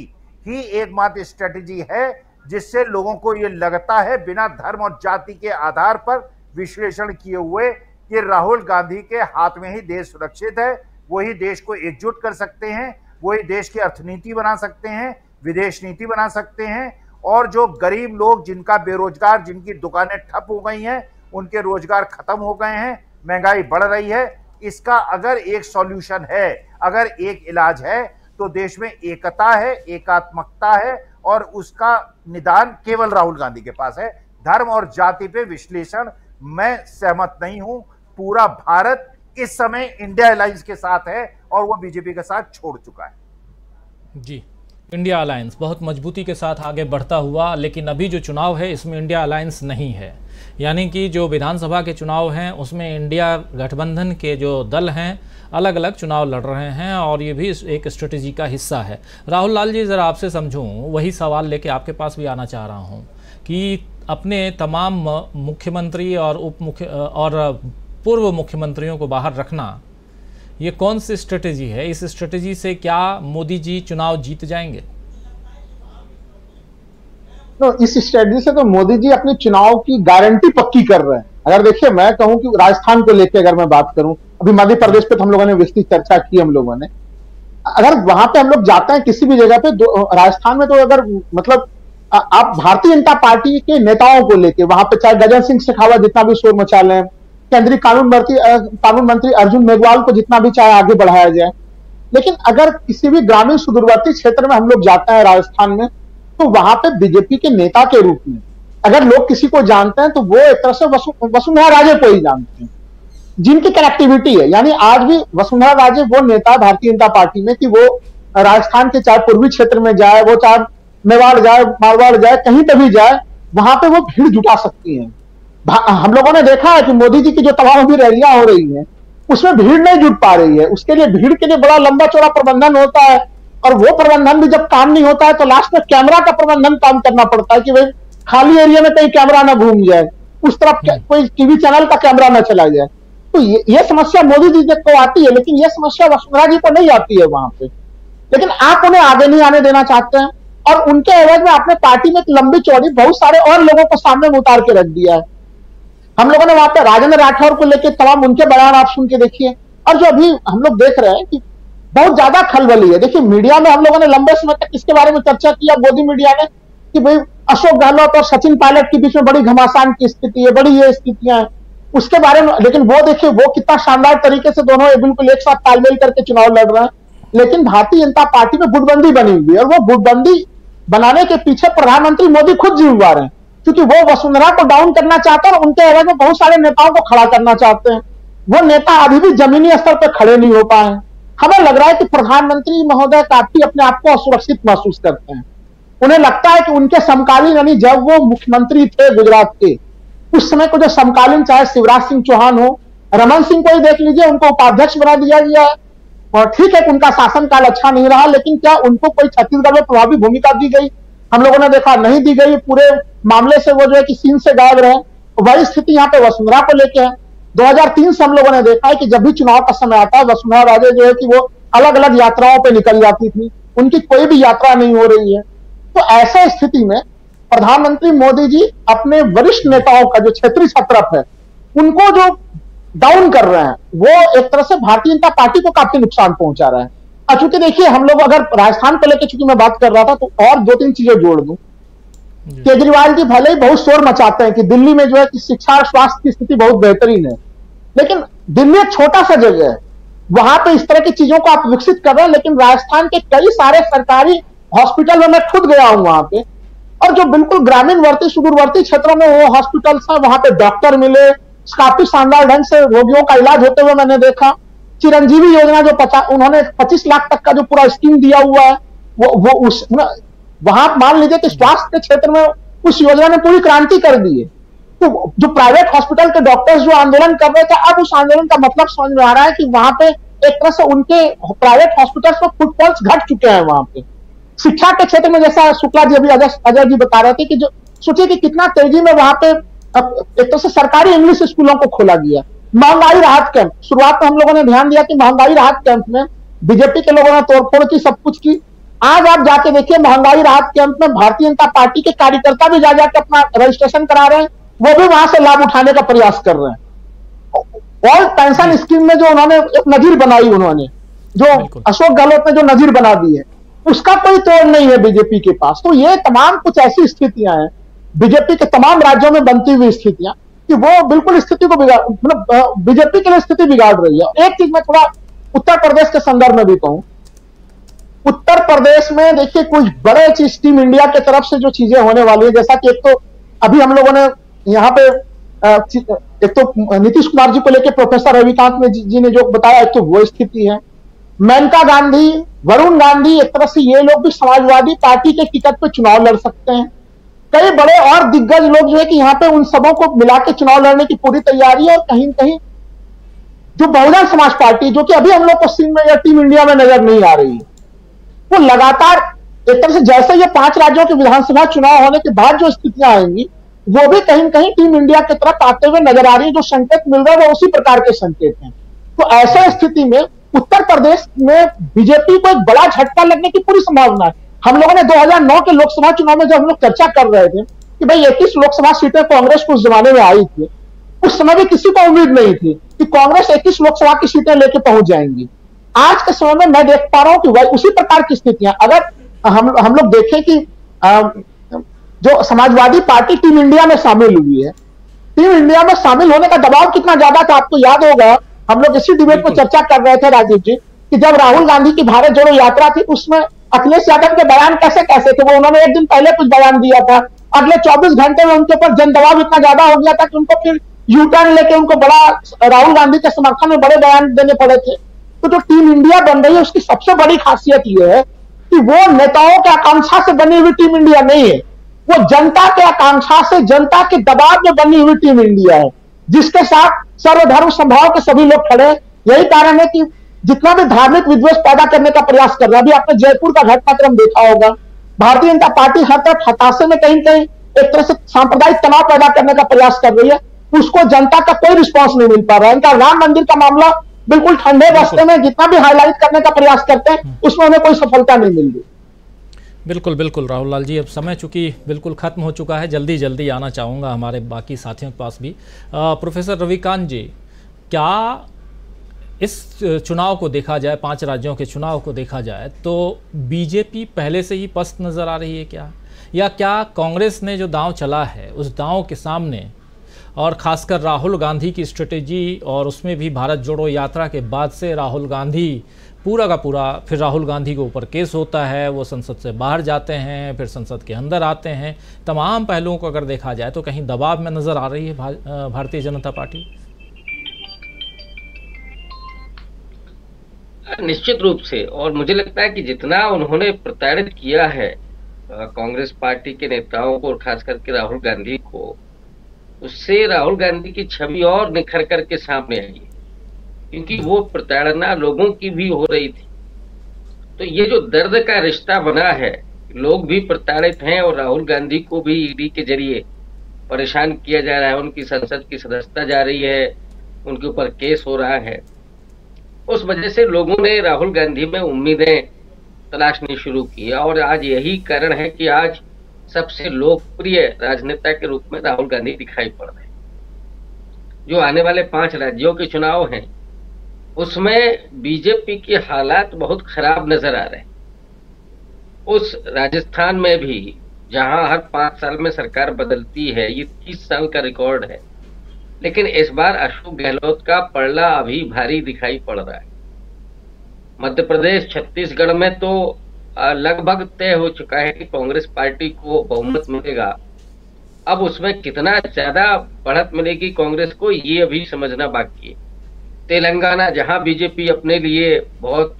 ही एकमात्र स्ट्रेटेजी है जिससे लोगों को ये लगता है, बिना धर्म और जाति के आधार पर विश्लेषण किए हुए, कि राहुल गांधी के हाथ में ही देश सुरक्षित है, वही देश को एकजुट कर सकते हैं, वही देश की अर्थनीति बना सकते हैं, विदेश नीति बना सकते हैं। और जो गरीब लोग, जिनका बेरोजगार, जिनकी दुकानें ठप हो गई हैं, उनके रोजगार खत्म हो गए हैं, महंगाई बढ़ रही है, इसका अगर एक सॉल्यूशन है, अगर एक इलाज है, तो देश में एकता है, एकात्मकता है, और उसका निदान केवल राहुल गांधी के पास है। धर्म और जाति पे विश्लेषण मैं सहमत नहीं हूं। पूरा भारत इस समय इंडिया अलायंस के साथ है और वो बीजेपी के साथ छोड़ चुका है। जी, इंडिया अलायंस बहुत मजबूती के साथ आगे बढ़ता हुआ, लेकिन अभी जो चुनाव है इसमें इंडिया अलायंस नहीं है। यानी कि जो विधानसभा के चुनाव हैं उसमें इंडिया गठबंधन के जो दल हैं अलग अलग चुनाव लड़ रहे हैं, और ये भी एक स्ट्रेटेजी का हिस्सा है। राहुल लाल जी, ज़रा आपसे समझूं, वही सवाल लेके आपके पास भी आना चाह रहा हूं कि अपने तमाम मुख्यमंत्री और पूर्व मुख्यमंत्रियों को बाहर रखना, ये कौन सी स्ट्रेटेजी है? इस स्ट्रेटेजी से क्या मोदी जी चुनाव जीत जाएंगे? तो इस स्ट्रेटेजी से तो मोदी जी अपने चुनाव की गारंटी पक्की कर रहे हैं। अगर देखिए, मैं कहूं कि राजस्थान को लेकर अगर मैं बात करूं, अभी मध्य प्रदेश पे तो हम लोगों ने विस्तृत चर्चा की हम लोगों ने, अगर वहां पे हम लोग जाते हैं किसी भी जगह पे, राजस्थान में, तो अगर मतलब आप भारतीय जनता पार्टी के नेताओं को लेके वहां पे, चाहे गजन सिंह शेखावत जितना भी शोर मचा लें, केंद्रीय कानून मंत्री अर्जुन मेघवाल को जितना भी चाहे आगे बढ़ाया जाए, लेकिन अगर किसी भी ग्रामीण सुदूरवर्ती क्षेत्र में हम लोग जाते हैं राजस्थान में, तो वहां पे बीजेपी के नेता के रूप में अगर लोग किसी को जानते हैं तो वो एक तरह से वसुंधरा राजे को ही जानते हैं, जिनकी कनेक्टिविटी है। यानी आज भी वसुंधरा राजे वो नेता भारतीय जनता पार्टी में कि वो राजस्थान के चाहे पूर्वी क्षेत्र में जाए, वो चाहे मेवाड़ जाए, मारवाड़ जाए, कहीं पे भी जाए, वहां पे वो भीड़ जुटा सकती हैं। हम लोगों ने देखा है कि मोदी जी की जो तमाम भी रैलियां हो रही हैं उसमें भीड़ नहीं जुट पा रही है। उसके लिए भीड़ के लिए बड़ा लंबा चौड़ा प्रबंधन होता है, और वो प्रबंधन भी जब काम नहीं होता है तो लास्ट में कैमरा का प्रबंधन काम करना पड़ता है कि भाई खाली एरिया में कहीं कैमरा ना घूम जाए, उस तरफ कोई टीवी चैनल का कैमरा ना चला जाए। तो ये समस्या मोदी जी को आती है, लेकिन ये समस्या वसुंधरा जी को नहीं आती है वहां पे। लेकिन आप उन्हें आगे नहीं आने देना चाहते हैं, और उनके एवज में आपने पार्टी में एक लंबी चौड़ी बहुत सारे और लोगों को सामने में उतार के रख दिया है। हम लोगों ने वहां पे राजेंद्र राठौर को लेकर तमाम उनके बयान आप सुन के देखिए, और जो अभी हम लोग देख रहे हैं कि बहुत ज्यादा खलबली है। देखिए मीडिया में हम लोगों ने लंबे समय तक इसके बारे में चर्चा किया, मोदी मीडिया ने, कि भाई अशोक गहलोत और सचिन पायलट के बीच में बड़ी घमासान की स्थिति है, बड़ी ये स्थितियां हैं उसके बारे में। लेकिन वो देखिए वो कितना शानदार तरीके से दोनों बिल्कुल एक साथ तालमेल करके चुनाव लड़ रहे हैं। लेकिन भारतीय जनता पार्टी में गुटबंदी बनी हुई है, और वो गुटबंदी बनाने के पीछे प्रधानमंत्री मोदी खुद जिम्मेवार हैं, क्योंकि वो वसुंधरा को डाउन करना चाहते हैं और उनके एवज में बहुत सारे नेताओं को खड़ा करना चाहते हैं। वो नेता अभी भी जमीनी स्तर पर खड़े नहीं हो पाए। हमें लग रहा है कि प्रधानमंत्री महोदय काफी अपने आप को असुरक्षित महसूस करते हैं। उन्हें लगता है कि उनके समकालीन, यानी जब वो मुख्यमंत्री थे गुजरात के, उस समय को जो समकालीन, चाहे शिवराज सिंह चौहान हो, रमन सिंह को ही देख लीजिए, उनको उपाध्यक्ष बना दिया गया है, और ठीक है उनका शासनकाल अच्छा नहीं रहा, लेकिन क्या उनको कोई छत्तीसगढ़ में प्रभावी भूमिका दी गई? हम लोगों ने देखा नहीं दी गई। पूरे मामले से वो जो है कि सीन से गायब रहे। वही स्थिति यहाँ पे वसुंधरा को लेके है। 2003 से हम लोगों ने देखा है कि जब भी चुनाव का समय आता है, वसुंधरा राजे जो है कि वो अलग अलग यात्राओं पे निकल जाती थी, उनकी कोई भी यात्रा नहीं हो रही है। तो ऐसे स्थिति में प्रधानमंत्री मोदी जी अपने वरिष्ठ नेताओं का जो क्षेत्रीय छत्रप है उनको जो डाउन कर रहे हैं, वो एक तरह से भारतीय जनता पार्टी को काफी नुकसान पहुंचा रहा है। चूंकि देखिए हम लोग अगर राजस्थान को लेकर चूंकि मैं बात कर रहा था, तो और 2-3 चीजें जोड़ दूं। केजरीवाल जी भले ही बहुत शोर मचाते हैं कि दिल्ली में जो है कि शिक्षा और स्वास्थ्य की स्थिति बहुत बेहतरीन है, लेकिन दिल्ली एक छोटा सा जगह है, वहां पे इस तरह की चीजों को आप विकसित कर रहे हैं। लेकिन राजस्थान के कई सारे सरकारी हॉस्पिटल में मैं खुद गया हूं वहां पे, और जो बिल्कुल ग्रामीणवर्ती सुदूरवर्ती क्षेत्रों में वो हॉस्पिटल्स हैं, वहां पे डॉक्टर मिले, काफी शानदार ढंग से रोगियों का इलाज होते हुए मैंने देखा। चिरंजीवी योजना जो उन्होंने 25 लाख तक का जो पूरा स्कीम दिया हुआ है, वो उस वहां मान लीजिए कि स्वास्थ्य के क्षेत्र में उस योजना ने पूरी क्रांति कर दी है। तो जो प्राइवेट हॉस्पिटल के डॉक्टर्स जो आंदोलन कर रहे थे, अब उस आंदोलन का मतलब समझ में आ रहा है कि वहां पे एक तरह से उनके प्राइवेट हॉस्पिटल्स में फुटफॉल्स घट चुके हैं वहां पे। शिक्षा के क्षेत्र में जैसा शुक्ला जी अभी अजय जी बता रहे थे कि जो सोचिए कि कितना तेजी में वहां पे एक तरह से सरकारी इंग्लिश स्कूलों को खोला गया। महंगाई राहत कैंप, शुरुआत में हम लोगों ने ध्यान दिया कि महंगाई राहत कैंप में बीजेपी के लोगों ने तोड़फोड़ की, सब कुछ की। आज आप जाके देखिए महंगाई राहत कैंप में भारतीय जनता पार्टी के कार्यकर्ता भी जा जाके अपना रजिस्ट्रेशन करा रहे हैं, वो भी वहां से लाभ उठाने का प्रयास कर रहे हैं। और पेंशन स्कीम में जो उन्होंने एक नजीर बनाई, उन्होंने जो अशोक गहलोत ने जो नजीर बना दी है, उसका कोई तोड़ नहीं है बीजेपी के पास। तो ये तमाम कुछ ऐसी स्थितियां हैं बीजेपी के तमाम राज्यों में बनती हुई स्थितियां कि वो बिल्कुल स्थिति को बिगाड़, मतलब बीजेपी के लिए स्थिति बिगाड़ रही है। एक चीज मैं थोड़ा उत्तर प्रदेश के संदर्भ में भी कहूं, उत्तर प्रदेश में देखिए कुछ बड़े चीज टीम इंडिया के तरफ से जो चीजें होने वाली है, जैसा कि एक तो अभी हम लोगों ने यहाँ पे एक तो नीतीश कुमार जी को लेकर प्रोफेसर रविकांत जी ने जो बताया, एक तो वो स्थिति है। मेनका गांधी, वरुण गांधी, एक तरह से ये लोग भी समाजवादी पार्टी के टिकट पे चुनाव लड़ सकते हैं। कई बड़े और दिग्गज लोग जो है कि यहाँ पे उन सबों को मिला के चुनाव लड़ने की पूरी तैयारी है। और कहीं न कहीं जो बहुजन समाज पार्टी, जो कि अभी हम लोग को सीन में या टीम इंडिया में नजर नहीं आ रही है, वो लगातार एक तरह से जैसे ये 5 राज्यों के विधानसभा चुनाव होने के बाद जो स्थितियां आएंगी, वो भी कहीं न कहीं टीम इंडिया की तरफ आते हुए नजर आ रही है। जो संकेत मिल रहा है वो उसी प्रकार के संकेत हैं। तो ऐसे स्थिति में उत्तर प्रदेश में बीजेपी को एक बड़ा झटका लगने की पूरी संभावना है। हम लोगों ने 2009 के लोकसभा चुनाव में जब हम लोग चर्चा कर रहे थे कि भाई 21 लोकसभा सीटें कांग्रेस को उस जमाने में आई थी, उस समय भी किसी को उम्मीद नहीं थी कि कांग्रेस 21 लोकसभा की सीटें लेके पहुंच जाएंगी। आज के समय में मैं देख पा रहा हूं कि वही उसी प्रकार की स्थितियां, अगर हम लोग देखें कि जो समाजवादी पार्टी टीम इंडिया में शामिल हुई है, टीम इंडिया में शामिल होने का दबाव कितना ज्यादा था आपको याद होगा। हम लोग इसी डिबेट में चर्चा कर रहे थे राजीव जी कि जब राहुल गांधी की भारत जोड़ो यात्रा थी उसमें अखिलेश यादव के बयान कैसे कैसे थे, वो उन्होंने एक दिन पहले कुछ बयान दिया था, अगले 24 घंटे में उनके ऊपर जन दबाव इतना ज्यादा हो गया था कि उनको फिर यू टर्न लेके उनको बड़ा राहुल गांधी के समर्थन में बड़े बयान देने पड़े थे। तो जो टीम इंडिया बन रही है उसकी सबसे बड़ी खासियत यह है कि वो नेताओं की आकांक्षा से बनी हुई टीम इंडिया नहीं है, वो जनता के आकांक्षा से, जनता के दबाव में बनी हुई टीम इंडिया है, जिसके साथ सर्वधर्म संभाव के सभी लोग खड़े। यही कारण है कि जितना भी धार्मिक विद्वेष पैदा करने का प्रयास कर रहा है, अभी आपने जयपुर का घटनाक्रम देखा होगा, भारतीय जनता पार्टी हर तरफ हताशे में कहीं कहीं एक तरह से सांप्रदायिक तनाव पैदा करने का प्रयास कर रही है, उसको जनता का कोई रिस्पॉन्स नहीं मिल पा रहा है। इनका राम मंदिर का मामला बिल्कुल ठंडे रास्ते में जितना भी हाईलाइट करने का प्रयास करते हैं उसमें उन्हें कोई सफलता नहीं मिल रही। बिल्कुल बिल्कुल राहुल लाल जी, अब समय चूंकि बिल्कुल खत्म हो चुका है, जल्दी जल्दी आना चाहूँगा हमारे बाकी साथियों के पास भी। प्रोफेसर रविकांत जी, क्या इस चुनाव को देखा जाए, 5 राज्यों के चुनाव को देखा जाए तो बीजेपी पहले से ही पस्त नज़र आ रही है क्या, या क्या कांग्रेस ने जो दांव चला है उस दांव के सामने, और ख़ासकर राहुल गांधी की स्ट्रेटेजी, और उसमें भी भारत जोड़ो यात्रा के बाद से राहुल गांधी पूरा का पूरा, फिर राहुल गांधी के ऊपर केस होता है, वो संसद से बाहर जाते हैं, फिर संसद के अंदर आते हैं, तमाम पहलुओं को अगर देखा जाए तो कहीं दबाव में नज़र आ रही है भारतीय जनता पार्टी? निश्चित रूप से, और मुझे लगता है कि जितना उन्होंने प्रताड़ित किया है कांग्रेस पार्टी के नेताओं को और खास करके राहुल गांधी को, उससे राहुल गांधी की छवि और निखर करके सामने आई, क्योंकि वो प्रताड़ना लोगों की भी हो रही थी। तो ये जो दर्द का रिश्ता बना है, लोग भी प्रताड़ित हैं और राहुल गांधी को भी ईडी के जरिए परेशान किया जा रहा है, उनकी संसद की सदस्यता जा रही है, उनके ऊपर केस हो रहा है। उस वजह से लोगों ने राहुल गांधी में उम्मीदें तलाशनी शुरू की, और आज यही कारण है कि आज सबसे लोकप्रिय राजनेता के रूप में राहुल गांधी दिखाई पड़ रहे हैं। जो आने वाले 5 राज्यों के चुनाव हैं उसमें बीजेपी के हालात बहुत खराब नजर आ रहे हैं। उस राजस्थान में भी जहां हर 5 साल में सरकार बदलती है, ये 30 साल का रिकॉर्ड है, लेकिन इस बार अशोक गहलोत का पलड़ा अभी भारी दिखाई पड़ रहा है। मध्य प्रदेश, छत्तीसगढ़ में तो लगभग तय हो चुका है कि कांग्रेस पार्टी को बहुमत मिलेगा। अब उसमें कितना ज्यादा बढ़त मिलेगी कांग्रेस को, ये अभी समझना बाकी है। तेलंगाना, जहां बीजेपी अपने लिए बहुत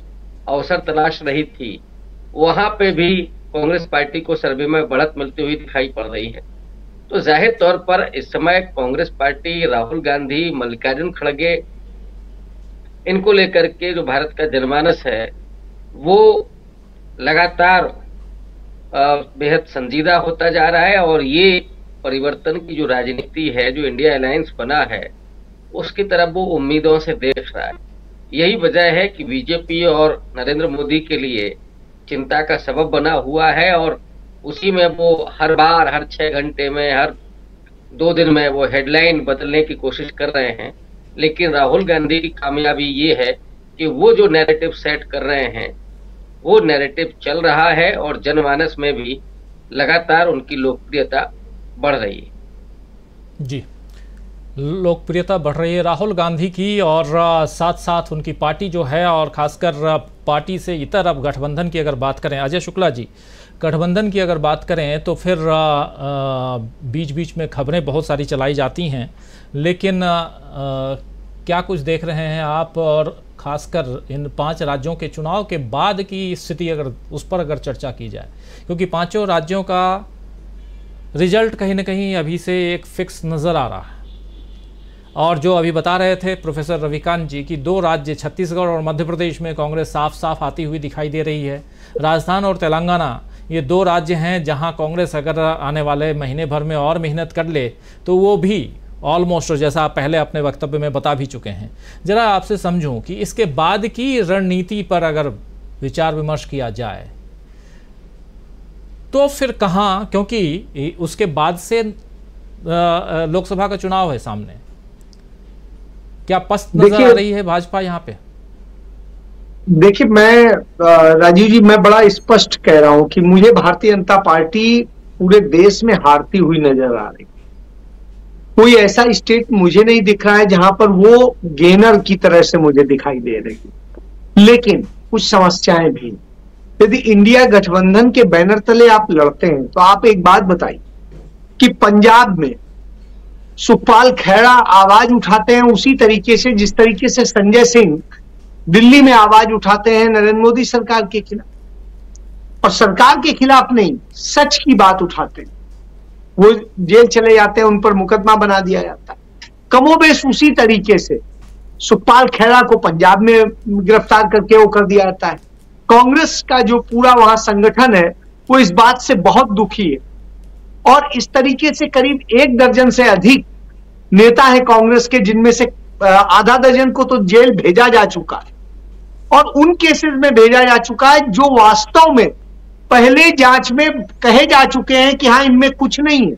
अवसर तलाश रही थी, वहां पे भी कांग्रेस पार्टी को सर्वे में बढ़त मिलती हुई दिखाई पड़ रही है। तो जाहिर तौर पर इस समय कांग्रेस पार्टी, राहुल गांधी, मल्लिकार्जुन खड़गे, इनको लेकर के जो भारत का जनमानस है वो लगातार बेहद संजीदा होता जा रहा है, और ये परिवर्तन की जो राजनीति है, जो इंडिया अलायंस बना है, उसकी तरफ वो उम्मीदों से देख रहा है। यही वजह है कि बीजेपी और नरेंद्र मोदी के लिए चिंता का सबब बना हुआ है, और उसी में वो हर बार, हर 6 घंटे में, हर 2 दिन में वो हेडलाइन बदलने की कोशिश कर रहे हैं। लेकिन राहुल गांधी की कामयाबी ये है कि वो जो नैरेटिव सेट कर रहे हैं वो नैरेटिव चल रहा है, और जनमानस में भी लगातार उनकी लोकप्रियता बढ़ रही है। जी, लोकप्रियता बढ़ रही है राहुल गांधी की, और साथ साथ उनकी पार्टी जो है, और खासकर पार्टी से इतर अब गठबंधन की अगर बात करें, अजय शुक्ला जी, गठबंधन की अगर बात करें तो फिर बीच बीच में खबरें बहुत सारी चलाई जाती हैं, लेकिन क्या कुछ देख रहे हैं आप, और खासकर इन 5 राज्यों के चुनाव के बाद की स्थिति अगर उस पर अगर चर्चा की जाए, क्योंकि 5 राज्यों का रिजल्ट कहीं ना कहीं अभी से एक फिक्स नज़र आ रहा है। और जो अभी बता रहे थे प्रोफेसर रविकांत जी कि 2 राज्य छत्तीसगढ़ और मध्य प्रदेश में कांग्रेस साफ साफ आती हुई दिखाई दे रही है। राजस्थान और तेलंगाना ये 2 राज्य हैं जहां कांग्रेस अगर आने वाले महीने भर में और मेहनत कर ले तो वो भी ऑलमोस्ट, जैसा आप पहले अपने वक्तव्य में बता भी चुके हैं। ज़रा आपसे समझूं कि इसके बाद की रणनीति पर अगर विचार विमर्श किया जाए तो फिर कहाँ, क्योंकि उसके बाद से लोकसभा का चुनाव है सामने, क्या पस्त नजर आ रही है भाजपा यहाँ पे? देखिए, मैं राजीव जी, मैं बड़ा स्पष्ट कह रहा हूं कि मुझे भारतीय जनता पार्टी पूरे देश में हारती हुई नजर आ रही। कोई ऐसा स्टेट मुझे नहीं दिख रहा है जहां पर वो गेनर की तरह से मुझे दिखाई दे रही। लेकिन कुछ समस्याएं भी। यदि इंडिया गठबंधन के बैनर तले आप लड़ते हैं तो आप एक बात बताइए कि पंजाब में सुखपाल खैरा आवाज उठाते हैं उसी तरीके से जिस तरीके से संजय सिंह दिल्ली में आवाज उठाते हैं नरेंद्र मोदी सरकार के खिलाफ, और सरकार के खिलाफ नहीं, सच की बात उठाते हैं, वो जेल चले जाते हैं, उन पर मुकदमा बना दिया जाता है। कमोबेश उसी तरीके से सुखपाल खैरा को पंजाब में गिरफ्तार करके वो कर दिया जाता है। कांग्रेस का जो पूरा वहां संगठन है वो इस बात से बहुत दुखी है, और इस तरीके से करीब 1 दर्जन से अधिक नेता है कांग्रेस के, जिनमें से आधा दर्जन को तो जेल भेजा जा चुका है, और उन केसेस में भेजा जा चुका है जो वास्तव में पहले जांच में कहे जा चुके हैं कि हाँ, इनमें कुछ नहीं है।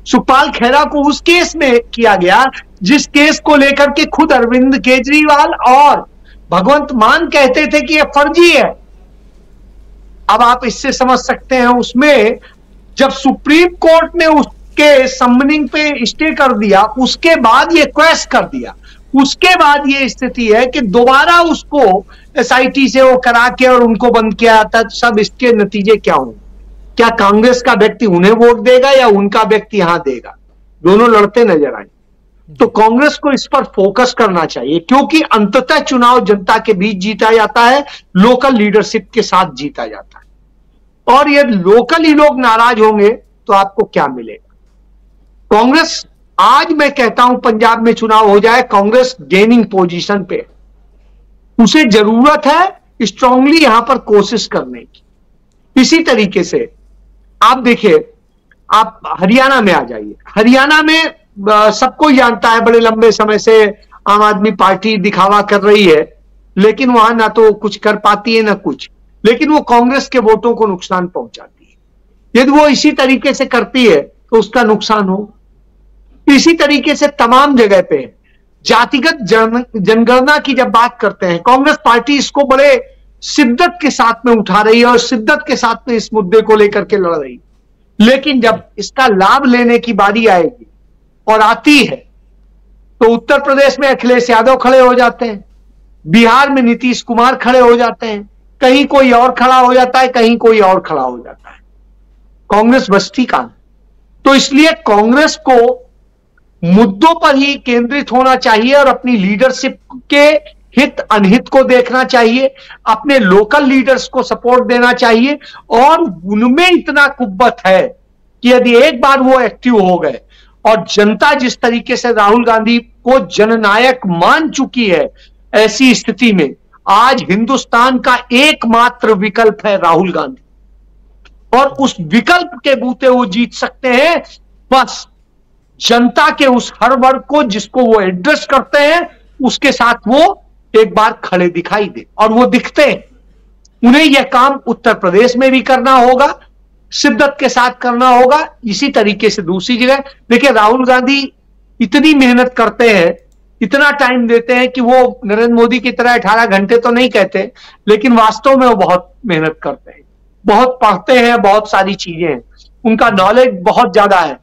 सुखपाल खैरा को उस केस में किया गया जिस केस को लेकर के खुद अरविंद केजरीवाल और भगवंत मान कहते थे कि यह फर्जी है। अब आप इससे समझ सकते हैं, उसमें जब सुप्रीम कोर्ट ने उसके समनिंग पे स्टे कर दिया, उसके बाद ये क्वेश कर दिया, उसके बाद ये स्थिति है कि दोबारा उसको एसआईटी से वो करा के और उनको बंद किया जाता। सब इसके नतीजे क्या होंगे? क्या कांग्रेस का व्यक्ति उन्हें वोट देगा या उनका व्यक्ति यहां देगा? दोनों लड़ते नजर आए। तो कांग्रेस को इस पर फोकस करना चाहिए, क्योंकि अंततः चुनाव जनता के बीच जीता जाता है, लोकल लीडरशिप के साथ जीता जाता है। और ये लोकल ही लोग नाराज होंगे तो आपको क्या मिलेगा? कांग्रेस, आज मैं कहता हूं पंजाब में चुनाव हो जाए, कांग्रेस गेनिंग पोजीशन पे, उसे जरूरत है स्ट्रांगली यहां पर कोशिश करने की। इसी तरीके से आप देखिए, आप हरियाणा में आ जाइए। हरियाणा में सबको जानता है, बड़े लंबे समय से आम आदमी पार्टी दिखावा कर रही है, लेकिन वहां ना तो कुछ कर पाती है ना कुछ, लेकिन वो कांग्रेस के वोटों को नुकसान पहुंचाती है। यदि वो इसी तरीके से करती है तो उसका नुकसान हो। इसी तरीके से तमाम जगह पे जातिगत जनगणना की जब बात करते हैं, कांग्रेस पार्टी इसको बड़े शिद्दत के साथ में उठा रही है और शिद्दत के साथ में इस मुद्दे को लेकर के लड़ रही है। लेकिन जब इसका लाभ लेने की बारी आएगी और आती है तो उत्तर प्रदेश में अखिलेश यादव खड़े हो जाते हैं, बिहार में नीतीश कुमार खड़े हो जाते हैं, कहीं कोई और खड़ा हो जाता है, कहीं कोई और खड़ा हो जाता है। कांग्रेस बचती कहां? तो इसलिए कांग्रेस को मुद्दों पर ही केंद्रित होना चाहिए और अपनी लीडरशिप के हित अनहित को देखना चाहिए, अपने लोकल लीडर्स को सपोर्ट देना चाहिए, और उनमें इतना कुव्वत है कि यदि एक बार वो एक्टिव हो गए, और जनता जिस तरीके से राहुल गांधी को जननायक मान चुकी है, ऐसी स्थिति में आज हिंदुस्तान का एकमात्र विकल्प है राहुल गांधी, और उस विकल्प के बूते वो जीत सकते हैं। बस जनता के उस हर वर्ग को जिसको वो एड्रेस करते हैं उसके साथ वो एक बार खड़े दिखाई दे, और वो दिखते हैं। उन्हें यह काम उत्तर प्रदेश में भी करना होगा, शिद्दत के साथ करना होगा। इसी तरीके से दूसरी जगह देखिए, राहुल गांधी इतनी मेहनत करते हैं, इतना टाइम देते हैं कि वो नरेंद्र मोदी की तरह 18 घंटे तो नहीं कहते, लेकिन वास्तव में वो बहुत मेहनत करते हैं, बहुत पढ़ते हैं, बहुत सारी चीजें हैं, उनका नॉलेज बहुत ज्यादा है।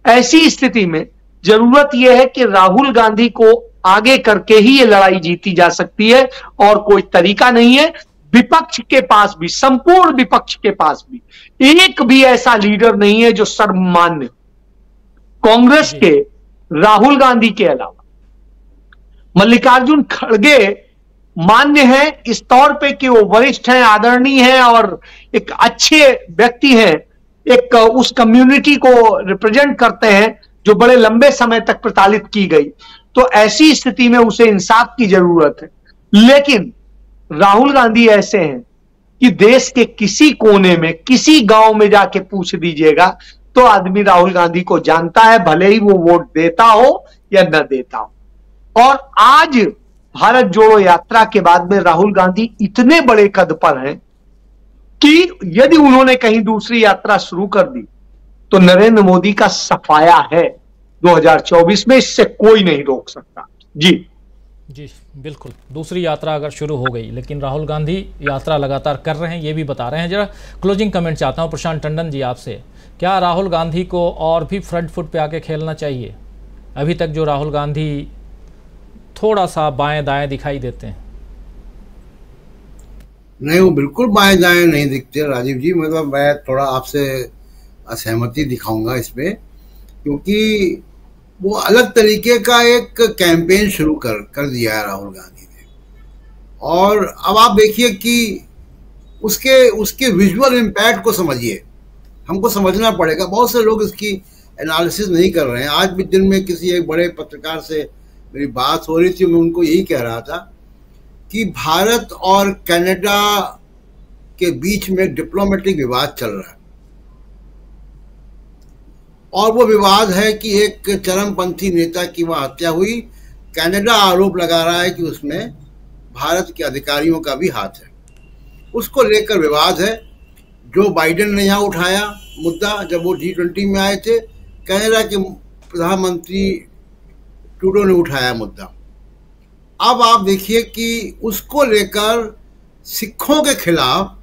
ऐसी स्थिति में जरूरत यह है कि राहुल गांधी को आगे करके ही ये लड़ाई जीती जा सकती है, और कोई तरीका नहीं है। विपक्ष के पास भी, संपूर्ण विपक्ष के पास भी एक भी ऐसा लीडर नहीं है जो सर्वमान्य, कांग्रेस के राहुल गांधी के अलावा मल्लिकार्जुन खड़गे मान्य है इस तौर पे कि वो वरिष्ठ हैं, आदरणीय हैं और एक अच्छे व्यक्ति हैं, एक उस कम्युनिटी को रिप्रेजेंट करते हैं जो बड़े लंबे समय तक प्रताड़ित की गई। तो ऐसी स्थिति में उसे इंसाफ की जरूरत है। लेकिन राहुल गांधी ऐसे हैं कि देश के किसी कोने में, किसी गांव में जाके पूछ दीजिएगा तो आदमी राहुल गांधी को जानता है, भले ही वो वोट देता हो या न देता हो। और आज भारत जोड़ो यात्रा के बाद में राहुल गांधी इतने बड़े कद पर हैं कि यदि उन्होंने कहीं दूसरी यात्रा शुरू कर दी तो नरेंद्र मोदी का सफाया है 2024 में, इससे कोई नहीं रोक सकता। जी जी बिल्कुल, दूसरी यात्रा अगर शुरू हो गई, लेकिन राहुल गांधी यात्रा लगातार कर रहे हैं, ये भी बता रहे हैं। जरा क्लोजिंग कमेंट चाहता हूँ प्रशांत टंडन जी आपसे, क्या राहुल गांधी को और भी फ्रंट फुट पे आके खेलना चाहिए? अभी तक जो राहुल गांधी थोड़ा सा बाएं दाएं दिखाई देते हैं। नहीं, वो बिल्कुल बाएं दाएं नहीं दिखते राजीव जी। मतलब मैं थोड़ा आपसे असहमति दिखाऊंगा इसमें, क्योंकि वो अलग तरीके का एक कैंपेन शुरू कर दिया है राहुल गांधी ने। और अब आप देखिए कि उसके विजुअल इम्पैक्ट को समझिए, हमको समझना पड़ेगा। बहुत से लोग इसकी एनालिसिस नहीं कर रहे हैं। आज भी दिन में किसी एक बड़े पत्रकार से मेरी बात हो रही थी, मैं उनको यही कह रहा था कि भारत और कनाडा के बीच में डिप्लोमेटिक विवाद चल रहा है, और वो विवाद है कि एक चरमपंथी नेता की वहां हत्या हुई। कनाडा आरोप लगा रहा है कि उसमें भारत के अधिकारियों का भी हाथ है, उसको लेकर विवाद है। जो बाइडेन ने यहाँ उठाया मुद्दा जब वो G20 में आए थे, कनाडा के प्रधानमंत्री ट्रूडो ने उठाया मुद्दा। अब आप देखिए कि उसको लेकर सिखों के खिलाफ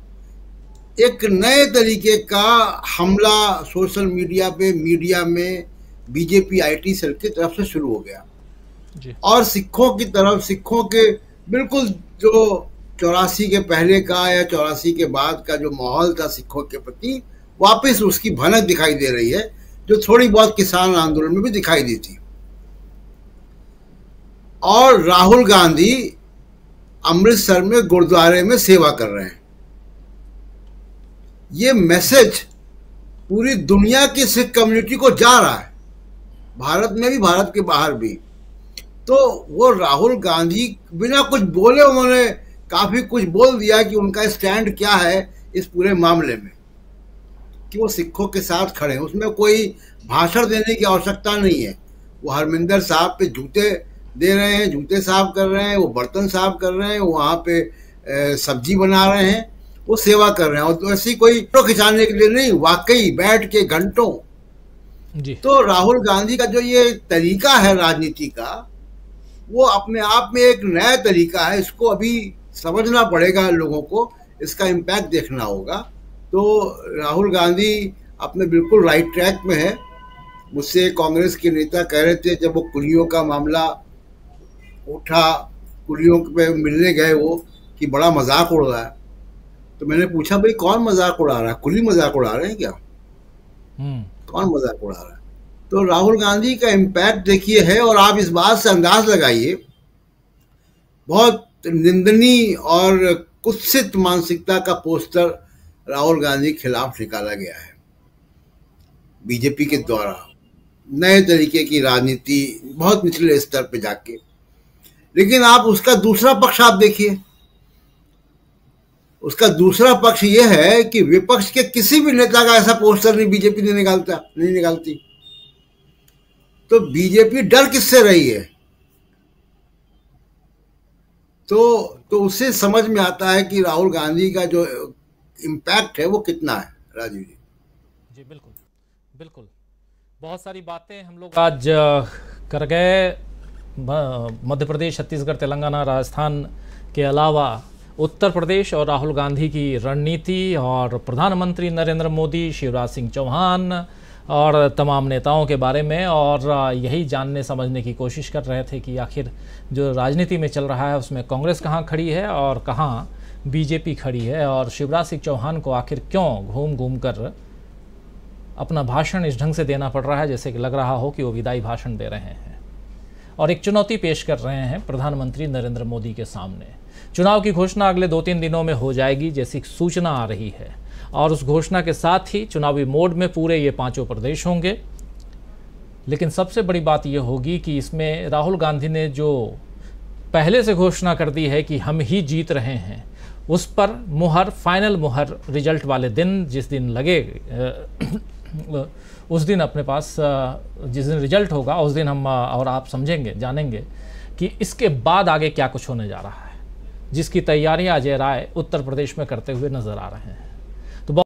एक नए तरीके का हमला सोशल मीडिया पे, मीडिया में बीजेपी IT सेल की तरफ से शुरू हो गया जी। और सिखों की तरफ, सिखों के बिल्कुल जो 84 के पहले का या 84 के बाद का जो माहौल था सिखों के प्रति, वापस उसकी भनक दिखाई दे रही है, जो थोड़ी बहुत किसान आंदोलन में भी दिखाई दी थी। और राहुल गांधी अमृतसर में गुरुद्वारे में सेवा कर रहे हैं। ये मैसेज पूरी दुनिया की सिख कम्युनिटी को जा रहा है, भारत में भी, भारत के बाहर भी। तो वो राहुल गांधी बिना कुछ बोले उन्होंने काफी कुछ बोल दिया कि उनका स्टैंड क्या है इस पूरे मामले में, कि वो सिखों के साथ खड़े हैं। उसमें कोई भाषण देने की आवश्यकता नहीं है। वो हरमिंदर साहब पे जूते दे रहे हैं, जूते साफ कर रहे हैं, वो बर्तन साफ कर रहे हैं, वहाँ पे सब्जी बना रहे हैं, वो सेवा कर रहे हैं। और तो ऐसी कोई फोटो खिंचाने के लिए नहीं, वाकई बैठ के घंटों जी। तो राहुल गांधी का जो ये तरीका है राजनीति का, वो अपने आप में एक नया तरीका है। इसको अभी समझना पड़ेगा लोगों को, इसका इम्पैक्ट देखना होगा। तो राहुल गांधी अपने बिल्कुल राइट ट्रैक में है। मुझसे कांग्रेस के नेता कह रहे थे, जब वो कुलियों का मामला उठा, कुलियों पे मिलने गए वो, कि बड़ा मजाक उड़ रहा है। तो मैंने पूछा, भाई कौन मजाक उड़ा रहा है? कुली मजाक उड़ा रहे हैं क्या? कौन मजाक उड़ा रहा है? तो राहुल गांधी का इम्पैक्ट देखिए है। और आप इस बात से अंदाज लगाइए, बहुत निंदनीय और कुत्सित मानसिकता का पोस्टर राहुल गांधी के खिलाफ निकाला गया है बीजेपी के द्वारा। नए तरीके की राजनीति, बहुत निचले स्तर पे जाके। लेकिन आप उसका दूसरा पक्ष आप देखिए, उसका दूसरा पक्ष यह है कि विपक्ष के किसी भी नेता का ऐसा पोस्टर नहीं बीजेपी नहीं निकालती। तो बीजेपी डर किससे रही है? तो उससे समझ में आता है कि राहुल गांधी का जो इम्पैक्ट है वो कितना है। राजीव जी जी बिल्कुल बिल्कुल, बहुत सारी बातें हम लोग आज कर गए। मध्य प्रदेश, छत्तीसगढ़, तेलंगाना, राजस्थान के अलावा उत्तर प्रदेश और राहुल गांधी की रणनीति, और प्रधानमंत्री नरेंद्र मोदी, शिवराज सिंह चौहान और तमाम नेताओं के बारे में। और यही जानने समझने की कोशिश कर रहे थे कि आखिर जो राजनीति में चल रहा है उसमें कांग्रेस कहाँ खड़ी है और कहाँ बीजेपी खड़ी है, और शिवराज सिंह चौहान को आखिर क्यों घूम घूम कर अपना भाषण इस ढंग से देना पड़ रहा है जैसे कि लग रहा हो कि वो विदाई भाषण दे रहे हैं, और एक चुनौती पेश कर रहे हैं प्रधानमंत्री नरेंद्र मोदी के सामने। चुनाव की घोषणा अगले 2-3 दिनों में हो जाएगी जैसी सूचना आ रही है, और उस घोषणा के साथ ही चुनावी मोड में पूरे ये 5 प्रदेश होंगे। लेकिन सबसे बड़ी बात यह होगी कि इसमें राहुल गांधी ने जो पहले से घोषणा कर दी है कि हम ही जीत रहे हैं, उस पर मुहर, फाइनल मुहर रिजल्ट वाले दिन, जिस दिन लगे उस दिन अपने पास, जिस दिन रिजल्ट होगा उस दिन हम और आप समझेंगे, जानेंगे कि इसके बाद आगे क्या कुछ होने जा रहा है, जिसकी तैयारियां अजय राय उत्तर प्रदेश में करते हुए नजर आ रहे हैं।